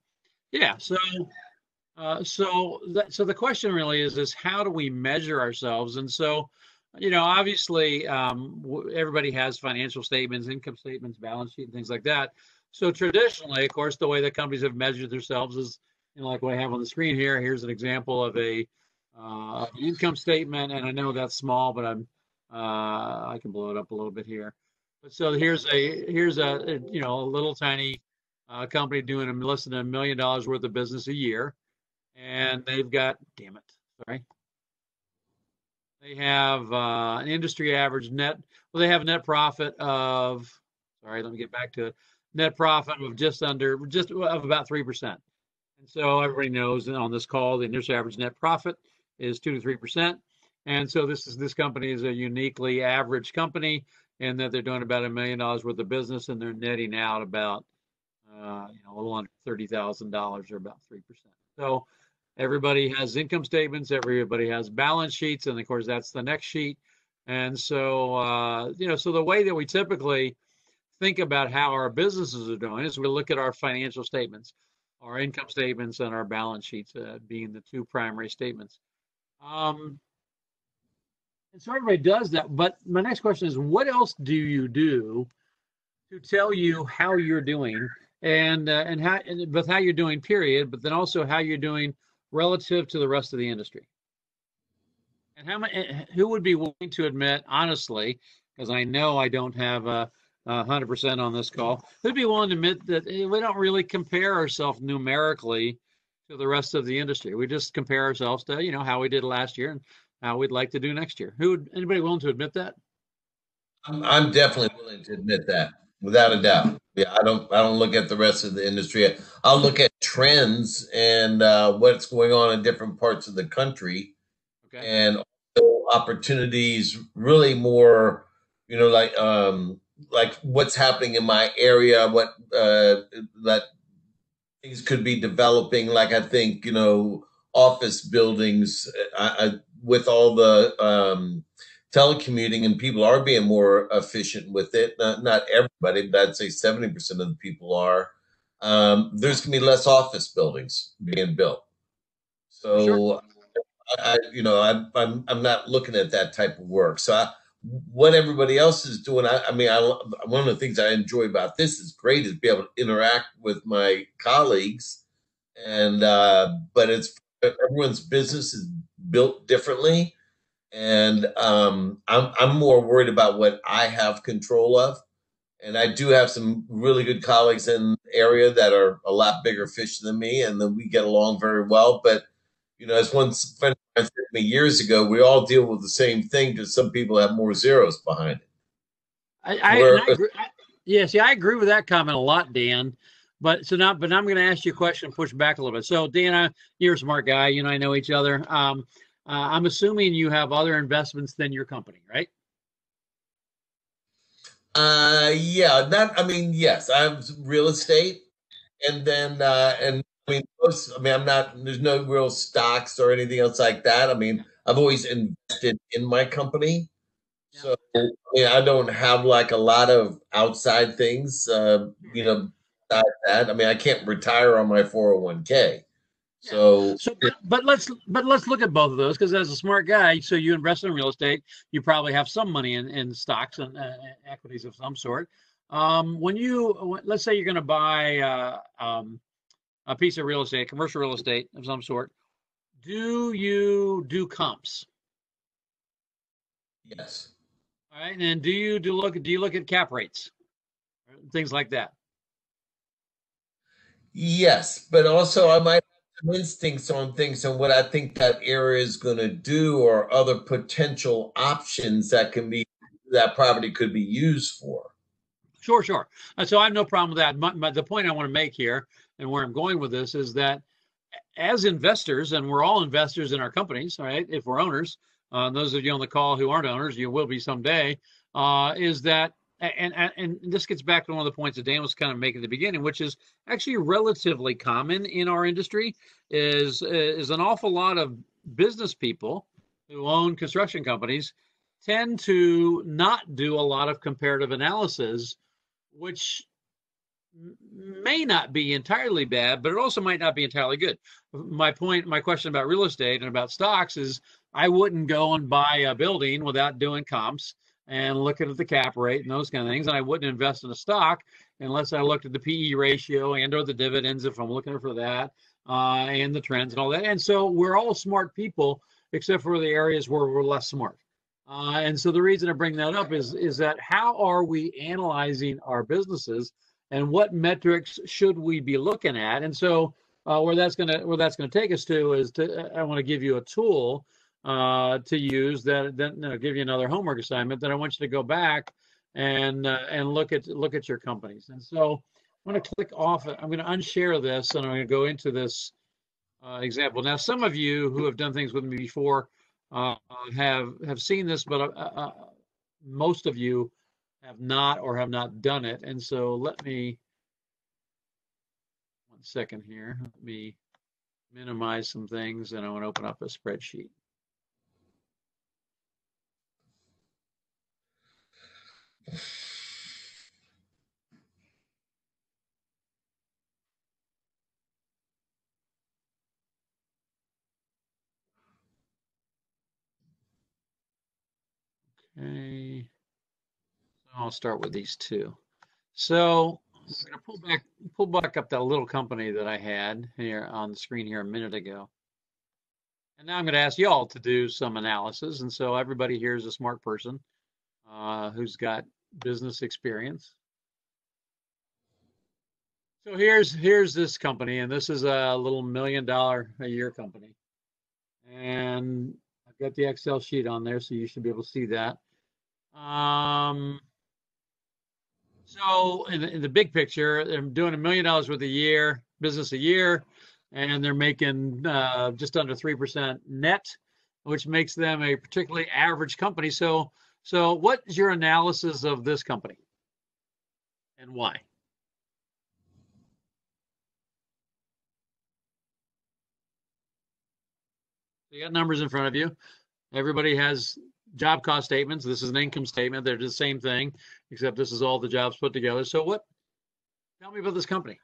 the question really is how do we measure ourselves? And so, obviously, everybody has financial statements, income statements, balance sheet, and things like that. So traditionally, of course, the way that companies have measured themselves is, like what I have on the screen here. Here's an example of an income statement, and I know that's small, but I can blow it up a little bit here. But so here's a little tiny company doing less than $1 million worth of business a year, and they've got, they have an industry average they have a net profit of, let me get back to it, net profit of just about 3%. And so everybody knows that on this call, the industry average net profit is 2 to 3%. And so this company is a uniquely average company in that they're doing about $1 million worth of business, and they're netting out about a little under $30,000, or about 3%. So everybody has income statements, everybody has balance sheets, and of course that's the next sheet. And so so the way that we typically think about how our businesses are doing is we look at our financial statements, our income statements, and our balance sheets, being the two primary statements. And so everybody does that. But my next question is, what else do you do to tell you how you're doing, and both how you're doing, period, but then also how you're doing relative to the rest of the industry? And who would be willing to admit, honestly, because I know I don't have 100% on this call, who'd be willing to admit that we don't really compare ourselves numerically to the rest of the industry? We just compare ourselves to, how we did last year and how we'd like to do next year. Anybody willing to admit that? I'm definitely willing to admit that, without a doubt. Yeah, I don't look at the rest of the industry. I'll look at trends and what's going on in different parts of the country, and also opportunities. Really more, like what's happening in my area, what that things could be developing. Like I think office buildings, with all the telecommuting, and people are being more efficient with it. Not everybody, but I'd say 70% of the people are. There's going to be less office buildings being built. So, I'm not looking at that type of work. So, what everybody else is doing, one of the things I enjoy about this is great is be able to interact with my colleagues, and but everyone's business is built differently. And I'm more worried about what I have control of. And I do have some really good colleagues in the area that are a lot bigger fish than me, and then we get along very well. But, as one friend of mine said to me years ago, we all deal with the same thing, just some people have more zeros behind it. I agree with that comment a lot, Dan. But I'm going to ask you a question and push back a little bit. So, Dan, you're a smart guy. I know each other. I'm assuming you have other investments than your company, right? Yes, I have real estate, and then there's no real stocks or anything else like that. I've always invested in my company. So, I don't have like a lot of outside things, besides that. I can't retire on my 401k. But let's look at both of those, because as a smart guy, so you invest in real estate, you probably have some money in stocks and equities of some sort. Let's say you're going to buy a piece of real estate, commercial real estate of some sort, do you do comps? Yes. All right, and do you look at cap rates? things like that. Yes, but also I might have some instincts on things and what I think that area is going to do, or other potential options that property could be used for. Sure, sure. So I have no problem with that. The point I want to make here, and where I'm going with this, is that as investors, and we're all investors in our companies, right? If we're owners, those of you on the call who aren't owners, you will be someday. Is that, and this gets back to one of the points that Dan was kind of making at the beginning, which is actually relatively common in our industry, is an awful lot of business people who own construction companies tend to not do a lot of comparative analysis, which may not be entirely bad, but it also might not be entirely good. My question about real estate and about stocks is I wouldn't go and buy a building without doing comps and looking at the cap rate and those kind of things. And I wouldn't invest in a stock unless I looked at the PE ratio and or the dividends if I'm looking for that, and the trends and all that. And so we're all smart people, except for the areas where we're less smart. And so the reason I bring that up is that how are we analyzing our businesses, and what metrics should we be looking at? And so where that's gonna take us to is I want to give you a tool to use that give you another homework assignment that I want you to go back and look at your companies. And so I'm going to click off. I'm going to unshare this, and I'm going to go into this example. Now, some of you who have done things with me before have seen this, but most of you have not or have not done it. And so let me, 1 second here, let me minimize some things, and I want to open up a spreadsheet. Okay, so I'll start with these two. So I'm going to pull back up that little company that I had here on the screen here a minute ago. And now I'm going to ask y'all to do some analysis. And so everybody here is a smart person who's got business experience. So here's this company, and this is a little $1 million a year company. And I've got the Excel sheet on there, so you should be able to see that. So in the big picture, they're doing $1 million worth of business a year, and they're making just under 3% net, which makes them a particularly average company. So what is your analysis of this company, and why? You got numbers in front of you. Everybody has job cost statements. This is an income statement. They're the same thing, except this is all the jobs put together. So tell me about this company.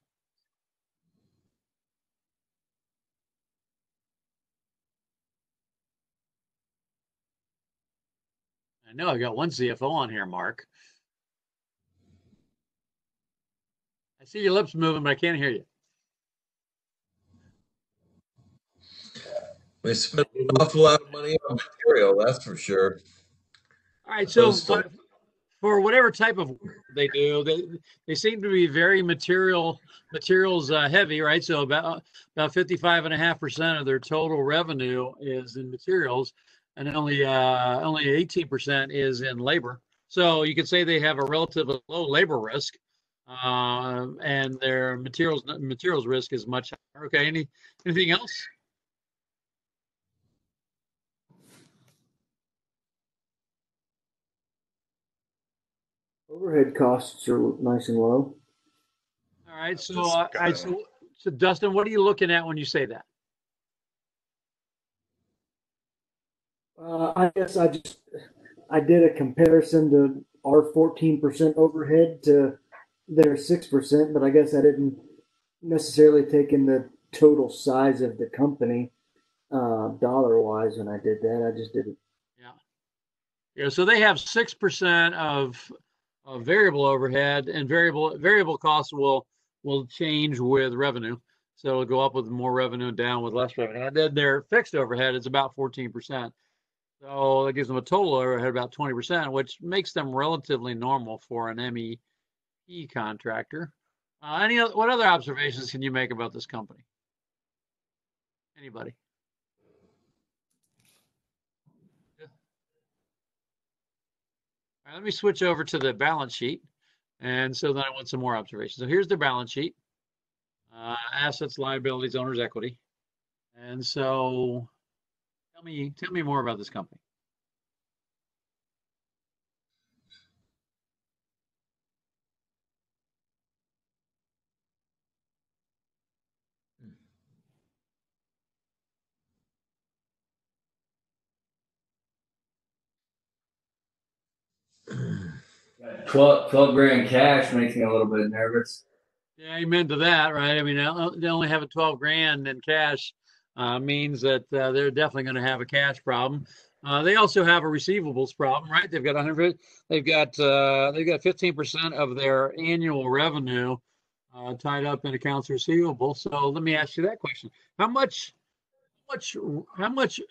I know I got one CFO on here, Mark. I see your lips moving, but I can't hear you. We spent an awful lot of money on material, that's for sure. All right, so for whatever type of work they do, they seem to be very materials heavy, right? So about 55.5% of their total revenue is in materials, and only 18% is in labor. So you could say they have a relatively low labor risk, and their materials risk is much higher. Okay, anything else? Overhead costs are nice and low. All right. So, so Dustin, what are you looking at when you say that? I guess I did a comparison to our 14% overhead to their 6%, but I guess I didn't necessarily take in the total size of the company dollar wise when I did that. I just did it. Yeah. So they have 6% of variable overhead, and variable costs will change with revenue. So it'll go up with more revenue, down with less revenue. And then their fixed overhead is about 14%. So that gives them a total overhead about 20%, which makes them relatively normal for an MEP contractor. What other observations can you make about this company? Anybody? Yeah. All right, let me switch over to the balance sheet. And so then I want some more observations. So here's the balance sheet. Assets, liabilities, owner's equity. And so tell me more about this company. $12 grand cash makes me a little bit nervous. Yeah, amen to that, right? I mean, they only have a 12 grand in cash means that they're definitely going to have a cash problem. They also have a receivables problem, right? They've got 15% of their annual revenue tied up in accounts receivable. So let me ask you that question: How much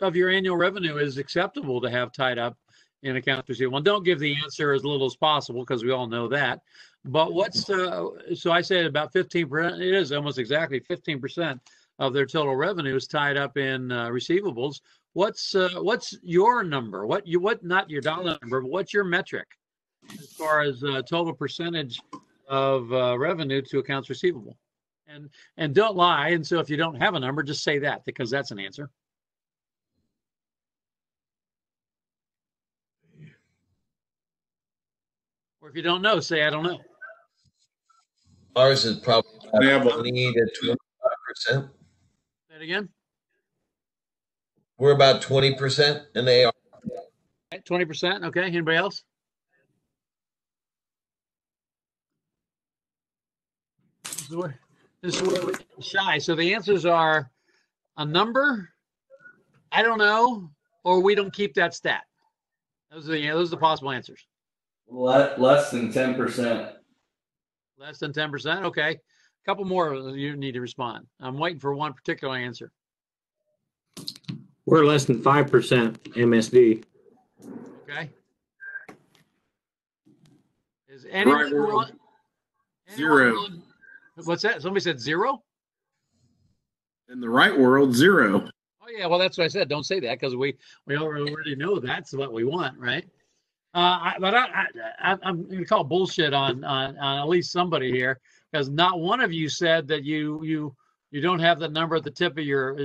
of your annual revenue is acceptable to have tied up in accounts receivable? And don't give the answer as little as possible because we all know that. But so I said about 15%. It is almost exactly 15% of their total revenue is tied up in receivables. What's your number? What not your dollar number, but what's your metric as far as total percentage of revenue to accounts receivable? And don't lie. And so if you don't have a number, just say that, because that's an answer. Or if you don't know, say I don't know. Ours is probably 20 to 25%. Say it again. We're about 20% in AR. 20%. Okay. Anybody else? This is where we're shy. So the answers are a number, I don't know, or we don't keep that stat. Those are the possible answers. Less than 10%. Less than 10%. Okay. A couple more you need to respond. I'm waiting for one particular answer. We're less than 5% MSD. Okay. Is anyone willing? Zero. What's that? Somebody said zero? In the right world, zero. Oh yeah, well that's what I said. Don't say that because we already know that's what we want, right? I'm going to call bullshit on at least somebody here, because not one of you said that you don't have the number at the tip of your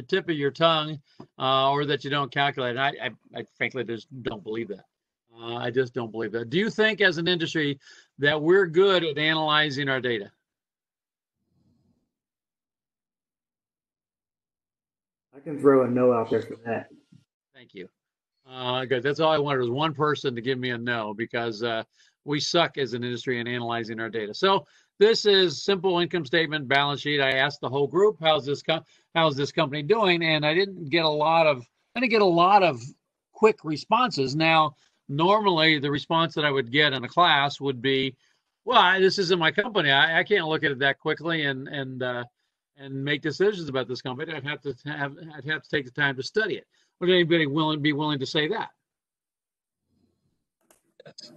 tongue, or that you don't calculate. I frankly just don't believe that. I just don't believe that. Do you think, as an industry, that we're good at analyzing our data? I can throw a no out there for that. Thank you. Good. That's all I wanted, was one person to give me a no, because we suck as an industry in analyzing our data. So this is simple income statement, balance sheet. I asked the whole group, how's this company doing? And I didn't get a lot of quick responses. Now, normally the response that I would get in a class would be, well, this isn't my company. I can't look at it that quickly and make decisions about this company. I'd have to take the time to study it. Would anybody be willing to say that? Yes.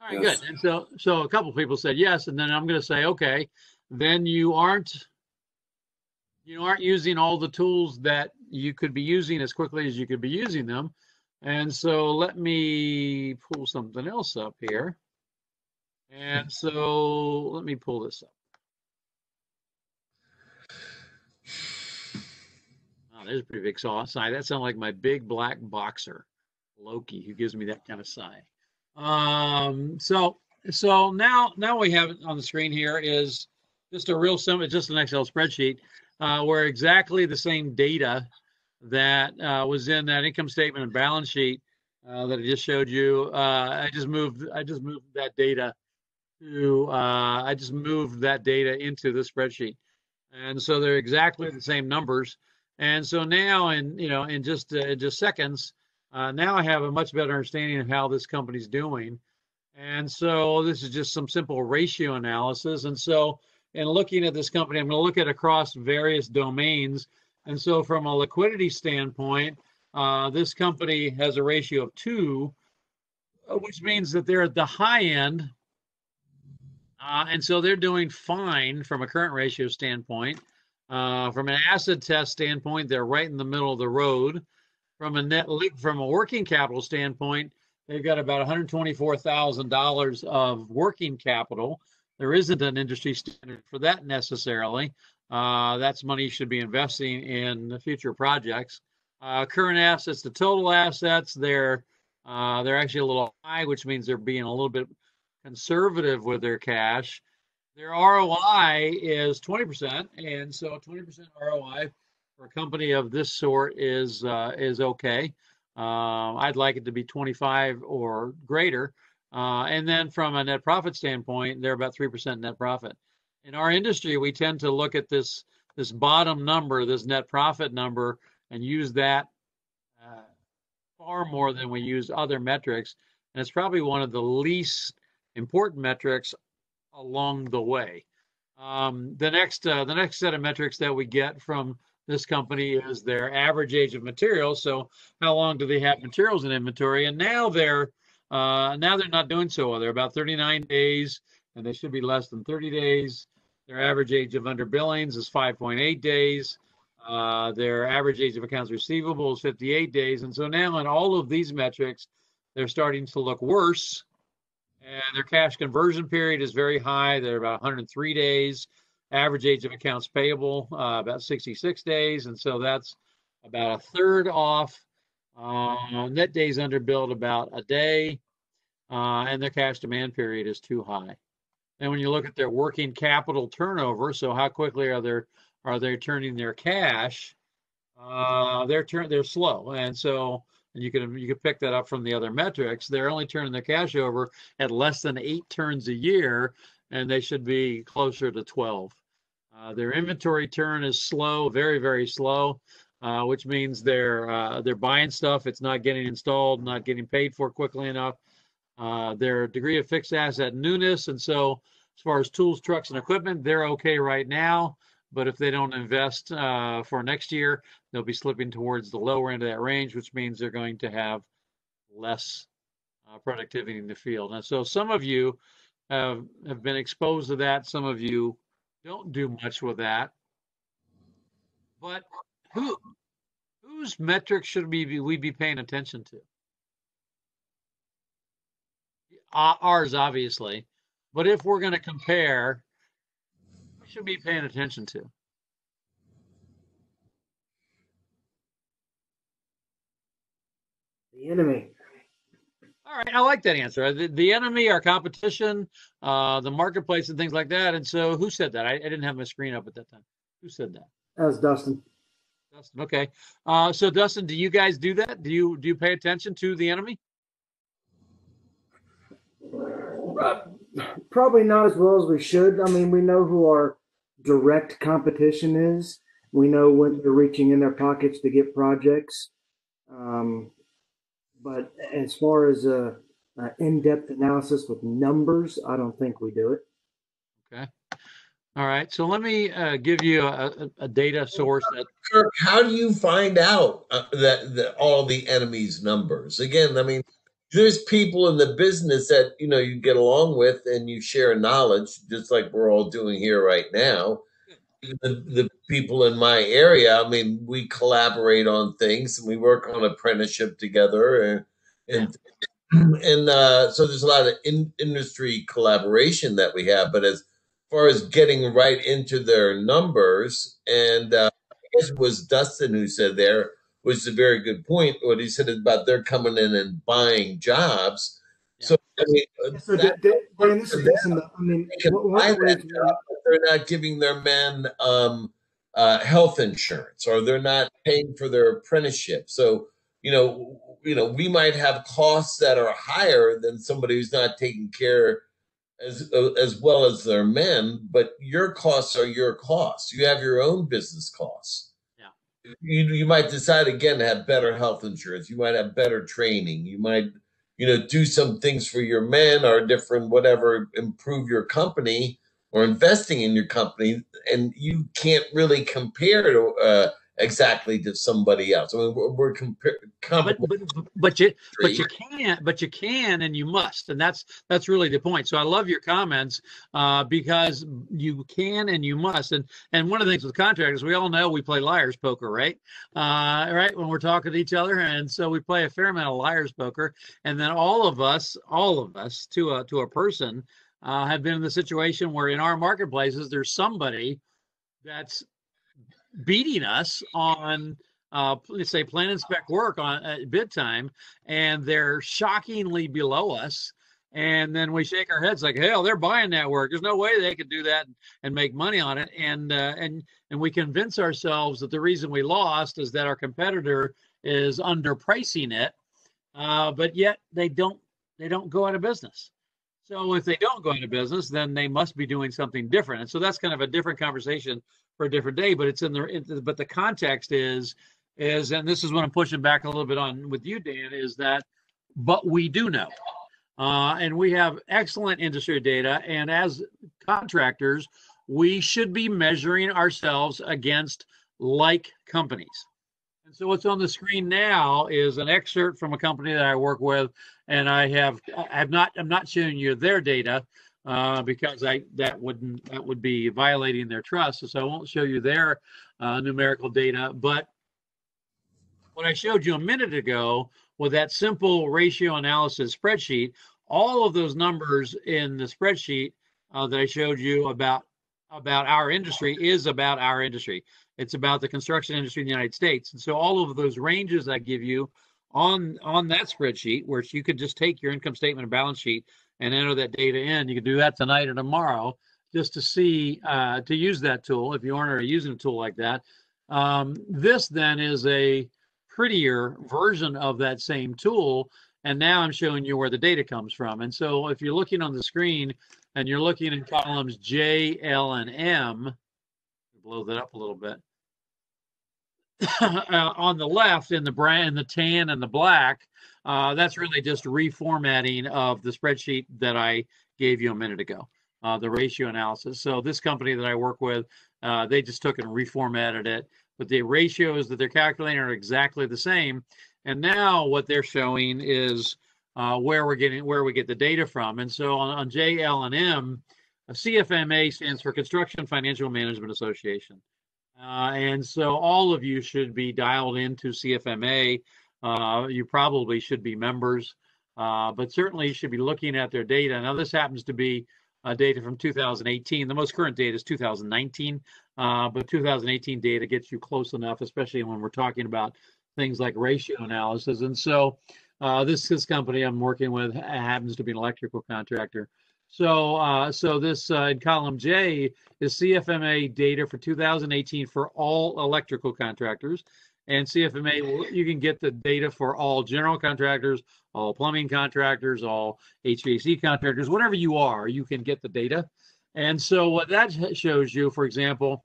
All right, yes. Good. And so a couple of people said yes, and then I'm going to say, okay, then you aren't using all the tools that you could be using as quickly as you could be using them. And so let me pull something else up here. And so let me pull this up. Oh, there's a pretty big sigh. That sounds like my big black boxer, Loki, who gives me that kind of sigh. So now we have on the screen here is just a real simple, just an Excel spreadsheet where exactly the same data that was in that income statement and balance sheet that I just showed you. I just moved that data into the spreadsheet, and so they're exactly the same numbers. And so now, in just seconds, now I have a much better understanding of how this company's doing. And so this is just some simple ratio analysis. And so in looking at this company, I'm going to look at across various domains. And so from a liquidity standpoint, this company has a ratio of 2, which means that they're at the high end And so they're doing fine from a current ratio standpoint. From an acid test standpoint, they're right in the middle of the road. From a working capital standpoint, they've got about $124,000 of working capital. There isn't an industry standard for that necessarily. That's money you should be investing in future projects. Current assets to total assets, they're actually a little high, which means they're being a little bit conservative with their cash. Their ROI is 20%, and so 20% ROI for a company of this sort is okay. I'd like it to be 25 or greater. And then from a net profit standpoint, they're about 3% net profit. In our industry, we tend to look at this bottom number, this net profit number, and use that far more than we use other metrics. And it's probably one of the least important metrics along the way. The next set of metrics that we get from this company is their average age of materials. So how long do they have materials in inventory? And now they're not doing so well. They're about 39 days, and they should be less than 30 days. Their average age of under billings is 5.8 days. Their average age of accounts receivable is 58 days. And so now in all of these metrics, they're starting to look worse. And their cash conversion period is very high. They're about 103 days. Average age of accounts payable, about 66 days. And so that's about a third off. Net days under billed about a day. And their cash demand period is too high. And when you look at their working capital turnover, so how quickly are they turning their cash? They're slow. And so you can pick that up from the other metrics. They're only turning their cash over at less than 8 turns a year, and they should be closer to 12. Their inventory turn is slow, very, very slow, which means they're buying stuff. It's not getting installed, not getting paid for quickly enough. Their degree of fixed asset newness, and so as far as tools, trucks, and equipment, they're okay right now. But if they don't invest for next year, they'll be slipping towards the lower end of that range, which means they're going to have less productivity in the field. And so some of you have been exposed to that. Some of you don't do much with that. But whose metrics should we be paying attention to? Ours, obviously. But if we're going to compare, we should be paying attention to? The enemy. All right, I like that answer. The enemy, our competition, the marketplace, and things like that. And so, who said that? I didn't have my screen up at that time. Who said that? That was Dustin. Dustin. Okay. So, Dustin, do you guys do that? Do you pay attention to the enemy? Probably not as well as we should. I mean, we know who our direct competition is. We know when they're reaching in their pockets to get projects. But as far as in-depth analysis with numbers, I don't think we do it. Okay. All right. So let me give you a data source that. Kirk, how do you find out that all the enemy's numbers? Again, I mean, there's people in the business that you get along with and you share knowledge, just like we're all doing here right now. The people in my area, I mean, we collaborate on things and we work on apprenticeship together, and so there's a lot of industry collaboration that we have. But as far as getting right into their numbers, and I guess it was Dustin who said there, which is a very good point. What he said about they're coming in and buying jobs. Yeah. So I mean, they're not giving their men health insurance, or they're not paying for their apprenticeship. So we might have costs that are higher than somebody who's not taking care as well as their men. But your costs are your costs. You have your own business costs. You might decide again to have better health insurance. You might have better training. You might, do some things for your men or different whatever, improve your company or investing in your company. And you can't really compare to exactly to somebody else. I mean, we're comparable. But you can and you must, and that's really the point. So I love your comments because you can and you must, and one of the things with contractors, we all know we play liar's poker, right? Right, when we're talking to each other, and so we play a fair amount of liar's poker, and then all of us to a person have been in the situation where in our marketplaces there's somebody that's beating us on let's say plan and spec work on bid time, and they're shockingly below us, and then we shake our heads like, hell, they're buying that work, there's no way they could do that and make money on it, and we convince ourselves that the reason we lost is that our competitor is underpricing it, but yet they don't go out of business. So if they don't go into business, then they must be doing something different. And so that's kind of a different conversation for a different day. But it's but the context is, and this is what I'm pushing back a little bit on with you, Dan, is that, but we do know, and we have excellent industry data. And as contractors, we should be measuring ourselves against like companies. And so what's on the screen now is an excerpt from a company that I work with, and I'm not showing you their data because that would be violating their trust. So I won't show you their numerical data. But what I showed you a minute ago with that simple ratio analysis spreadsheet, all of those numbers in the spreadsheet that I showed you about our industry is about our industry. It's about the construction industry in the United States. And so all of those ranges I give you on that spreadsheet, where you could just take your income statement and balance sheet and enter that data in. You can do that tonight or tomorrow just to see, to use that tool if you aren't already using a tool like that. This then is a prettier version of that same tool. And now I'm showing you where the data comes from. And so if you're looking on the screen and you're looking in columns J, L, and M, blow that up a little bit. On the left, in the tan and the black, that's really just reformatting of the spreadsheet that I gave you a minute ago, the ratio analysis. So this company that I work with, they just took and reformatted it, but the ratios that they're calculating are exactly the same. And now what they're showing is where we get the data from. And so on J, L, and M, CFMA stands for Construction Financial Management Association. And so all of you should be dialed into CFMA. You probably should be members, but certainly you should be looking at their data. Now, this happens to be data from 2018. The most current data is 2019, but 2018 data gets you close enough, especially when we're talking about things like ratio analysis. And so this company I'm working with happens to be an electrical contractor. So this in column J is CFMA data for 2018 for all electrical contractors. And CFMA, you can get the data for all general contractors, all plumbing contractors, all HVAC contractors, whatever you are, you can get the data. And so what that shows you, for example,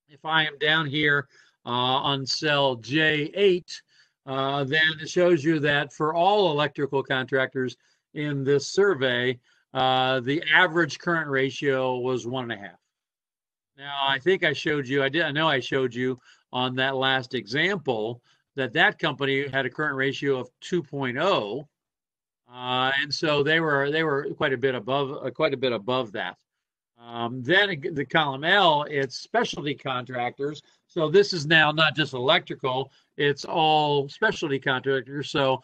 if I am down here on cell J8, then it shows you that for all electrical contractors in this survey, the average current ratio was 1.5. Now, I think I showed you, I know I showed you on that last example that company had a current ratio of 2.0. And so they were quite a bit above that. Then the column L, it's specialty contractors. So this is now not just electrical, it's all specialty contractors. So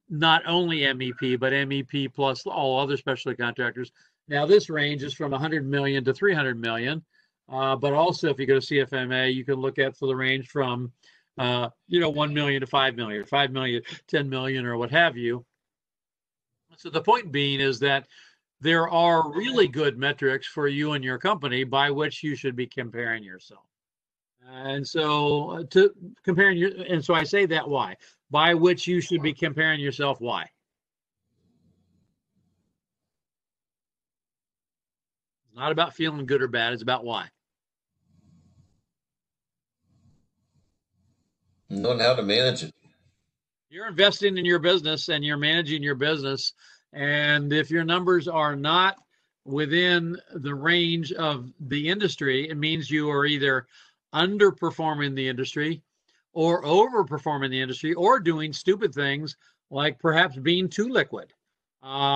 not only MEP, but MEP plus all other specialty contractors. Now this range is from 100 million to 300 million. But also if you go to CFMA, you can look at for the range from 1 million to 5 million, 5 million, 10 million, or what have you. So the point being is that there are really good metrics for you and your company by which you should be comparing yourself. And so so I say that why? By which you should be comparing yourself, why? It's not about feeling good or bad, it's about why. Knowing how to manage it. You're investing in your business and you're managing your business. And if your numbers are not within the range of the industry, it means you are either underperforming the industry or overperforming the industry or doing stupid things like perhaps being too liquid,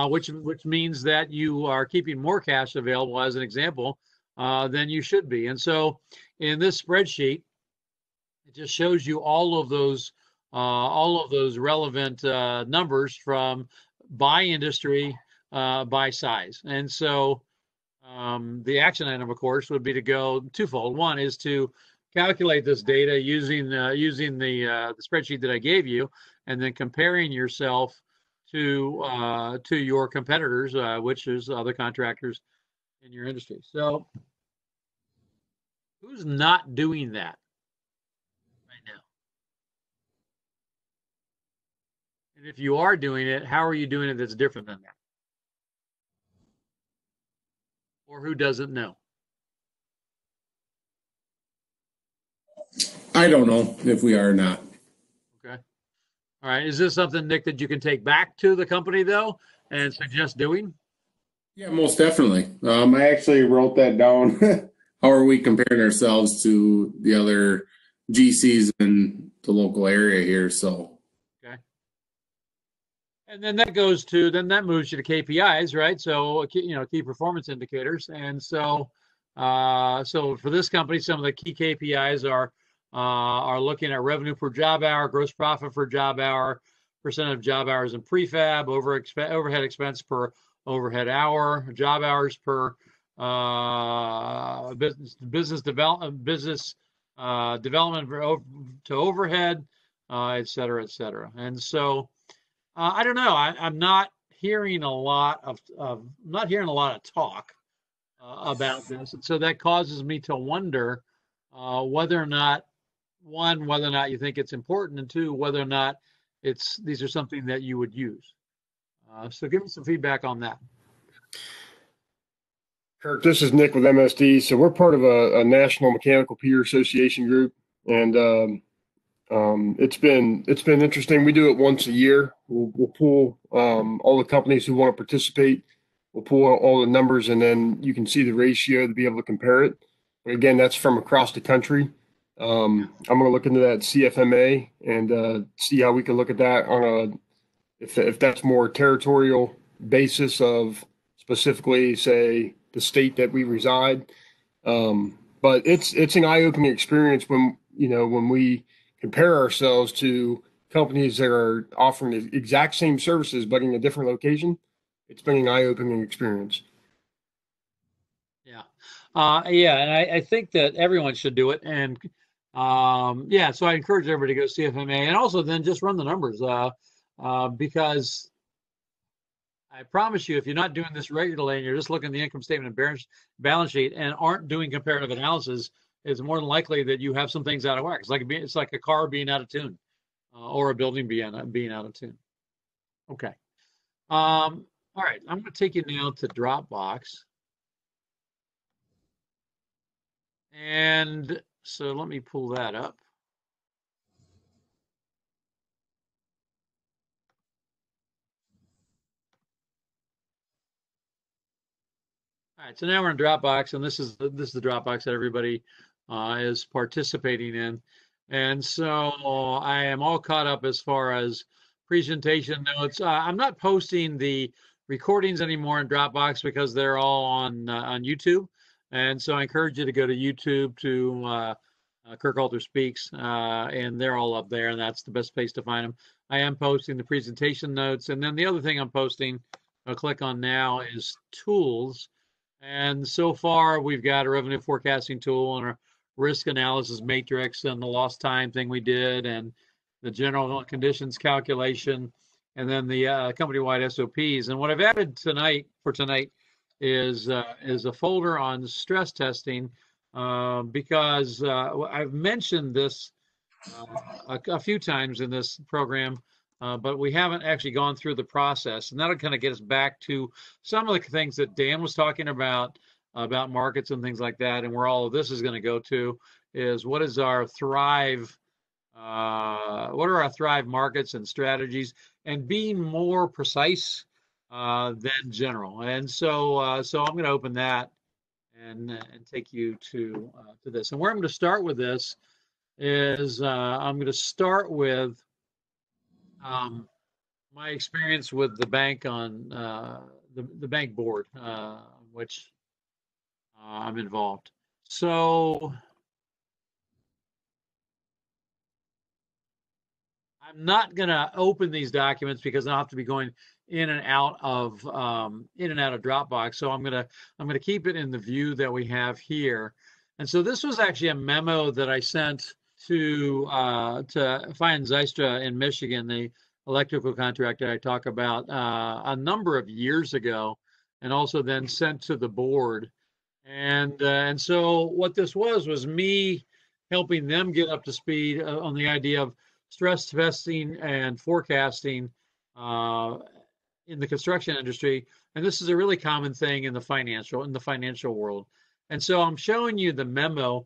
which means that you are keeping more cash available, as an example, than you should be. And so in this spreadsheet, it just shows you all of those relevant numbers from by industry, by size. And so the action item, of course, would be to go twofold. One is to calculate this data using the spreadsheet that I gave you, and then comparing yourself to your competitors, which is other contractors in your industry. So who's not doing that right now? And if you are doing it, how are you doing it that's different than that? Or who doesn't know? I don't know if we are or not. Okay. All right. Is this something, Nick, that you can take back to the company, though, and suggest doing? Yeah, most definitely. I actually wrote that down. How are we comparing ourselves to the other GCs in the local area here? So, okay. And then that moves you to KPIs, right? So, key performance indicators. And so for this company, some of the key KPIs are looking at revenue per job hour, gross profit per job hour, percent of job hours in prefab, overhead expense per overhead hour, job hours per business development to overhead, et cetera, et cetera. And so I don't know. I'm not hearing a lot of talk about this, and so that causes me to wonder whether or not you think it's important, and two, whether or not these are something that you would use. So give me some feedback on that. Kirk, this is Nick with MSD. So we're part of a national mechanical peer association group, and it's been interesting. We do it once a year. We'll pull all the companies who want to participate. We'll pull all the numbers, and then you can see the ratio to be able to compare it. But again, that's from across the country. I'm going to look into that CFMA and see how we can look at that on if that's more territorial basis of specifically, say, the state that we reside. But it's an eye-opening experience when we compare ourselves to companies that are offering the exact same services but in a different location. It's been an eye-opening experience. Yeah, and I think that everyone should do it. And so I encourage everybody to go CFMA, and also then just run the numbers because I promise you, if you're not doing this regularly and you're just looking at the income statement and balance sheet and aren't doing comparative analysis, it's more than likely that you have some things out of whack. It's like a car being out of tune, or a building being out of tune. Okay. All right. I'm going to take you now to Dropbox. And so let me pull that up. All right, so now we're in Dropbox, and this is the Dropbox that everybody is participating in. And so I am all caught up as far as presentation notes. I'm not posting the recordings anymore in Dropbox because they're all on YouTube. And so I encourage you to go to YouTube to Kirk Alter Speaks, and they're all up there, and that's the best place to find them. I am posting the presentation notes, and then the other thing I'm posting, I'll click on now, is tools. And so far, we've got a revenue forecasting tool and a risk analysis matrix and the lost time thing we did, and the general conditions calculation, and then the company-wide SOPs. And what I've added tonight is a folder on stress testing because I've mentioned this a few times in this program, but we haven't actually gone through the process, and that'll kind of get us back to some of the things that Dan was talking about markets and things like that, and where all of this is going to go to is what is our Thrive, what are our Thrive markets and strategies, and being more precise than general. And so I'm going to open that and take you to this. And where I'm going to start with this is I'm going to start with my experience with the bank on the bank board, which I'm involved. So I'm not going to open these documents because I'll have to be going in and out of Dropbox. So I'm going to keep it in the view that we have here. And so this was actually a memo that I sent to Fine Zystra in Michigan, the electrical contractor I talk about, a number of years ago, and also then sent to the board. And so what this was me helping them get up to speed on the idea of stress testing and forecasting in the construction industry. And this is a really common thing in the financial world. And so I'm showing you the memo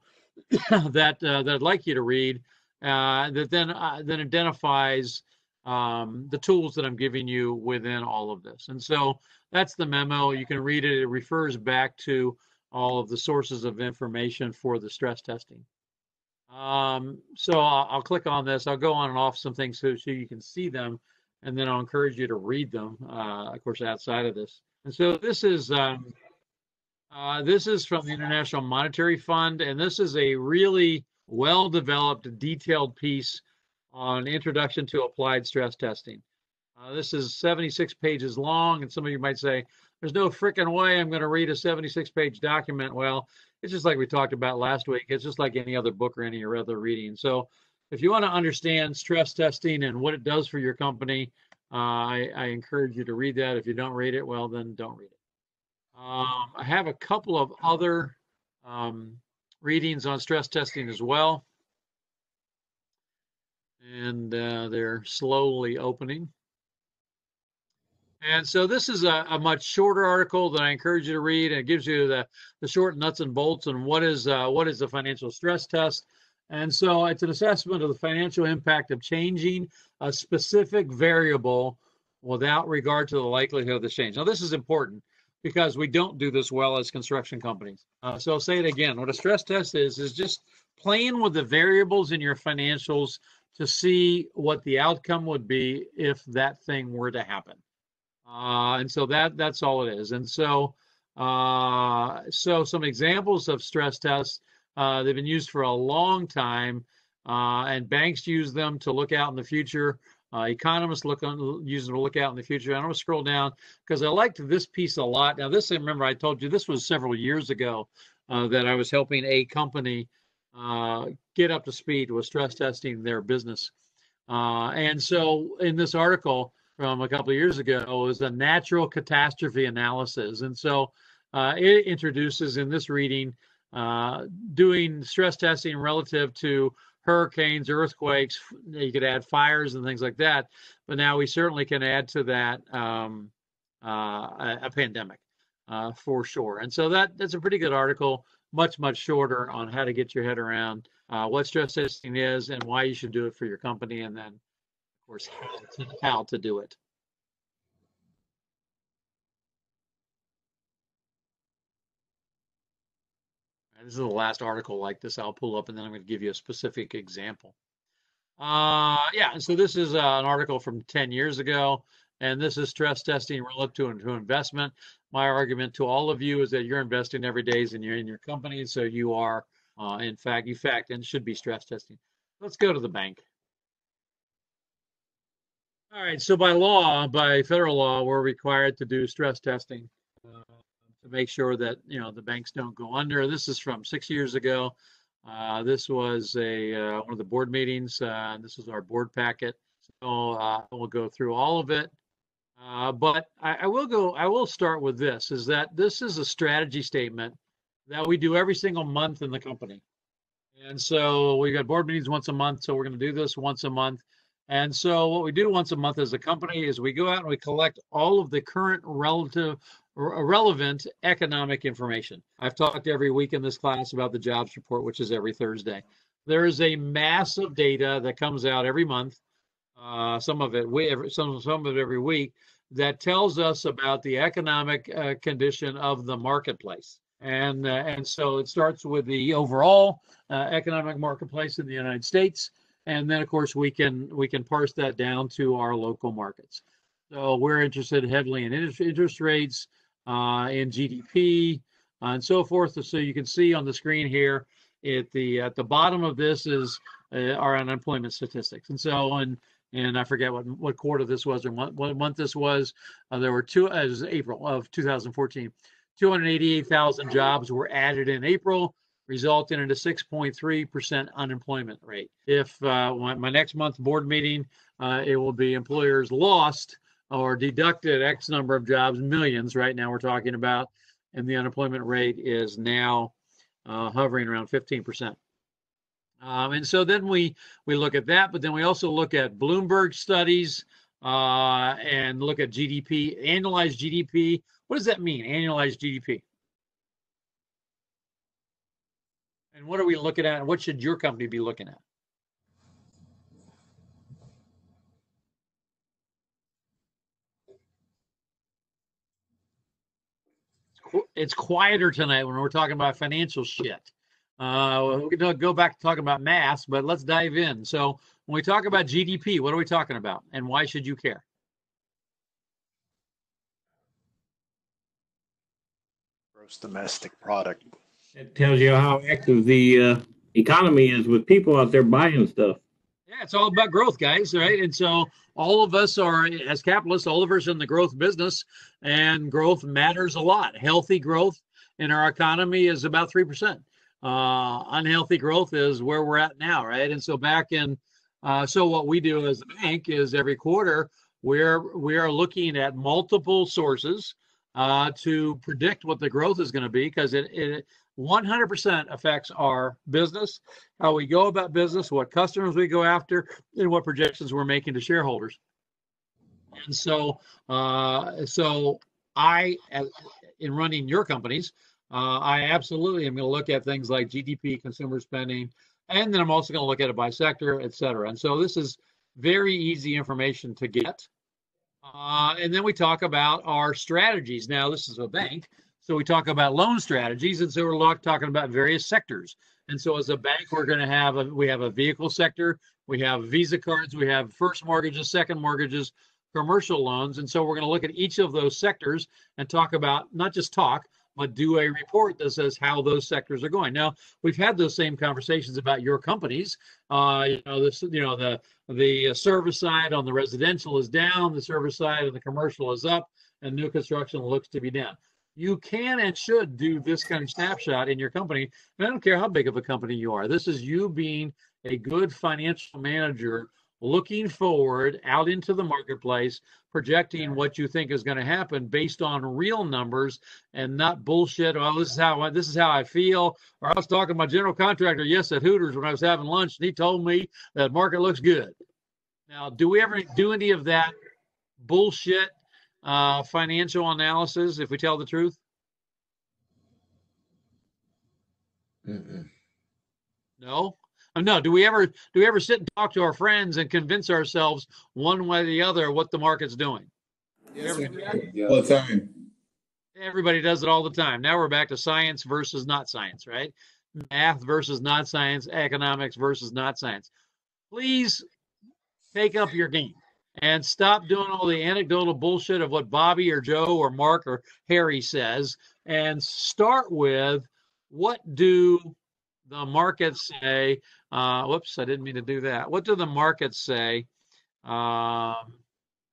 that I'd like you to read that then identifies the tools that I'm giving you within all of this. And so that's the memo. You can read it. It refers back to all of the sources of information for the stress testing. So I'll click on this. I'll go on and off some things so you can see them, and then I'll encourage you to read them, of course, outside of this. And so this is from the International Monetary Fund, and this is a really well-developed, detailed piece on Introduction to Applied Stress Testing. This is 76 pages long, and some of you might say, there's no frickin' way I'm going to read a 76-page document. Well, it's just like we talked about last week. It's just like any other book or any other reading. So if you want to understand stress testing and what it does for your company, I encourage you to read that. If you don't read it, well, then don't read it. I have a couple of other readings on stress testing as well. And they're slowly opening. And so this is a much shorter article that I encourage you to read. And it gives you the short nuts and bolts on what is the financial stress test. And so it's an assessment of the financial impact of changing a specific variable without regard to the likelihood of the change. Now, this is important because we don't do this well as construction companies. So I'll say it again. What a stress test is just playing with the variables in your financials to see what the outcome would be if that thing were to happen. And so that's all it is. And so some examples of stress tests, they've been used for a long time, and banks use them to look out in the future. Economists use them to look out in the future. I'm going to scroll down because I liked this piece a lot. Now, this, remember, I told you this was several years ago that I was helping a company get up to speed with stress testing their business. And so in this article from a couple of years ago, it was a natural catastrophe analysis. And so it introduces in this reading doing stress testing relative to hurricanes, earthquakes. You could add fires and things like that. But now we certainly can add to that a pandemic for sure. And so that's a pretty good article, much shorter on how to get your head around what stress testing is and why you should do it for your company, and then, of course, how to do it. This is the last article like this I'll pull up, and then I'm going to give you a specific example. Yeah, so this is an article from 10 years ago, and this is stress testing relative to investment. My argument to all of you is that you're investing every day in your company, so you are, in fact, and should be stress testing. Let's go to the bank. All right, so by federal law, we're required to do stress testing to make sure that the banks don't go under. This is from 6 years ago. This was one of the board meetings. This is our board packet. So we'll go through all of it. But I will start with this, is that this is a strategy statement that we do every single month in the company. And so we got board meetings once a month. So we're going to do this once a month. And so what we do once a month as a company is we go out and we collect all of the current relevant economic information. I've talked every week in this class about the jobs report, which is every Thursday. There is a massive data that comes out every month, some of it every week, that tells us about the economic condition of the marketplace. And so it starts with the overall economic marketplace in the United States, and then of course we can parse that down to our local markets. So we're interested heavily in interest rates, in GDP, and so forth. So you can see on the screen here at the bottom of this is our unemployment statistics. And so and I forget what quarter this was or what month this was. There were it was April of 2014. 288,000 jobs were added in April, resulting in a 6.3% unemployment rate. If my next month's board meeting, it will be employers lost or deducted X number of jobs, millions right now we're talking about, and the unemployment rate is now hovering around 15%. And so then we look at that, but then we also look at Bloomberg studies and look at GDP, annualized GDP. What does that mean, annualized GDP? And what are we looking at, and what should your company be looking at? It's quieter tonight when we're talking about financial shit. We can go back to talking about math, but let's dive in. So when we talk about GDP, what are we talking about, and why should you care? Gross domestic product. It tells you how active the economy is with people out there buying stuff. Yeah, it's all about growth, guys, right? And so all of us are, as capitalists, all of us are in the growth business, and growth matters a lot. Healthy growth in our economy is about 3%. Unhealthy growth is where we're at now, right? And so so what we do as a bank is every quarter we are looking at multiple sources to predict what the growth is going to be, because it 100% affects our business, how we go about business, what customers we go after, and what projections we're making to shareholders. And so, in running your companies, I absolutely am going to look at things like GDP, consumer spending, and then I'm also going to look at it by sector, et cetera. And so this is very easy information to get. And then we talk about our strategies. Now, this is a bank, so we talk about loan strategies, and so we're talking about various sectors. And so as a bank, we're going to have we have a vehicle sector, we have Visa cards, we have first mortgages, second mortgages, commercial loans. And so we're going to look at each of those sectors and talk about, not just talk, but do a report that says how those sectors are going. Now, we've had those same conversations about your companies. The service side on the residential is down, the service side of the commercial is up, and new construction looks to be down. You can and should do this kind of snapshot in your company. And I don't care how big of a company you are. This is you being a good financial manager, looking forward out into the marketplace, projecting what you think is going to happen based on real numbers and not bullshit. Well, this is how I feel. Or I was talking to my general contractor at Hooters when I was having lunch, and he told me that market looks good. Now, do we ever do any of that bullshit financial analysis if we tell the truth? No. No. Do we ever sit and talk to our friends and convince ourselves one way or the other what the market's doing? Yes, we do. All the time. Everybody does it all the time. Now we're back to science versus not science, right? Math versus not science, economics versus not science. Please take up your game and stop doing all the anecdotal bullshit of what Bobby or Joe or Mark or Harry says, and start with, what do the markets say? Whoops, I didn't mean to do that. What do the markets say? Sorry,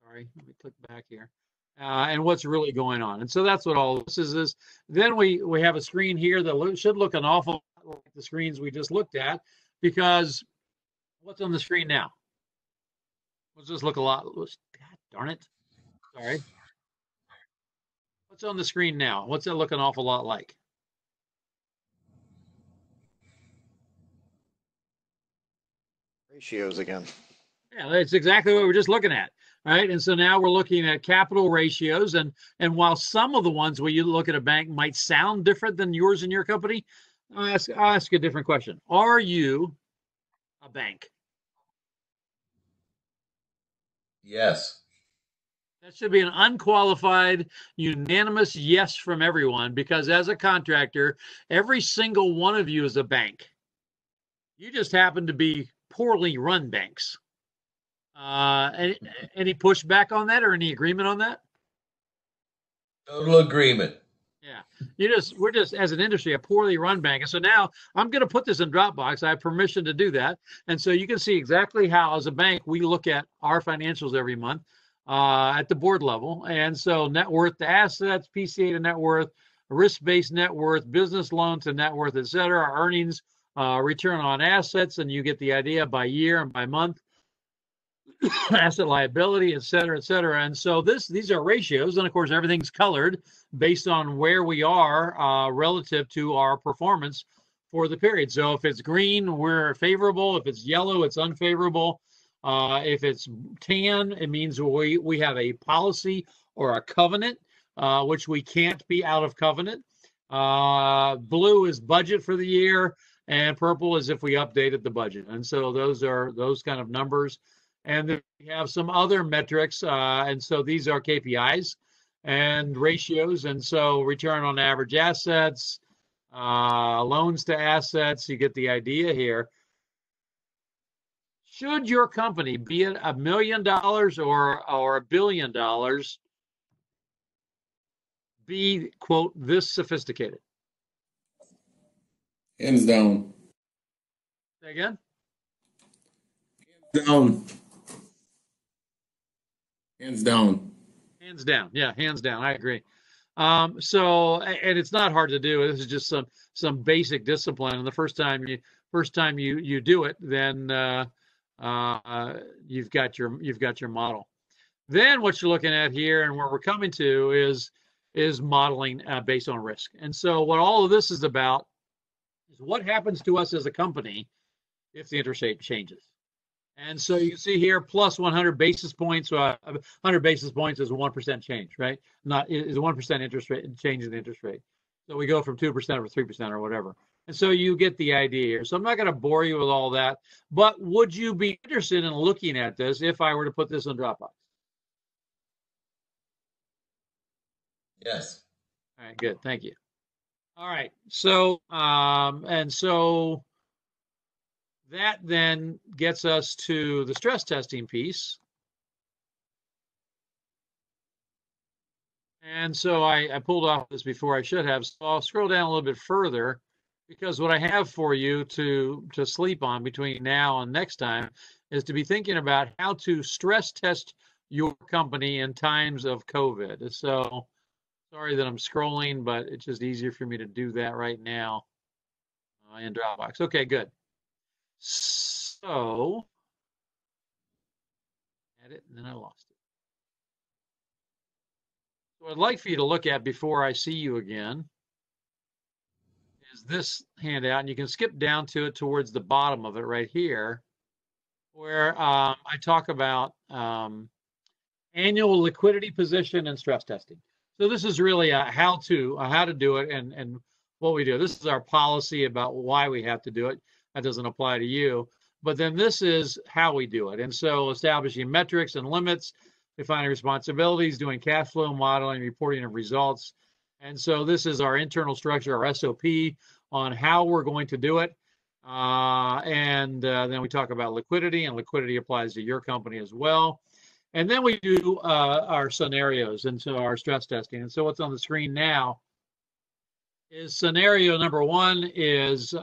let me click back here. And what's really going on. And so that's what all this is. Then we have a screen here that should look an awful lot like the screens we just looked at, because what's on the screen now? Let's just look a lot. God darn it. Sorry. What's on the screen now? What's that look an awful lot like? Ratios again. Yeah, that's exactly what we're just looking at. Right. And so now we're looking at capital ratios. And while some of the ones where you look at a bank might sound different than yours in your company, I'll ask you a different question. Are you a bank? Yes. That should be an unqualified, unanimous yes from everyone, because as a contractor, every single one of you is a bank. You just happen to be poorly run banks. Any pushback on that or any agreement on that? Total agreement. Yeah, we're just as an industry a poorly run bank, and so now I'm going to put this in Dropbox. I have permission to do that, and so you can see exactly how, as a bank, we look at our financials every month at the board level. And so net worth to assets, PCA to net worth, risk-based net worth, business loan to net worth, et cetera, our earnings, return on assets, and you get the idea by year and by month. Asset liability, et cetera, et cetera. And so these are ratios. And of course, everything's colored based on where we are relative to our performance for the period. So if it's green, we're favorable. If it's yellow, it's unfavorable. If it's tan, it means we have a policy or a covenant, which we can't be out of covenant. Blue is budget for the year, and purple is if we updated the budget. And so those are those kind of numbers. And then we have some other metrics. And so these are KPIs and ratios. And so return on average assets, loans to assets, you get the idea here. Should your company be at $1 million or $1 billion, be, quote, this sophisticated? Hands down. Say again? Down. Hands down. Hands down. Yeah, hands down. I agree. So, and it's not hard to do. This is just some basic discipline. And the first time you do it, then you've got your model. Then what you're looking at here, and where we're coming to, is modeling based on risk. And so what all of this is about is what happens to us as a company if the interest rate changes. And so you can see here, plus 100 basis points. 100 basis points is a 1% change, right? Is a 1% interest rate change in the interest rate. So we go from 2% or 3% or whatever. And so you get the idea here. So I'm not going to bore you with all that. But would you be interested in looking at this if I were to put this on Dropbox? Yes. All right, good. Thank you. All right. So, and so that then gets us to the stress testing piece. And so I pulled off this before I should have. So I'll scroll down a little bit further, because what I have for you to sleep on between now and next time is to be thinking about how to stress test your company in times of COVID. So sorry that I'm scrolling, but it's just easier for me to do that right now in Dropbox. Okay, good. So, had it and then I lost it. So I'd like for you to look at before I see you again is this handout, and you can skip down to it towards the bottom of it right here, where I talk about annual liquidity position and stress testing. So this is really how to do it and what we do. This is our policy about why we have to do it. That doesn't apply to you. But then this is how we do it. And so establishing metrics and limits, defining responsibilities, doing cash flow modeling, reporting of results. And so this is our internal structure, our SOP on how we're going to do it. And then we talk about liquidity, and liquidity applies to your company as well. And then we do our scenarios, and so our stress testing. And so what's on the screen now is scenario number one is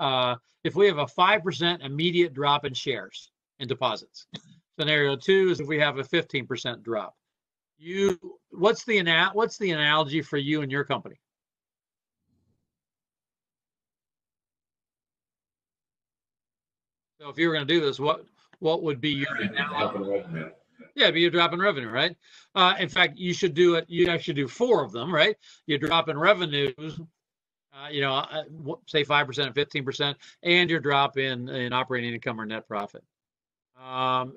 if we have a 5% immediate drop in shares and deposits. Scenario two is if we have a 15% drop. What's the analogy for you and your company? So if you were going to do this, what would be your analogy? Yeah, it'd be a drop in revenue, right? In fact, you should do it. You actually do four of them, right? You drop in revenues, say 5% and 15%, and your drop in operating income or net profit.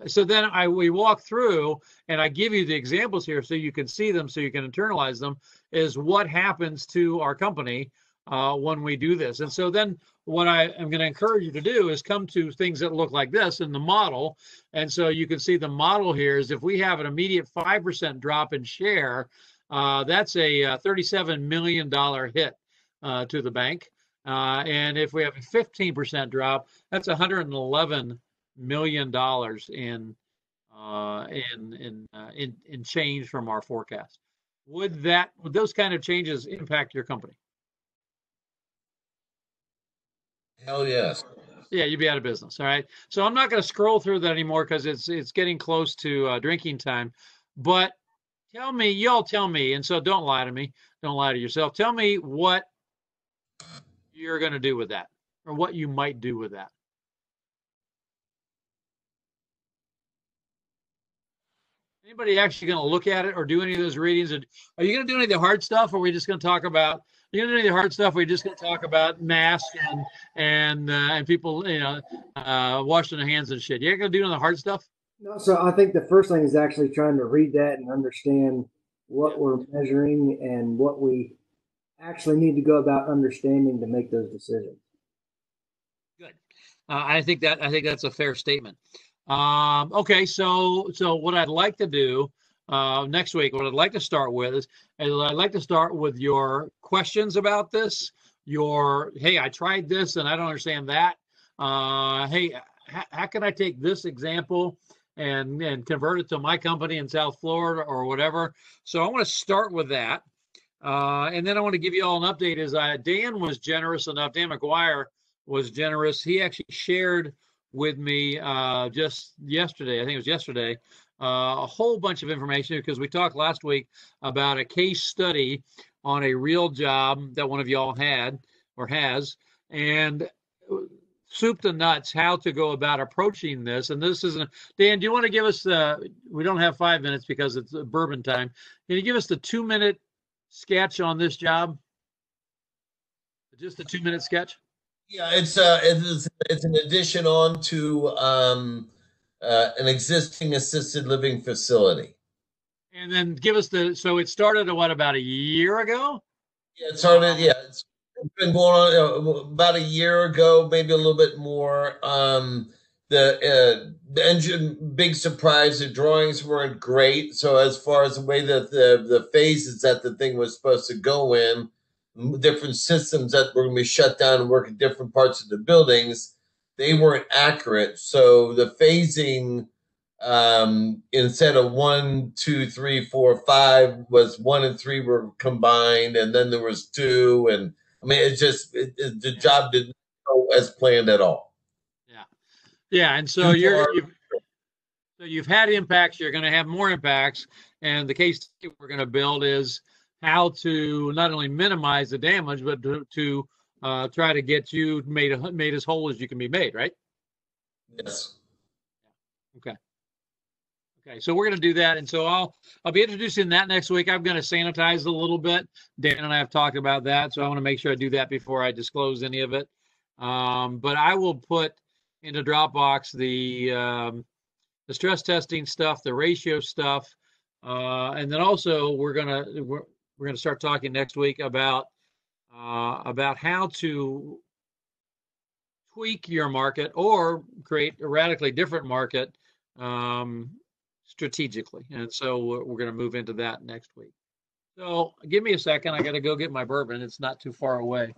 So then we walk through, and I give you the examples here so you can see them, so you can internalize them, is what happens to our company when we do this. And so then what I am going to encourage you to do is come to things that look like this in the model. And so you can see the model here is if we have an immediate 5% drop in share, that's a $37 million hit to the bank. And if we have a 15% drop, that's $111 million in change from our forecast. Would those kind of changes impact your company? Hell yes. Yeah, you'd be out of business. All right. So I'm not going to scroll through that anymore because it's getting close to drinking time. But y'all tell me, and so don't lie to me. Don't lie to yourself. Tell me what you're going to do with that, or what you might do with that. Anybody actually going to look at it or do any of those readings? Are you going to do any of the hard stuff, or are we just going to talk about? You're going to do any of the hard stuff. Or are we just going to talk about masks and people, washing their hands and shit? You're going to do any of the hard stuff? No, so I think the first thing is actually trying to read that and understand what we're measuring and what we actually need to go about understanding to make those decisions. Good. I think that's a fair statement. Okay, so what I'd like to do next week, what I'd like to start with is I'd like to start with your questions about this. Hey, I tried this and I don't understand that. Hey, how can I take this example and convert it to my company in South Florida or whatever? So I want to start with that. And then I want to give you all an update. Dan was generous enough, Dan McGuire was generous. He actually shared with me just yesterday, I think it was yesterday, a whole bunch of information because we talked last week about a case study on a real job that one of y'all had or has, and soup to nuts how to go about approaching this. And this isn't, Dan, do you want to give us we don't have 5 minutes because it's bourbon time. Can you give us the 2-minute sketch on this job? Just a 2-minute sketch? Yeah, it's an addition on to an existing assisted living facility. And then give us so it started about a year ago? Yeah, it started, it's been going on about a year ago, maybe a little bit more. The engine, big surprise, the drawings weren't great. So as far as the way that the phases that the thing was supposed to go in, different systems that were going to be shut down and work in different parts of the buildings, they weren't accurate. So the phasing, instead of 1, 2, 3, 4, 5, was 1 and 3 were combined, and then there was 2, and I mean, the job didn't go as planned at all. Yeah, and so you've had impacts. You're going to have more impacts, and the case we're going to build is how to not only minimize the damage, but to try to get you made as whole as you can be made, right? Yes. Okay. So we're going to do that, and so I'll be introducing that next week. I'm going to sanitize a little bit. Dan and I have talked about that, so I want to make sure I do that before I disclose any of it. But I will put into Dropbox the stress testing stuff, the ratio stuff, and then also we're going to start talking next week about how to tweak your market or create a radically different market strategically. And so we're going to move into that next week. So give me a second. I got to go get my bourbon. It's not too far away.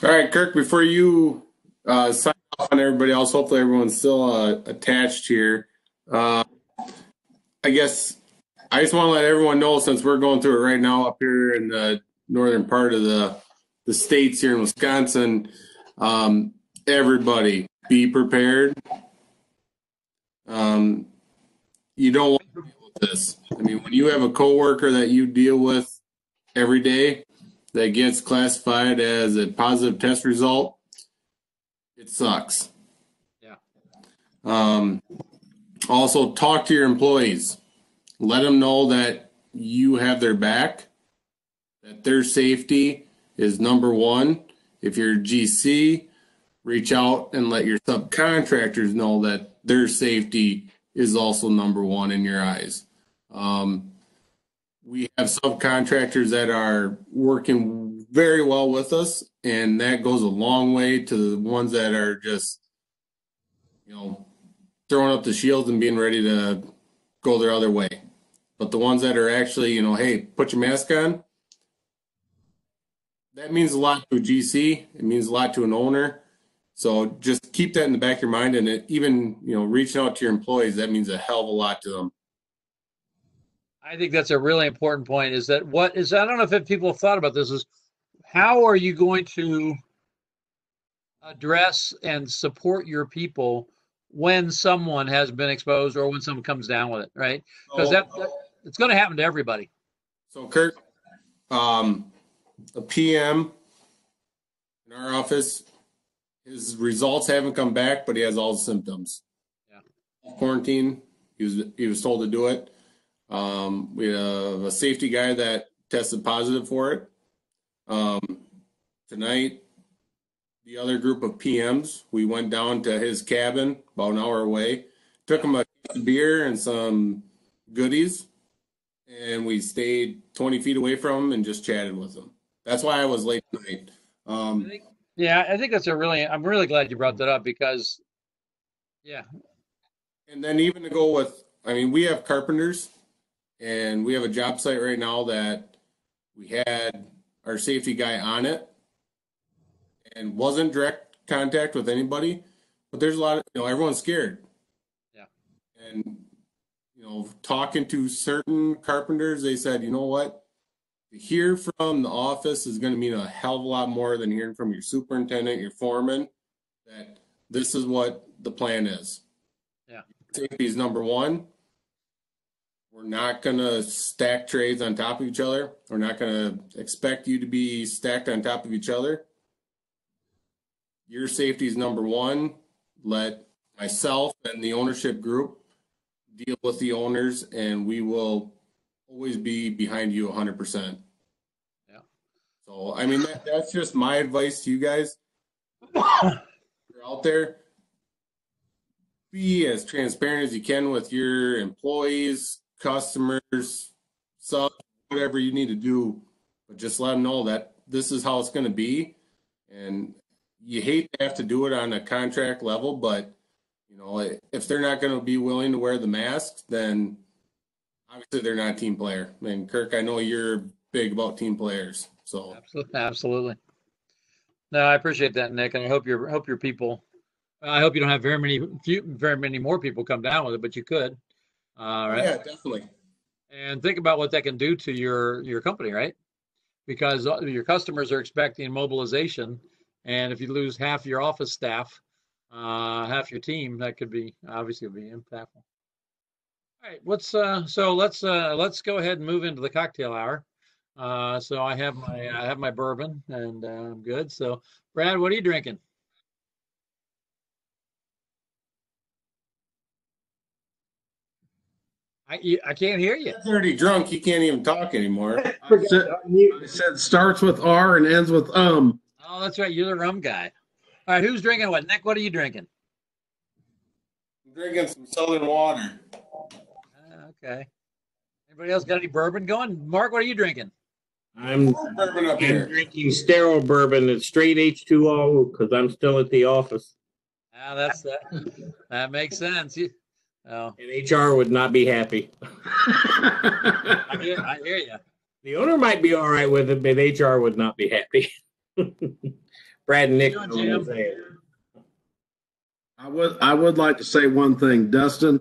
All right, Kirk, before you sign off on everybody else, hopefully everyone's still attached here. I guess I just want to let everyone know, since we're going through it right now up here in the northern part of the states here in Wisconsin, everybody be prepared. You don't want to deal with this. I mean, when you have a coworker that you deal with every day that gets classified as a positive test result, it sucks. Yeah. Also, talk to your employees. Let them know that you have their back, that their safety is number one. If you're a GC, reach out and let your subcontractors know that their safety is also number one in your eyes. We have subcontractors that are working very well with us, and that goes a long way to the ones that are just, throwing up the shields and being ready to go their other way. But the ones that are actually, hey, put your mask on, that means a lot to a GC. It means a lot to an owner. So just keep that in the back of your mind, and even, reaching out to your employees, that means a hell of a lot to them. I think that's a really important point. I don't know if people have thought about this, is how are you going to address and support your people when someone has been exposed or when someone comes down with it, right? Because it's going to happen to everybody. So, Kirk, a PM in our office, his results haven't come back, but he has all the symptoms. Yeah. Quarantine. He was told to do it. We have a safety guy that tested positive for it. Tonight, the other group of PMs, we went down to his cabin about an hour away, took him a beer and some goodies, and we stayed 20 feet away from him and just chatted with him. That's why I was late tonight. I think that's I'm really glad you brought that up because, yeah. And then even to go with, we have carpenters, and we have a job site right now that we had our safety guy on it and wasn't direct contact with anybody, but there's a lot of, everyone's scared. Yeah. And, talking to certain carpenters, they said, you know what? To hear from the office is going to mean a hell of a lot more than hearing from your superintendent, your foreman, that this is what the plan is. Yeah. Safety is number one. We're not going to stack trades on top of each other. We're not going to expect you to be stacked on top of each other. Your safety is number one. Let myself and the ownership group deal with the owners, and we will always be behind you 100%. Yeah. So, that's just my advice to you guys. You're out there. Be as transparent as you can with your employees, customers, subs, whatever you need to do, but just let them know that this is how it's going to be. And you hate to have to do it on a contract level, but if they're not going to be willing to wear the masks, then obviously they're not a team player. Kirk, I know you're big about team players, so absolutely. No, I appreciate that, Nick, and I hope your people. I hope you don't have very many more people come down with it, but you could. Right? Yeah, definitely. And think about what that can do to your company, right? Because your customers are expecting mobilization, and if you lose half your office staff, half your team, that could be impactful. All right, let's go ahead and move into the cocktail hour. So I have my bourbon, and I'm good. So, Brad, what are you drinking? I can't hear you. He's already drunk. He can't even talk anymore. I said starts with R and ends with Oh, that's right. You're the rum guy. All right, who's drinking what? Nick, what are you drinking? I'm drinking some Southern water. Okay. Anybody else got any bourbon going? Mark, what are you drinking? I'm drinking sterile bourbon. It's straight H2O because I'm still at the office. That makes sense. And HR would not be happy. I hear you. The owner might be all right with it, but HR would not be happy. Brad and Nick. I would like to say one thing, Dustin.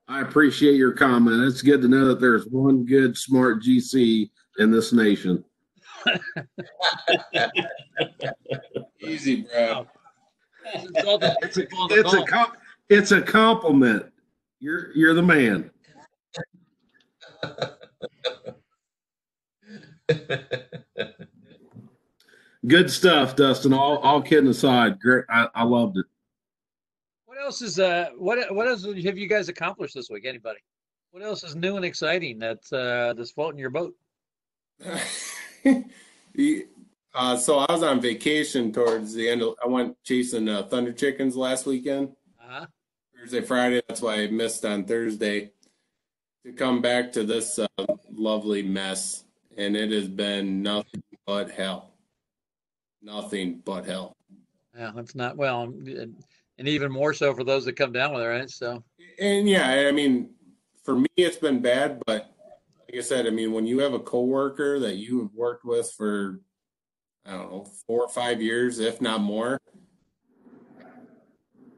I appreciate your comment. It's good to know that there's one good, smart GC in this nation. Easy, Brad. It's a compliment. You're the man. Good stuff, Dustin. All kidding aside, great. I loved it. What else have you guys accomplished this week? Anybody? What else is new and exciting that's floating your boat? So I was on vacation towards the end. I went chasing thunder chickens last weekend. Thursday, Friday. That's why I missed on Thursday to come back to this lovely mess, and it has been nothing but hell. nothing but hell. Yeah, that's not well, and even more so for those that come down with it, right? So, And yeah, I mean, for me, it's been bad, but like I said, I mean, when you have a coworker that you have worked with for, I don't know, 4 or 5 years, if not more,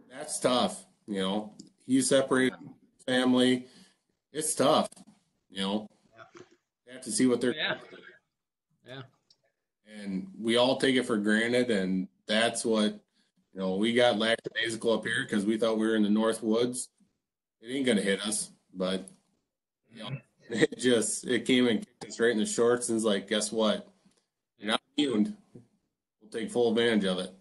that's tough. You know, you separate family, it's tough. You know, you have to see what they're yeah, yeah, and we all take it for granted, and that's what, you know, we got lackadaisical up here because we thought we were in the North Woods. It ain't gonna hit us, but you know, it came and kicked us right in the shorts, and it's like, guess what? You're not immune. We'll take full advantage of it.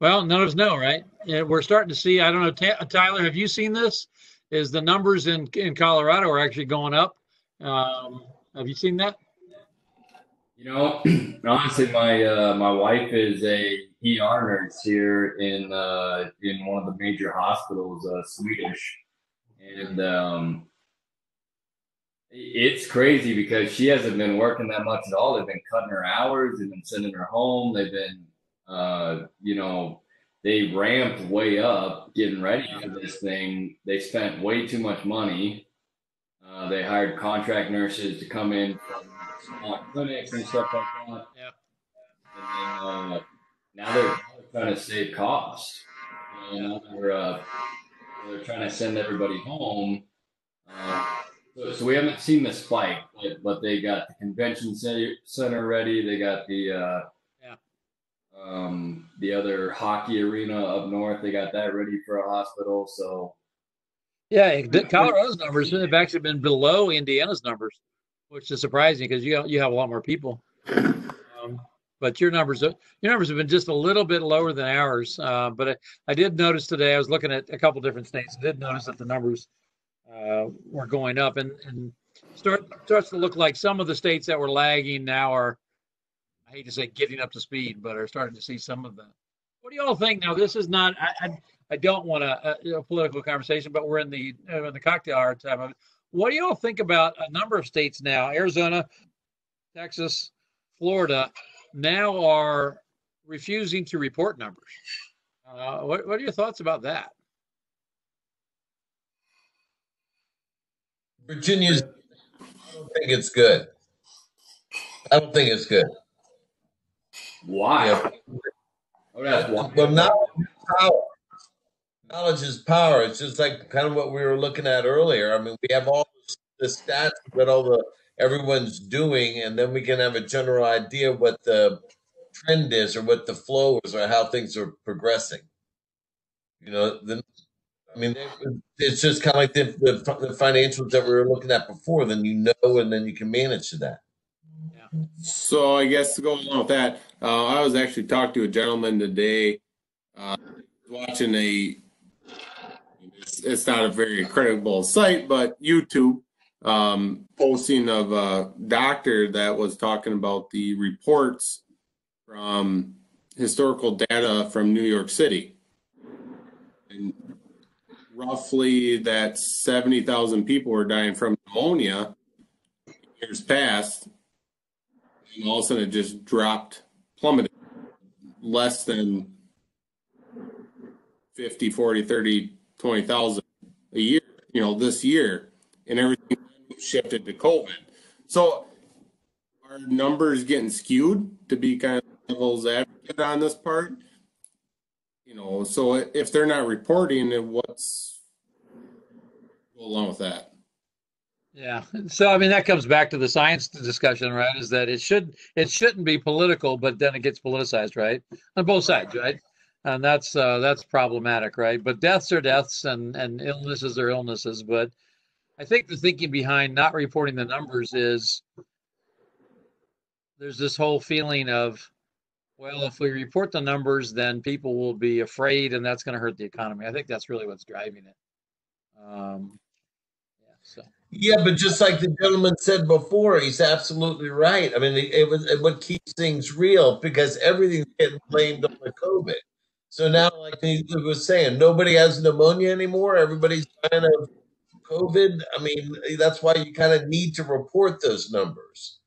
Well, none of us know, right? Yeah, we're starting to see. I don't know, Tyler, have you seen this? Is the numbers in Colorado are actually going up? Have you seen that? You know, honestly, my wife is a ER nurse here in one of the major hospitals, Swedish, and it's crazy because she hasn't been working that much at all. They've been cutting her hours. They've been sending her home. They've been, they ramped way up getting ready for this thing. They spent way too much money. They hired contract nurses to come in from small clinics and stuff like that. Yeah. And then now they're trying to save costs. Now they're trying to send everybody home. So we haven't seen the spike, but they got the convention center ready. They got the other hockey arena up north. They got that ready for a hospital. So yeah, Colorado's numbers have actually been below Indiana's numbers, which is surprising because you have a lot more people. But your numbers have been just a little bit lower than ours. But I did notice today, I was looking at a couple different states. I did notice that the numbers were going up, and starts to look like some of the states that were lagging now are, I hate to say getting up to speed, but are starting to see some of them. What do you all think? Now, this is not, I don't want a political conversation, but we're in the cocktail hour time of it. What do you all think about a number of states now, Arizona, Texas, Florida, now are refusing to report numbers? What are your thoughts about that? Virginia's, I don't think it's good. I don't think it's good. Why? Yeah. Well, knowledge is power. Knowledge is power. It's just like kind of what we were looking at earlier. I mean, we have all the stats that everyone's doing, and then we can have a general idea what the trend is or what the flow is or how things are progressing. You know, it's just kind of like the financials that we were looking at before. Then you know, and then you can manage to that. So I guess to go along with that, I was actually talking to a gentleman today, watching it's not a very credible site, but YouTube posting of a doctor that was talking about the reports from historical data from New York City. And roughly that 70,000 people were dying from pneumonia years past. And all of a sudden it just plummeted less than 50, 40, 30, 20,000 a year, this year, and everything shifted to COVID. So are numbers getting skewed, to be kind of devil's advocate on this part? So if they're not reporting, then what's go along with that? Yeah. So I mean that comes back to the science discussion, right? Is that it shouldn't be political, but then it gets politicized, right? On both sides, right? And that's problematic, right? But deaths are deaths and illnesses are illnesses. But I think the thinking behind not reporting the numbers is there's this whole feeling of, well, if we report the numbers, then people will be afraid, and that's going to hurt the economy. I think that's really what's driving it. Yeah, but just like the gentleman said before, he's absolutely right. I mean, it what keeps things real because everything's getting blamed on the COVID. So now, like he was saying, nobody has pneumonia anymore. Everybody's dying of COVID. I mean, that's why you kind of need to report those numbers.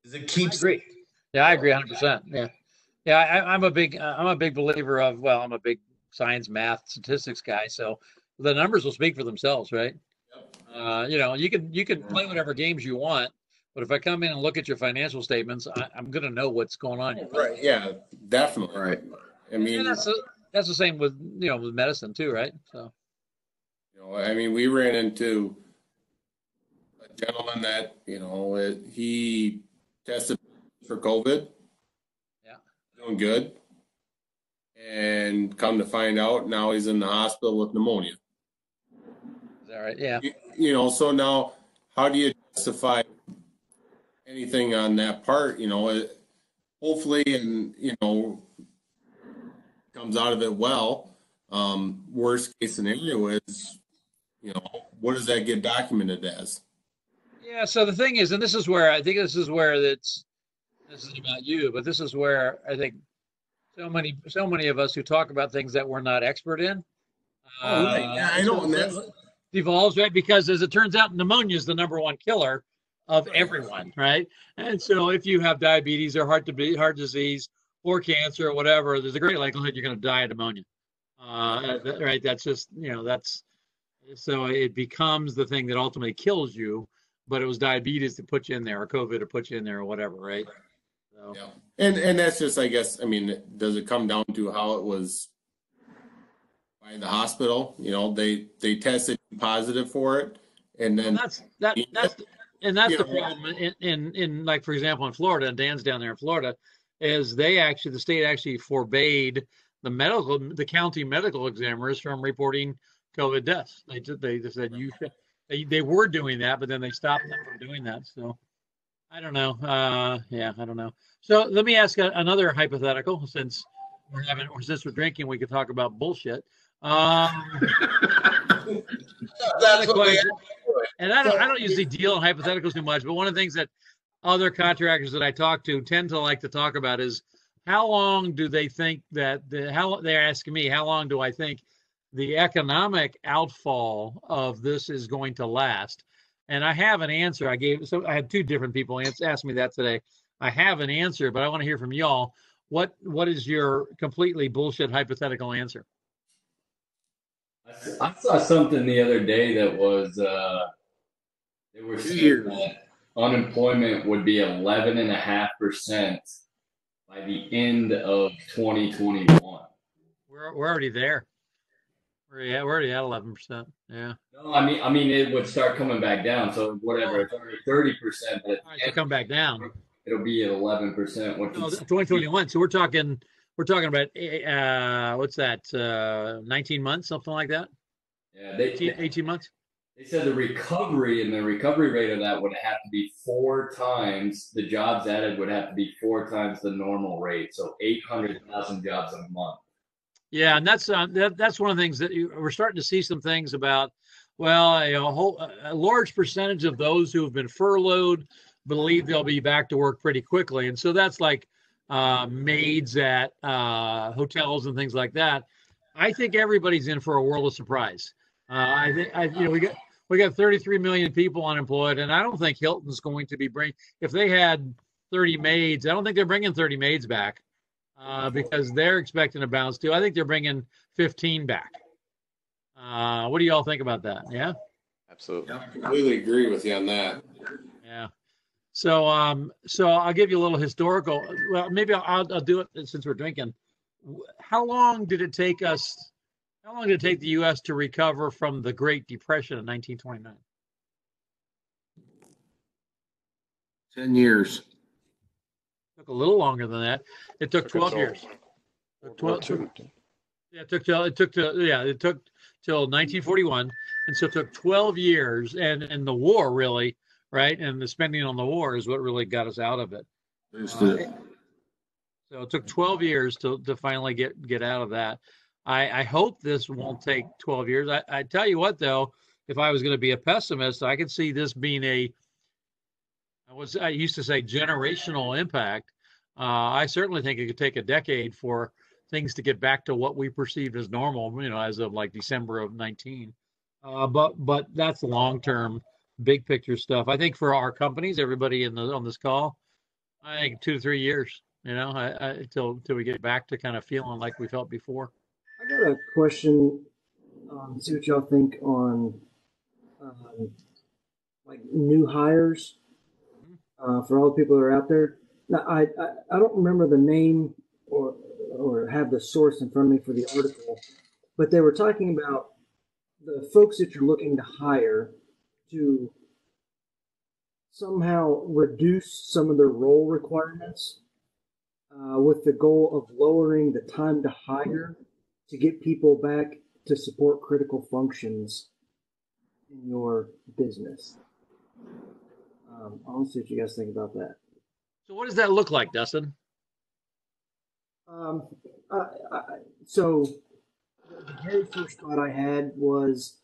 It keeps. I agree. Yeah, I agree 100%. Yeah. Yeah, I'm a big believer of, well, I'm a big science, math, statistics guy. So the numbers will speak for themselves, right? You know, you can play whatever games you want, but if I come in and look at your financial statements, I'm going to know what's going on. Right. Yeah, definitely. Right. I mean, And that's the same with, you know, with medicine too, right? So you know, I mean, we ran into a gentleman that, you know, he tested for COVID, yeah, doing good, and come to find out now he's in the hospital with pneumonia. is that right? Yeah. You know, so now how do you justify anything on that part? You know, hopefully, and, you know, comes out of it well. Worst case scenario is, you know, what does that get documented as? Yeah. So the thing is, and this is where I think this is about you, but this is where I think so many of us who talk about things that we're not expert in. Oh, right. Yeah, I know. And that's Devolves, right? Because as it turns out, pneumonia is the number one killer of everyone, right? And so if you have diabetes or heart disease or cancer or whatever, there's a great likelihood you're going to die of pneumonia. Right? That's just, you know, that's so it becomes the thing that ultimately kills you, but it was diabetes that put you in there, or COVID to put you in there, or whatever, right? So, yeah. And that's just, I guess, I mean, does it come down to how it was by the hospital? You know, they tested positive for it, and then that's the problem in like, for example, in Florida, and Dan's down there in Florida, is the state actually forbade the county medical examiners from reporting COVID deaths. They just said they were doing that, but then they stopped them from doing that. So I don't know. Yeah, I don't know. So let me ask another hypothetical, since we're drinking, we could talk about bullshit. That's what we and I don't usually deal in hypotheticals too much, but one of the things that other contractors that I talk to tend to like to talk about is how long do they think that they're asking me, how long do I think the economic outfall of this is going to last? And I have an answer. I had two different people ask me that today. I have an answer, but I want to hear from y'all. What is your completely bullshit hypothetical answer? I saw something the other day that was they were saying that unemployment would be 11.5% by the end of 2021. We're already there. We're already at 11%. Yeah. No, I mean it would start coming back down. So whatever, it's already 30%, but to come back down, it'll be at 11%. 2021. So we're talking about what's that? 19 months, something like that. Yeah, 18 months. They said the recovery rate of that would have to be 4 times the jobs added would have to be 4 times the normal rate. So 800,000 jobs a month. Yeah, and that's one of the things that we're starting to see some things about. Well, a large percentage of those who have been furloughed believe they'll be back to work pretty quickly, and so that's like maids at hotels and things like that. I think everybody's in for a world of surprise. We got 33 million people unemployed, and I don't think Hilton's going to be if they had 30 maids, I don't think they're bringing 30 maids back because they're expecting a bounce too. I think they're bringing 15 back. What do you all think about that? Yeah, absolutely. I completely agree with you on that. Yeah. So I'll give you a little historical. Well, maybe I'll do it since we're drinking. How long did it take the U.S. to recover from the Great Depression in 1929? 10 years. It took a little longer than that. It took 12 years. It took till 1941, and so it took 12 years, and the war really, right, and the spending on the war is what really got us out of it. So it took 12 years to finally get out of that. I hope this won't take 12 years. I tell you what, though, if I was going to be a pessimist, I could see this being I used to say generational impact. I certainly think it could take a decade for things to get back to what we perceived as normal, as of like December of 19. But that's long-term, big picture stuff. I think for our companies, everybody on this call, I think 2 to 3 years. until we get back to kind of feeling like we felt before. I got a question. See what y'all think on like new hires for all the people that are out there. Now, I don't remember the name or have the source in front of me for the article, but they were talking about the folks that you're looking to hire to somehow reduce some of their role requirements with the goal of lowering the time to hire to get people back to support critical functions in your business. I want to see what you guys think about that. So what does that look like, Dustin? So the very first thought I had was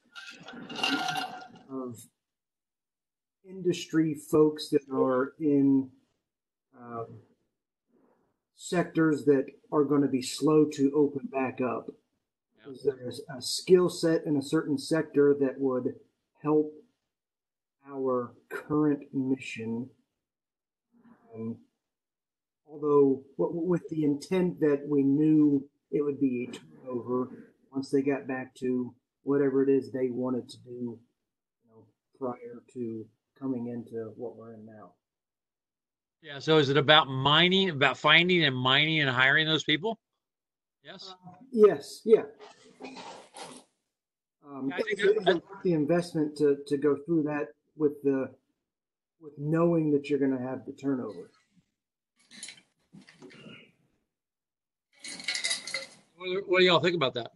of industry folks that are in sectors that are going to be slow to open back up. Is there a skill set in a certain sector that would help our current mission? Although with the intent that we knew it would be a turnover once they got back to whatever it is they wanted to do, prior to coming into what we're in now. Yeah. So is it about finding and mining and hiring those people? Yes. Yes. Yeah. I think it's worth the investment to go through that with knowing that you're going to have the turnover. What do y'all think about that?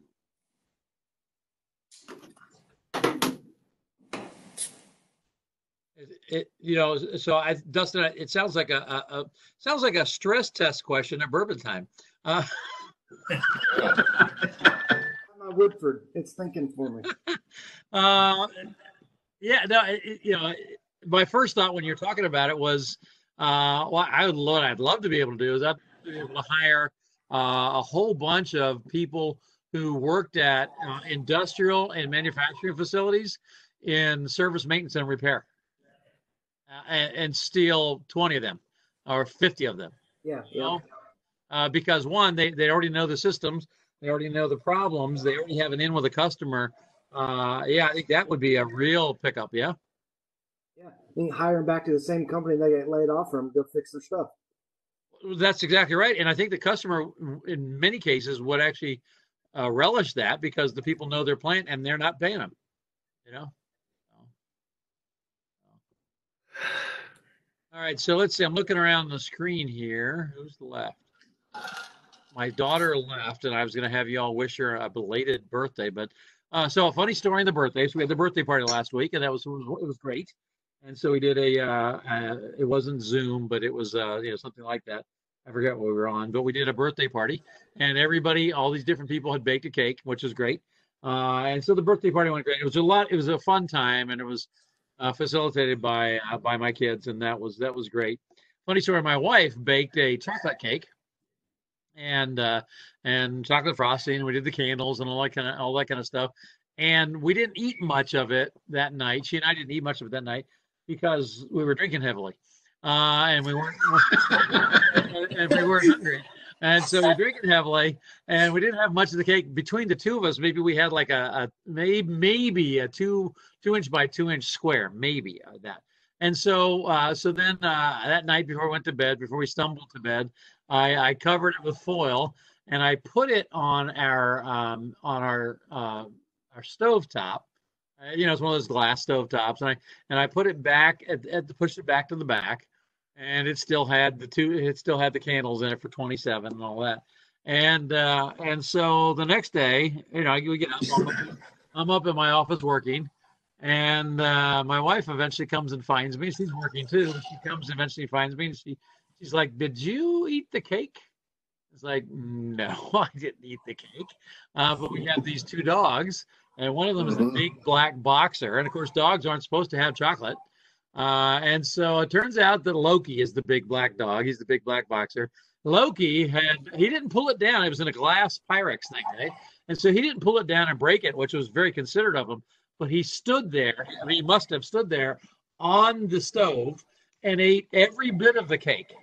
Dustin, it sounds like a stress test question at bourbon time. My Woodford, it's thinking for me. My first thought when you're talking about it was, I'd love to be able to do is I'd be able to hire a whole bunch of people who worked at industrial and manufacturing facilities in service, maintenance, and repair, and steal 20 of them or 50 of them. Yeah. Because one, they already know the systems, they already know the problems, they already have an in with a customer. I think that would be a real pickup. Yeah. Yeah. You can hire them back to the same company they get laid off from, go fix their stuff. That's exactly right. And I think the customer, in many cases, would actually relish that because the people know their plant and they're not paying them. All right. So let's see. I'm looking around the screen here. Who's left? My daughter left, and I was going to have you all wish her a belated birthday. But so a funny story in the birthday. So we had the birthday party last week, and it was great. And so we did it wasn't Zoom, but it was something like that. I forget what we were on, but we did a birthday party, and all these different people had baked a cake, which was great. And so the birthday party went great. It was a fun time, and it was facilitated by my kids, and that was great. Funny story. My wife baked a chocolate cake and chocolate frosting. And we did the candles and all that kind of stuff. And we didn't eat much of it that night. She and I didn't eat much of it that night because we were drinking heavily, and we weren't hungry. And so we were drinking heavily, and we didn't have much of the cake. Between the two of us, maybe we had like maybe a 2-inch by 2-inch square, maybe that. And so then that night before we went to bed, before we stumbled to bed, I covered it with foil and I put it on our stove top. It's one of those glass stove tops, and I put it back pushed it back to the back, and it still had the candles in it for 27 and all that. And so the next day, we get up. I'm up in my office working, and my wife eventually comes and finds me. She's working too. She comes and eventually finds me, and she's like, "Did you eat the cake?" It's like, "No, I didn't eat the cake." But we have these two dogs, and one of them is the big black boxer. And of course, dogs aren't supposed to have chocolate. And so it turns out that Loki is the big black dog. He's the big black boxer. Loki he didn't pull it down. It was in a glass Pyrex thing, right? And so he didn't pull it down and break it, which was very considerate of him. But he stood there. He must have stood there on the stove and ate every bit of the cake.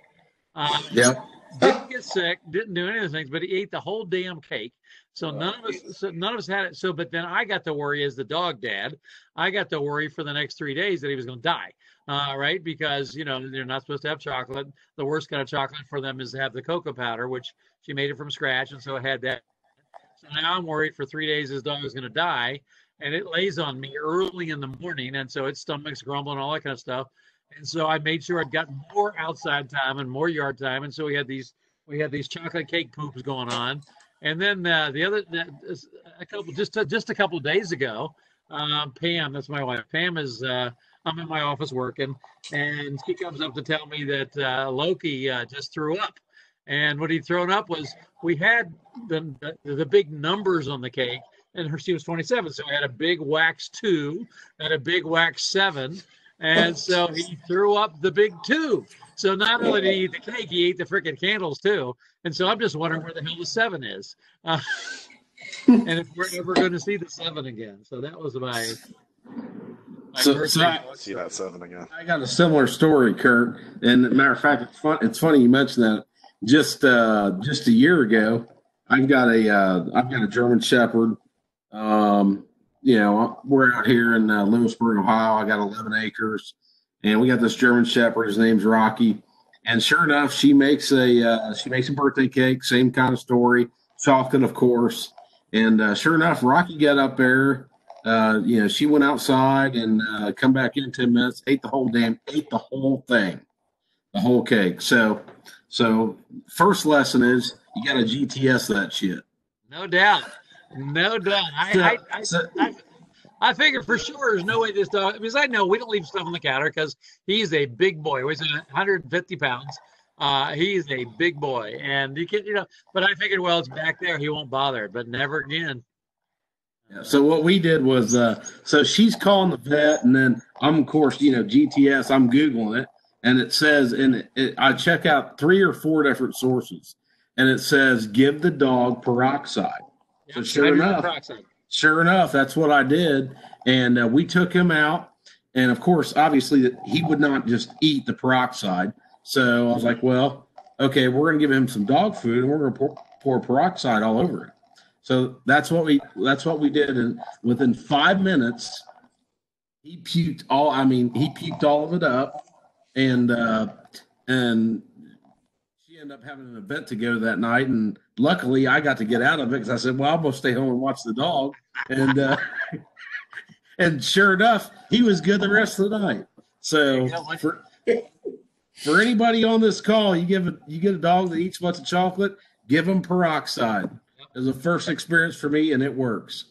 didn't get sick, didn't do any of those things, but he ate the whole damn cake. So none of us had it. So, but then I got to worry as the dog dad. I got to worry for the next 3 days that he was going to die, right? Because they're not supposed to have chocolate. The worst kind of chocolate for them is to have the cocoa powder, which she made it from scratch, and so it had that. So now I'm worried for 3 days his dog is going to die, and it lays on me early in the morning, and so its stomach's grumbling, all that kind of stuff. And so I made sure I'd got more outside time and more yard time, and so we had these chocolate cake poops going on. And then a couple of days ago, Pam, that's my wife. Pam is I'm in my office working, and she comes up to tell me that Loki just threw up. And what he'd thrown up was we had the big numbers on the cake, and she was 27, so I had a big wax 2 and a big wax 7, and so he threw up the big 2. So not only did he eat the cake, he ate the freaking candles too. And so I'm just wondering where the hell the 7 is, and if we're ever going to see the 7 again. So that was my So see that 7 again. I got a similar story, Kirk. And matter of fact, it's funny you mentioned that. Just a year ago, I've got a German Shepherd. We're out here in Lewisburg, Ohio. I got 11 acres, and we got this German Shepherd. His name's Rocky. And sure enough, she makes a birthday cake. Same kind of story, chocolate, of course. And sure enough, Rocky got up there. She went outside and come back in 10 minutes. Ate the whole thing, the whole cake. So first lesson is you got to GTS that shit. No doubt. I figure for sure there's no way this dog, because I know we don't leave stuff on the counter because he's a big boy. He's 150 pounds. He's a big boy, and you can, but I figured, well, it's back there. He won't bother, but never again. Yeah, so what we did was, so she's calling the vet, and then I'm, of course, GTS, I'm Googling it, and it says, I check out 3 or 4 different sources, and it says, give the dog peroxide. Yep, so sure enough, that's what I did. And we took him out. And of course, obviously, he would not just eat the peroxide. So I was like, well, okay, we're going to give him some dog food, and we're going to pour peroxide all over it. So that's what we did. And within 5 minutes, he puked all of it up. And she ended up having an event to go to that night. And luckily, I got to get out of it because I said, well, I'm going to stay home and watch the dog. And and sure enough, he was good the rest of the night. So for anybody on this call, you get a dog that eats a bunch of chocolate, give them peroxide. It was a first experience for me, and it works.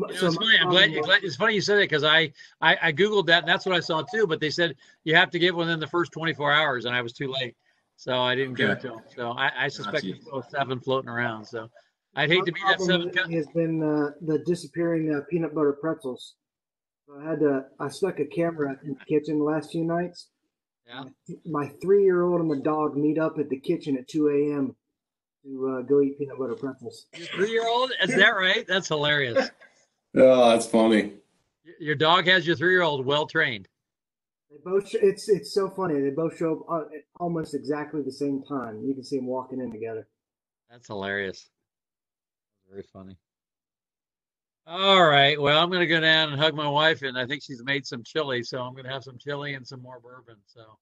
It's funny. I'm glad. It's funny you said that because I Googled that, and that's what I saw too. But they said you have to give within the first 24 hours, and I was too late, so I didn't give it to him. So I suspect there's still 7 floating around. So I'd hate to be that 7. Has been the disappearing peanut butter pretzels. So I stuck a camera in the kitchen the last few nights. Yeah. My 3-year-old and the dog meet up at the kitchen at 2 a.m. to go eat peanut butter pretzels. Your 3-year-old? Is that right? That's hilarious. Oh, that's funny. Your dog has your 3-year-old well trained. They both. It's so funny. They both show up at almost exactly the same time. You can see them walking in together. That's hilarious. Very funny. All right. Well, I'm going to go down and hug my wife, and I think she's made some chili, so I'm going to have some chili and some more bourbon. So,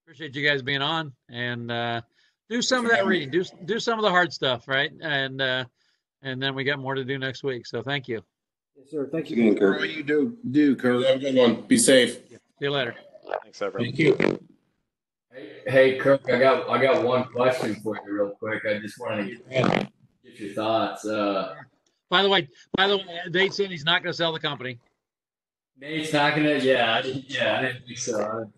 appreciate you guys being on, and do some of that reading. Do some of the hard stuff, right? And then we got more to do next week. So, thank you. Yes, sir. Thank you, Kirk. What you do, Kirk. Have a good one. Be safe. See you later. Thanks, everyone. Thank you. Hey, Kirk, I got one question for you real quick. I just wanted to get your thoughts. By the way, Nate said he's not going to sell the company. Nate's not going to. Yeah, I didn't think so.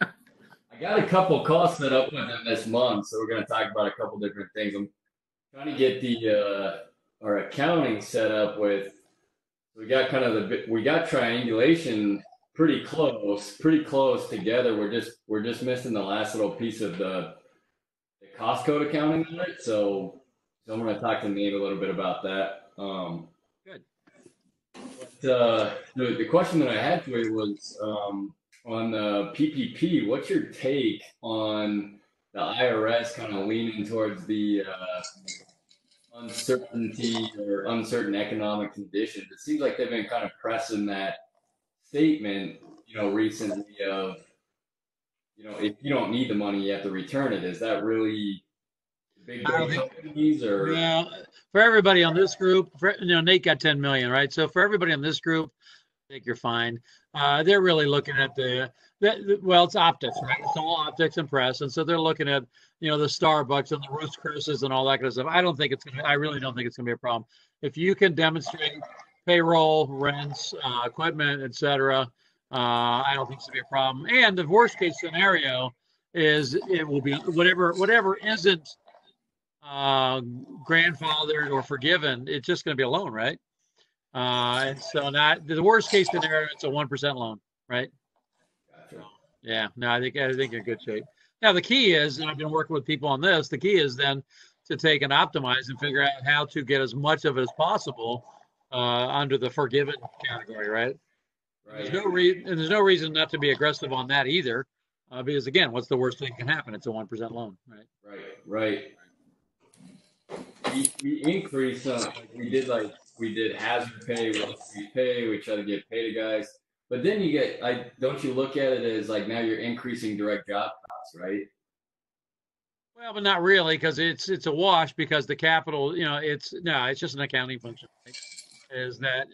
I got a couple calls set up with him this month, so we're going to talk about a couple different things. I'm trying to get our accounting set up with. We got we got triangulation pretty close together. We're just missing the last little piece of the cost code accounting on it. So I'm going to talk to Nate a little bit about that. Good. But the question that I had for you was, On the PPP, what's your take on the IRS kind of leaning towards the uncertainty or uncertain economic conditions? It seems like they've been kind of pressing that statement, recently of, if you don't need the money, you have to return it. Is that really big I don't think. companies or? Well, for everybody on this group, Nate got 10 million, right? So for everybody on this group, I think you're fine. They're really looking at well, it's optics, right? It's all optics and press, and so they're looking at the Starbucks and the Ruth's Chris's and all that kind of stuff. I really don't think it's gonna be a problem if you can demonstrate payroll, rents, equipment, etc. I don't think it's gonna be a problem. And the worst case scenario is it will be whatever isn't grandfathered or forgiven. It's just going to be a loan, right? And so not the worst case scenario, it's a 1% loan, right? Gotcha. Yeah, no, I think you're in good shape. Now the key is, and I've been working with people on this. The key is then to take and optimize and figure out how to get as much of it as possible under the forgiven category, right? Right. There's no reason not to be aggressive on that either, because again, what's the worst thing that can happen? It's a 1% loan, right? Right. We increased we did hazard pay, we try to get pay to guys, but then don't you look at it as like now you're increasing direct job costs, right? Well, but not really, because it's a wash, because the capital, it's just an accounting function, right? Is that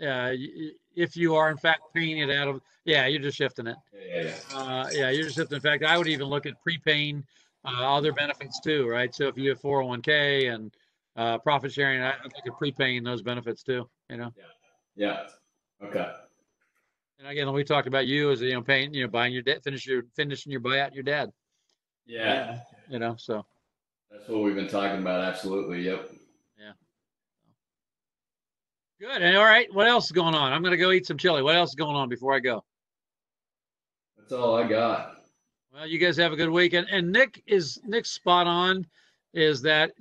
if you are in fact paying it out of, you're just shifting it. You're just shifting. In fact, I would even look at prepaying other benefits too, right? So if you have 401k and profit sharing, I think you're prepaying those benefits too, Yeah. Okay. And again, we talked about you as paying, buying your debt, finishing your buyout your dad. Yeah. So that's what we've been talking about. Absolutely. Yep. Yeah. Good. And all right, what else is going on? I'm gonna go eat some chili. What else is going on before I go? That's all I got. Well, you guys have a good week. And Nick's spot on, is that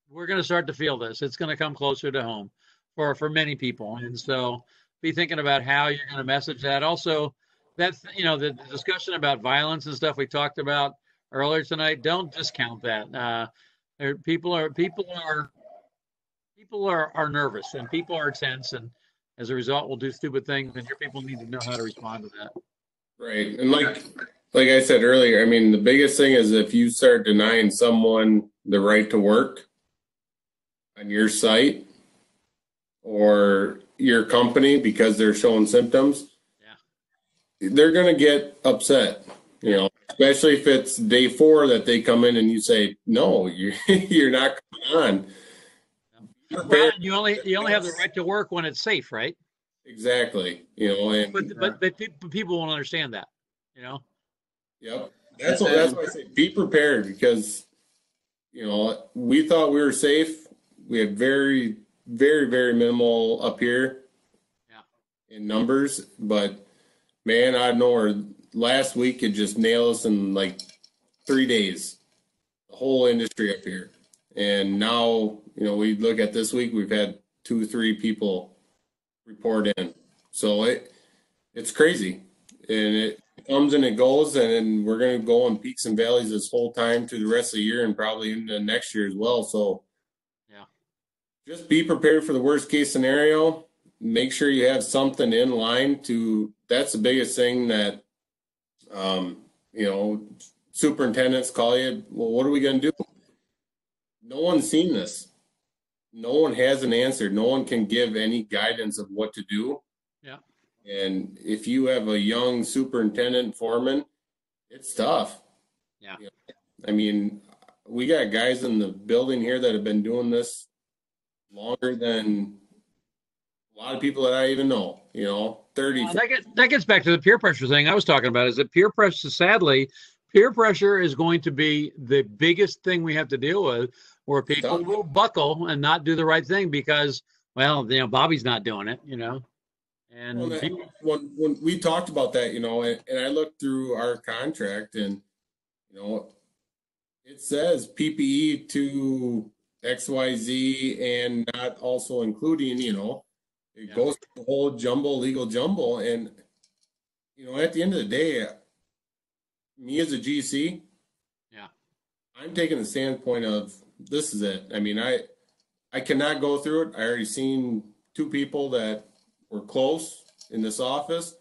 we're going to start to feel this. It's going to come closer to home for many people. And so be thinking about how you're going to message that. Also, that's, the discussion about violence and stuff we talked about earlier tonight, don't discount that. People are nervous, and people are tense, and as a result will do stupid things, and your people need to know how to respond to that. Right. And like I said earlier, I mean, the biggest thing is if you start denying someone the right to work on your site or your company because they're showing symptoms, they're going to get upset, especially if it's day 4 that they come in and you say, no, you're not coming on. Well, you only have the right to work when it's safe, right? Exactly. But people won't understand that, Yep. That's why I say be prepared, because, we thought we were safe. We had very, very, very minimal up here in numbers, but man, out of nowhere, last week it just nailed us in like 3 days, the whole industry up here. And now, we look at this week, we've had 2-3 people report in. So it's crazy, and it comes and it goes, and we're going to go in peaks and valleys this whole time through the rest of the year and probably into next year as well. So just be prepared for the worst case scenario. Make sure you have something in line that's the biggest thing that, superintendents call you. Well, what are we going to do? No one's seen this. No one has an answer. No one can give any guidance of what to do. Yeah. And if you have a young superintendent foreman, it's tough. Yeah. I mean, we got guys in the building here that have been doing this longer than a lot of people that I even know, 30. That gets back to the peer pressure thing I was talking about, is that peer pressure is going to be the biggest thing we have to deal with, where people will buckle and not do the right thing because, Bobby's not doing it, And when we talked about that, and I looked through our contract, and, it says PPE to XYZ and not also including, it goes to the whole legal jumble. And at the end of the day, me as a GC, Yeah. I'm taking the standpoint of this is it. I mean, I cannot go through it. I already seen 2 people that were close in this office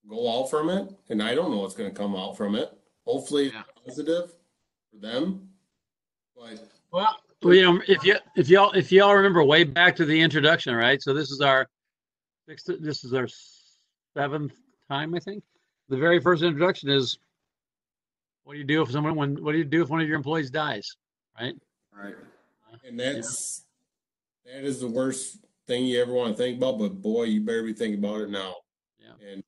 go out from it, and I don't know what's going to come out from it. Hopefully, Yeah. it's positive for them. But Well, if y'all remember way back to the introduction, right? So this is our 7th time, I think. The very first introduction is, what do you do if what do you do if one of your employees dies, right? Right. And that is the worst thing you ever want to think about, but boy, you better be thinking about it now. Yeah. And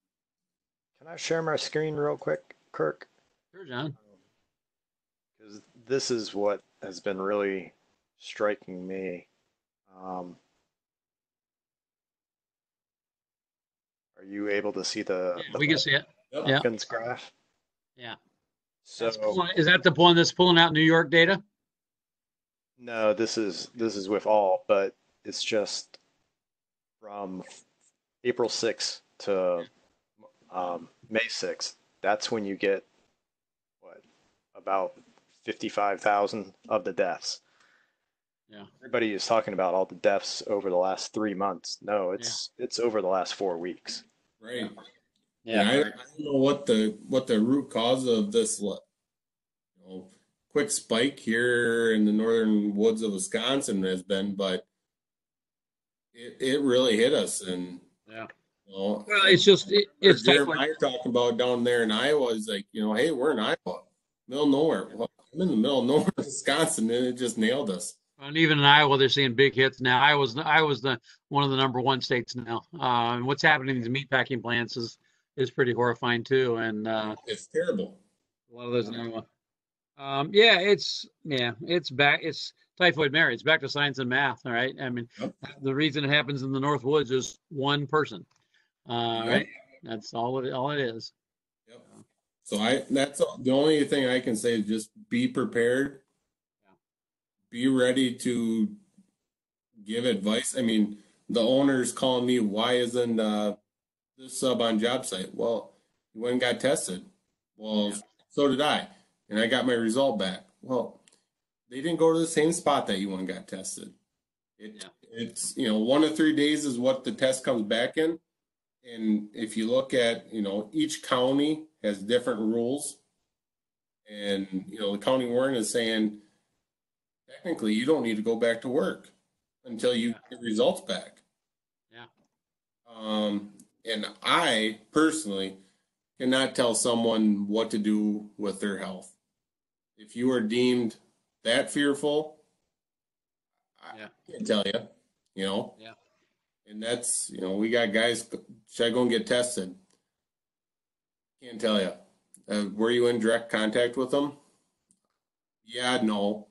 Can I share my screen real quick, Kirk? Sure, John. Because this is what has been really striking me. Are you able to see the we can see it. Yeah. Hopkins graph? Yeah. So Is that the one that's pulling out New York data? no, this is with all, but it's just from April 6th to May 6th. That's when you get about 55,000 of the deaths. Yeah. Everybody is talking about all the deaths over the last 3 months. No, it's over the last 4 weeks. right. Yeah. And I don't know what the root cause of this quick spike here in the northern woods of Wisconsin has been, but it really hit us. And yeah. Well, it's just it's Jeremiah talking about down there in Iowa is like, hey, we're in Iowa, middle of nowhere. Well, I'm in the middle of nowhere, Wisconsin, and it just nailed us. And even in Iowa, they're seeing big hits now. Iowa's the one of the number 1 states now. And what's happening in these meatpacking plants is pretty horrifying too. And it's terrible. A lot of those in Iowa. It's back. It's typhoid Mary. It's back to science and math. All right. I mean, the reason it happens in the North Woods is one person. Right. That's all it is. Yep. So that's the only thing I can say is just be prepared. Be ready to give advice. I mean, the owner's calling me, why isn't this sub on job site? Well, he went and got tested. Well, so did I. And I got my result back. Well, they didn't go to the same spot that you went and got tested. It's, 1 to 3 days is what the test comes back in. And if you look at, each county has different rules. And, the county warden is saying, technically, you don't need to go back to work until you get results back. Yeah. And I personally cannot tell someone what to do with their health. If you are deemed that fearful, I can't tell you, Yeah. And that's, we got guys, should I go and get tested? Can't tell you. Were you in direct contact with them? Yeah, no.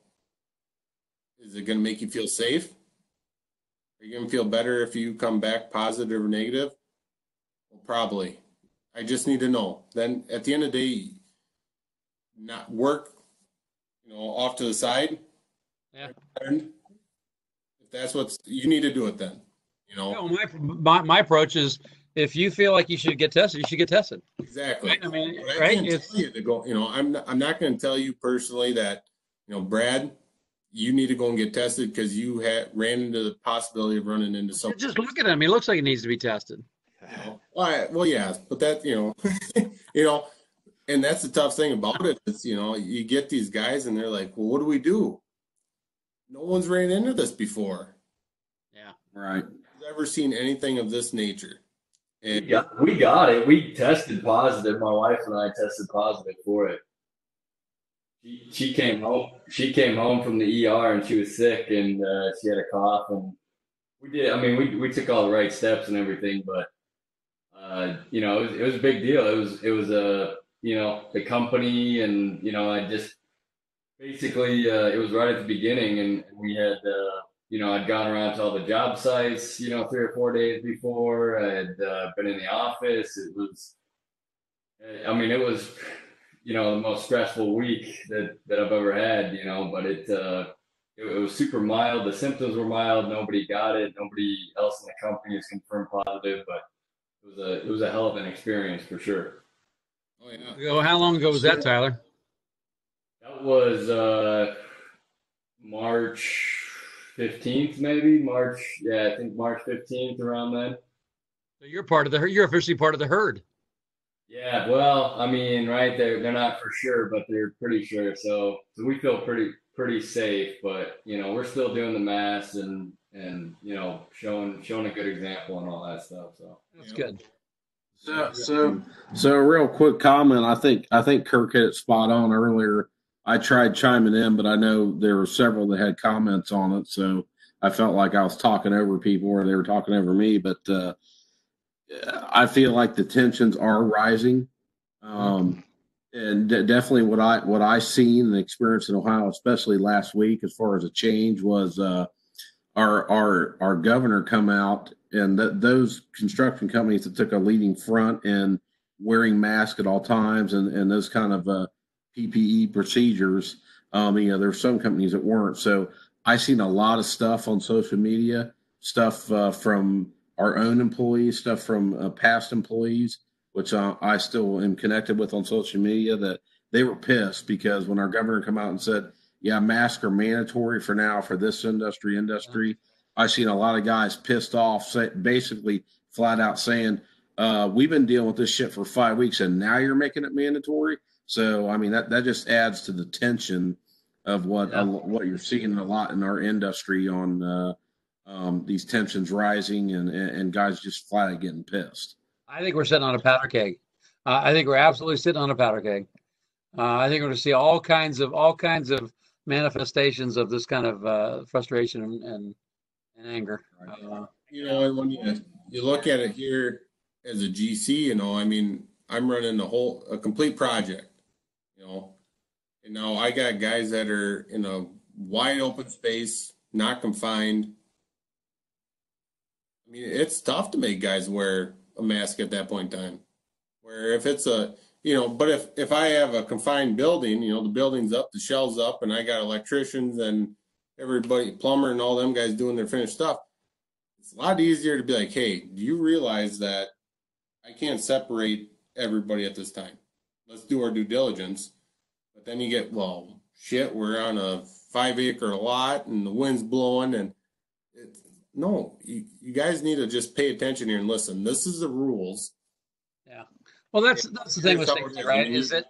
Is it going to make you feel safe? Are you going to feel better if you come back positive or negative? Well, probably. I just need to know. Then at the end of the day, not work, off to the side. Yeah. And if that's you need to do it then. My approach is, if you feel like you should get tested, you should get tested. Exactly. Right? I mean, but I right? can't tell you to go. I'm not going to tell you personally that, Brad, you need to go and get tested because you ran into the possibility of running into something. Just look at him. He looks like he needs to be tested. Well, yeah, but that, and that's the tough thing about it is, you get these guys and they're like, well, what do we do? No one's ran into this before. Yeah. Right. Ever seen anything of this nature? And we got it. We tested positive. My wife and I tested positive for it. She came home. She came home from the ER and she was sick and she had a cough and we did. I mean, we took all the right steps and everything, but it was a big deal. It was the company and I just basically it was right at the beginning and we had I'd gone around to all the job sites 3 or 4 days before. I had been in the office. It was the most stressful week that I've ever had, but it was super mild. The symptoms were mild. Nobody got it. Nobody else in the company is confirmed positive, but it was a hell of an experience for sure. Oh yeah. How long ago was that, Tyler? That was March 15th, maybe March. Yeah, I think March 15th, around then. So you're part of the herd. You're officially part of the herd. Yeah, well, I mean, right, they're not for sure, but they're pretty sure. So we feel pretty safe. But we're still doing the mass and showing a good example and all that stuff. So that's good. So a real quick comment. I think Kirk hit it spot on earlier. I tried chiming in, but I know there were several that had comments on it, so I felt like I was talking over people or they were talking over me. But I feel like the tensions are rising, and definitely what I seen and experienced in Ohio, especially last week, as far as a change, was our governor come out, and those construction companies that took a leading front in wearing masks at all times and those kind of PPE procedures. There's some companies that weren't. So I seen a lot of stuff on social media, stuff from our own employees, stuff from past employees, which I still am connected with on social media, that they were pissed because when our governor come out and said, yeah, masks are mandatory for now for this industry. I've seen a lot of guys pissed off, basically flat out saying, we've been dealing with this shit for 5 weeks and now you're making it mandatory. So, I mean, that just adds to the tension of what you're seeing a lot in our industry on these tensions rising and guys just flat out getting pissed. I think we're sitting on a powder keg. I think we're absolutely sitting on a powder keg. I think we're going to see all kinds of manifestations of this kind of frustration and anger. When you look at it here as a GC, I mean, I'm running a complete project, and now I got guys that are in a wide open space, not confined. I mean, it's tough to make guys wear a mask at that point in time. Where if it's but if I have a confined building, the building's up, the shell's up, and I got electricians and everybody, plumber and all them guys doing their finished stuff, it's a lot easier to be like, hey, do you realize that I can't separate everybody at this time? Let's do our due diligence. But then you get, well, shit, we're on a 5-acre lot and the wind's blowing, and no, you guys need to just pay attention here and listen. This is the rules. Yeah. Well, that's the thing with safety, right? Is that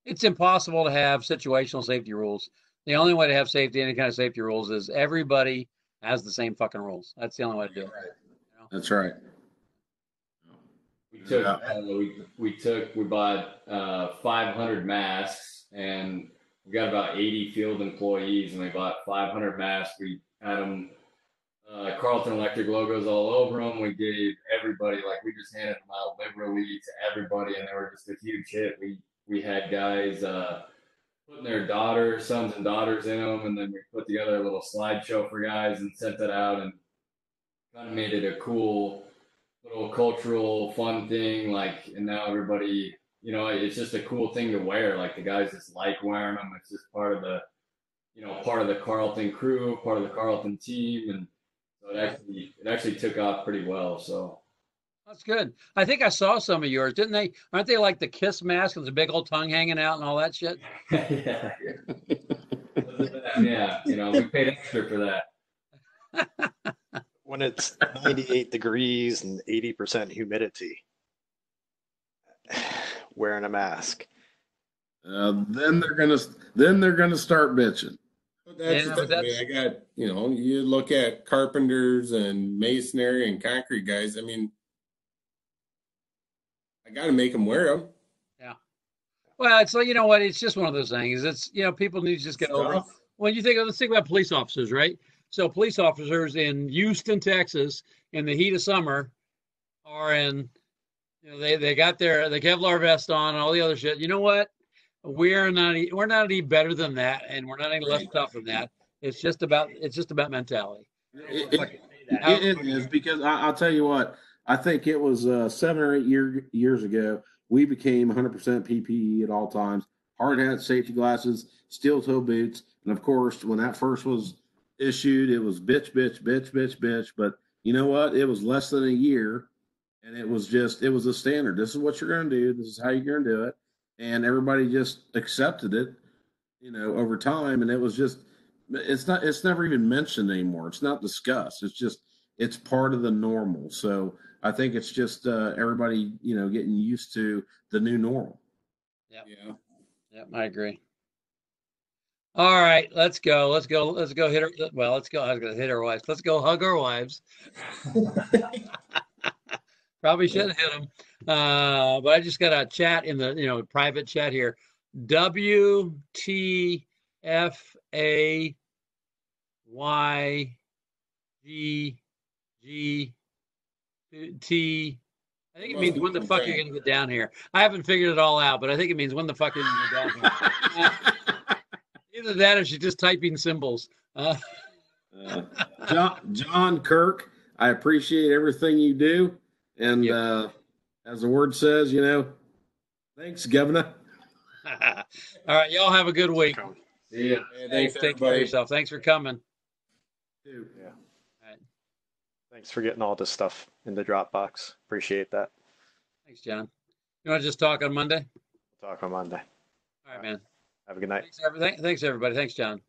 it's impossible to have situational safety rules. The only way to have any kind of safety rules, is everybody has the same fucking rules. That's the only way to do it. That's right. We bought 500 masks, and we got about 80 field employees, and we bought 500 masks. We had them Carlton Electric logos all over them. We gave everybody, we just handed them out liberally to everybody, and they were just a huge hit. We had guys putting their sons and daughters in them, and then we put together a little slideshow for guys and sent that out, and kind of made it a cool little cultural fun thing. And now everybody, it's just a cool thing to wear. The guys just like wearing them. It's just part of the Carlton crew, part of the Carlton team, and so it actually took off pretty well. So that's good. I think I saw some of yours, didn't they? Aren't they like the kiss mask with the big old tongue hanging out and all that shit? Yeah. Yeah. We paid extra for that. When it's 98 degrees and 80% humidity, wearing a mask. Then they're gonna start bitching. I got, you look at carpenters and masonry and concrete guys. I mean, I got to make them wear them. Yeah. Well, it's like, what? It's just one of those things. It's, people need to just get over it. When let's think about police officers, right? So police officers in Houston, Texas, in the heat of summer, are in, they got the Kevlar vest on and all the other shit. You know what? We're not any better than that, and we're not any less tough than that. It's just about mentality. It is, because I'll tell you what. I think it was 7 or 8 years ago, we became 100% PPE at all times. Hard hat, safety glasses, steel toe boots, and of course, when that first was issued, it was bitch. But you know what? It was less than a year, and it was a standard. This is what you're going to do. This is how you're going to do it. and everybody just accepted it, over time. And it was just, it's never even mentioned anymore. It's not discussed. It's part of the normal. So I think it's just everybody, getting used to the new normal. Yep. Yeah. Yep, I agree. All right, let's go. Let's go hit her. Well, let's go. I was going to hit our wives. Let's go hug our wives. Probably shouldn't hit them. But I just got a chat in the, private chat here. WTFAYGG. I think it means when the fuck you're going to get down here. I haven't figured it all out, but I think it means when the fuck you're going to get down here. Either that or she's just typing symbols. John Kirk, I appreciate everything you do. And as the word says, thanks, Governor. All right, y'all have a good week. Yeah. Thanks, Take care of yourself. Thanks for coming. Yeah. All right. Thanks for getting all this stuff in the Dropbox. Appreciate that. Thanks, John. You want to just talk on Monday? We'll talk on Monday. All right, man. Have a good night. Thanks, everybody. Thanks, John.